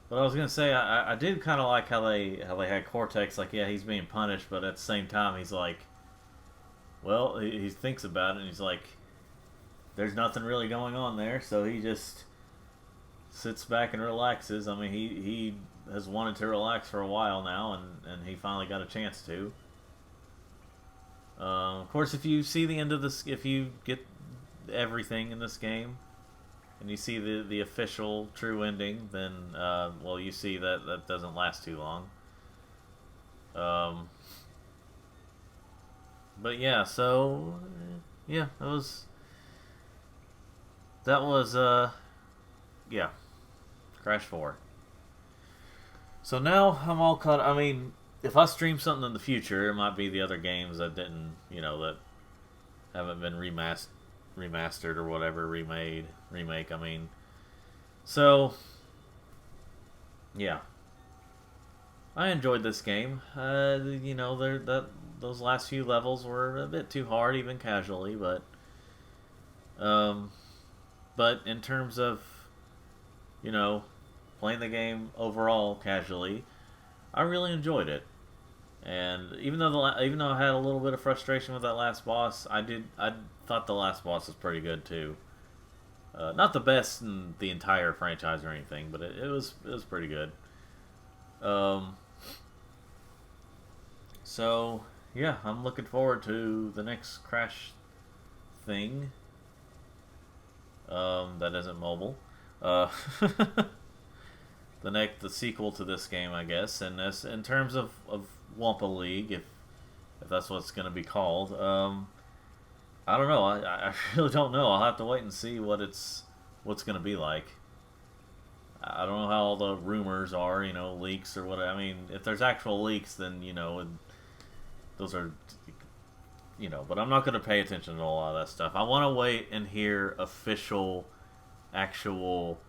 But I was gonna say I did kind of like how they had Cortex, like, yeah, he's being punished, but at the same time he's like, well, he thinks about it and he's like, there's nothing really going on there, so he just sits back and relaxes. I mean, he has wanted to relax for a while now, and he finally got a chance to. Of course, if you see the end of this, if you get everything in this game, and you see the official true ending, then well, you see that doesn't last too long. But yeah, so yeah, that was yeah, Crash 4. So now I'm all caught. I mean, if I stream something in the future, it might be the other games that didn't, that haven't been remastered or whatever, remake. I mean, so yeah, I enjoyed this game. Those last few levels were a bit too hard, even casually, but but in terms of, you know, playing the game overall casually, I really enjoyed it. And even though I had a little bit of frustration with that last boss, I thought the last boss was pretty good too. Not the best in the entire franchise or anything, but it was pretty good. So yeah, I'm looking forward to the next Crash thing. That isn't mobile. The sequel to this game, I guess, and as in terms of Wampa League, if that's what it's going to be called, I don't know. I really don't know. I'll have to wait and see what's going to be like. I don't know how all the rumors are, you know, leaks or what. I mean, if there's actual leaks, then you know, those are, you know. But I'm not going to pay attention to a lot of that stuff. I want to wait and hear official, actual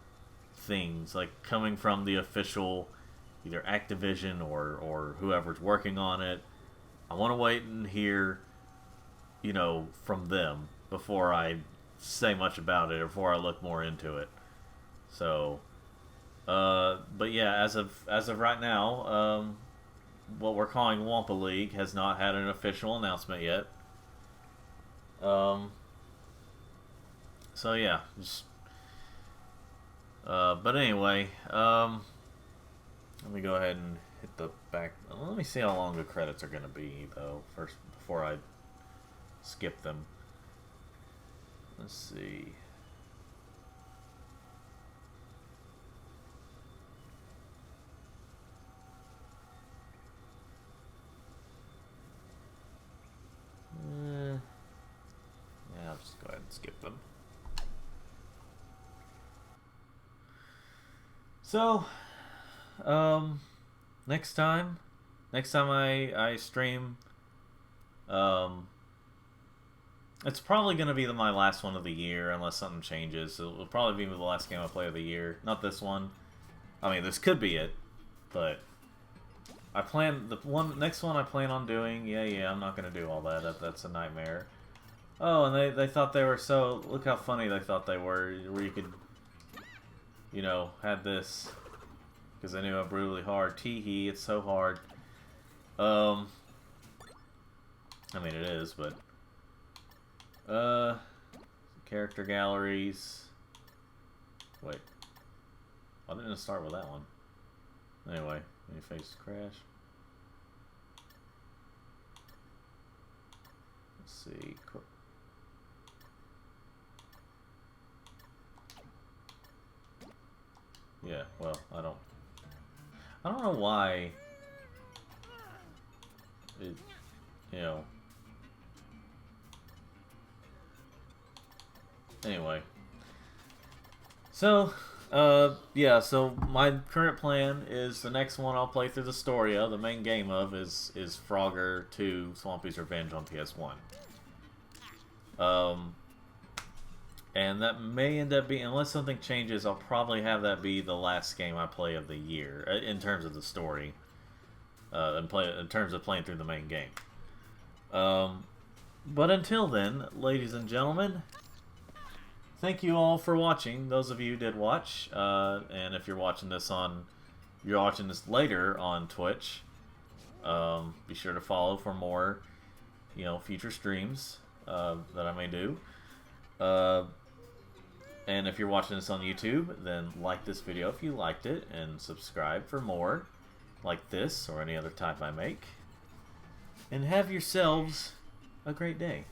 things like coming from the official either Activision or whoever's working on it. I want to wait and hear, you know, from them before I say much about it or before I look more into it. So but yeah, as of right now, what we're calling Wampa League has not had an official announcement yet. So yeah, just but anyway, let me go ahead and hit the back. Let me see how long the credits are going to be, though, first, before I skip them. Let's see. Yeah, I'll just go ahead and skip them. So, next time I stream, it's probably going to be my last one of the year unless something changes. It'll probably be the last game I play of the year. Not this one. I mean, this could be it, but I plan next one I plan on doing. Yeah, I'm not going to do all that. That's a nightmare. Oh, and they thought they were so. Look how funny they thought they were. Where you could, you know, had this because I knew how brutally hard. Teehee, it's so hard. I mean, it is, but character galleries. Wait, why didn't it start with that one? Anyway, any face crash. Let's see. Yeah, well, I don't know why it, you know. Anyway. So, yeah, so my current plan is the next one I'll play through the story of, the main game of, is Frogger 2 Swampy's Revenge on PS1. And that may end up being, unless something changes, I'll probably have that be the last game I play of the year, in terms of the story. In terms of playing through the main game. But until then, ladies and gentlemen, thank you all for watching. Those of you who did watch, and if you're watching this later on Twitch, be sure to follow for more, you know, future streams that I may do. And if you're watching this on YouTube, then like this video if you liked it, and subscribe for more like this or any other type I make. And have yourselves a great day.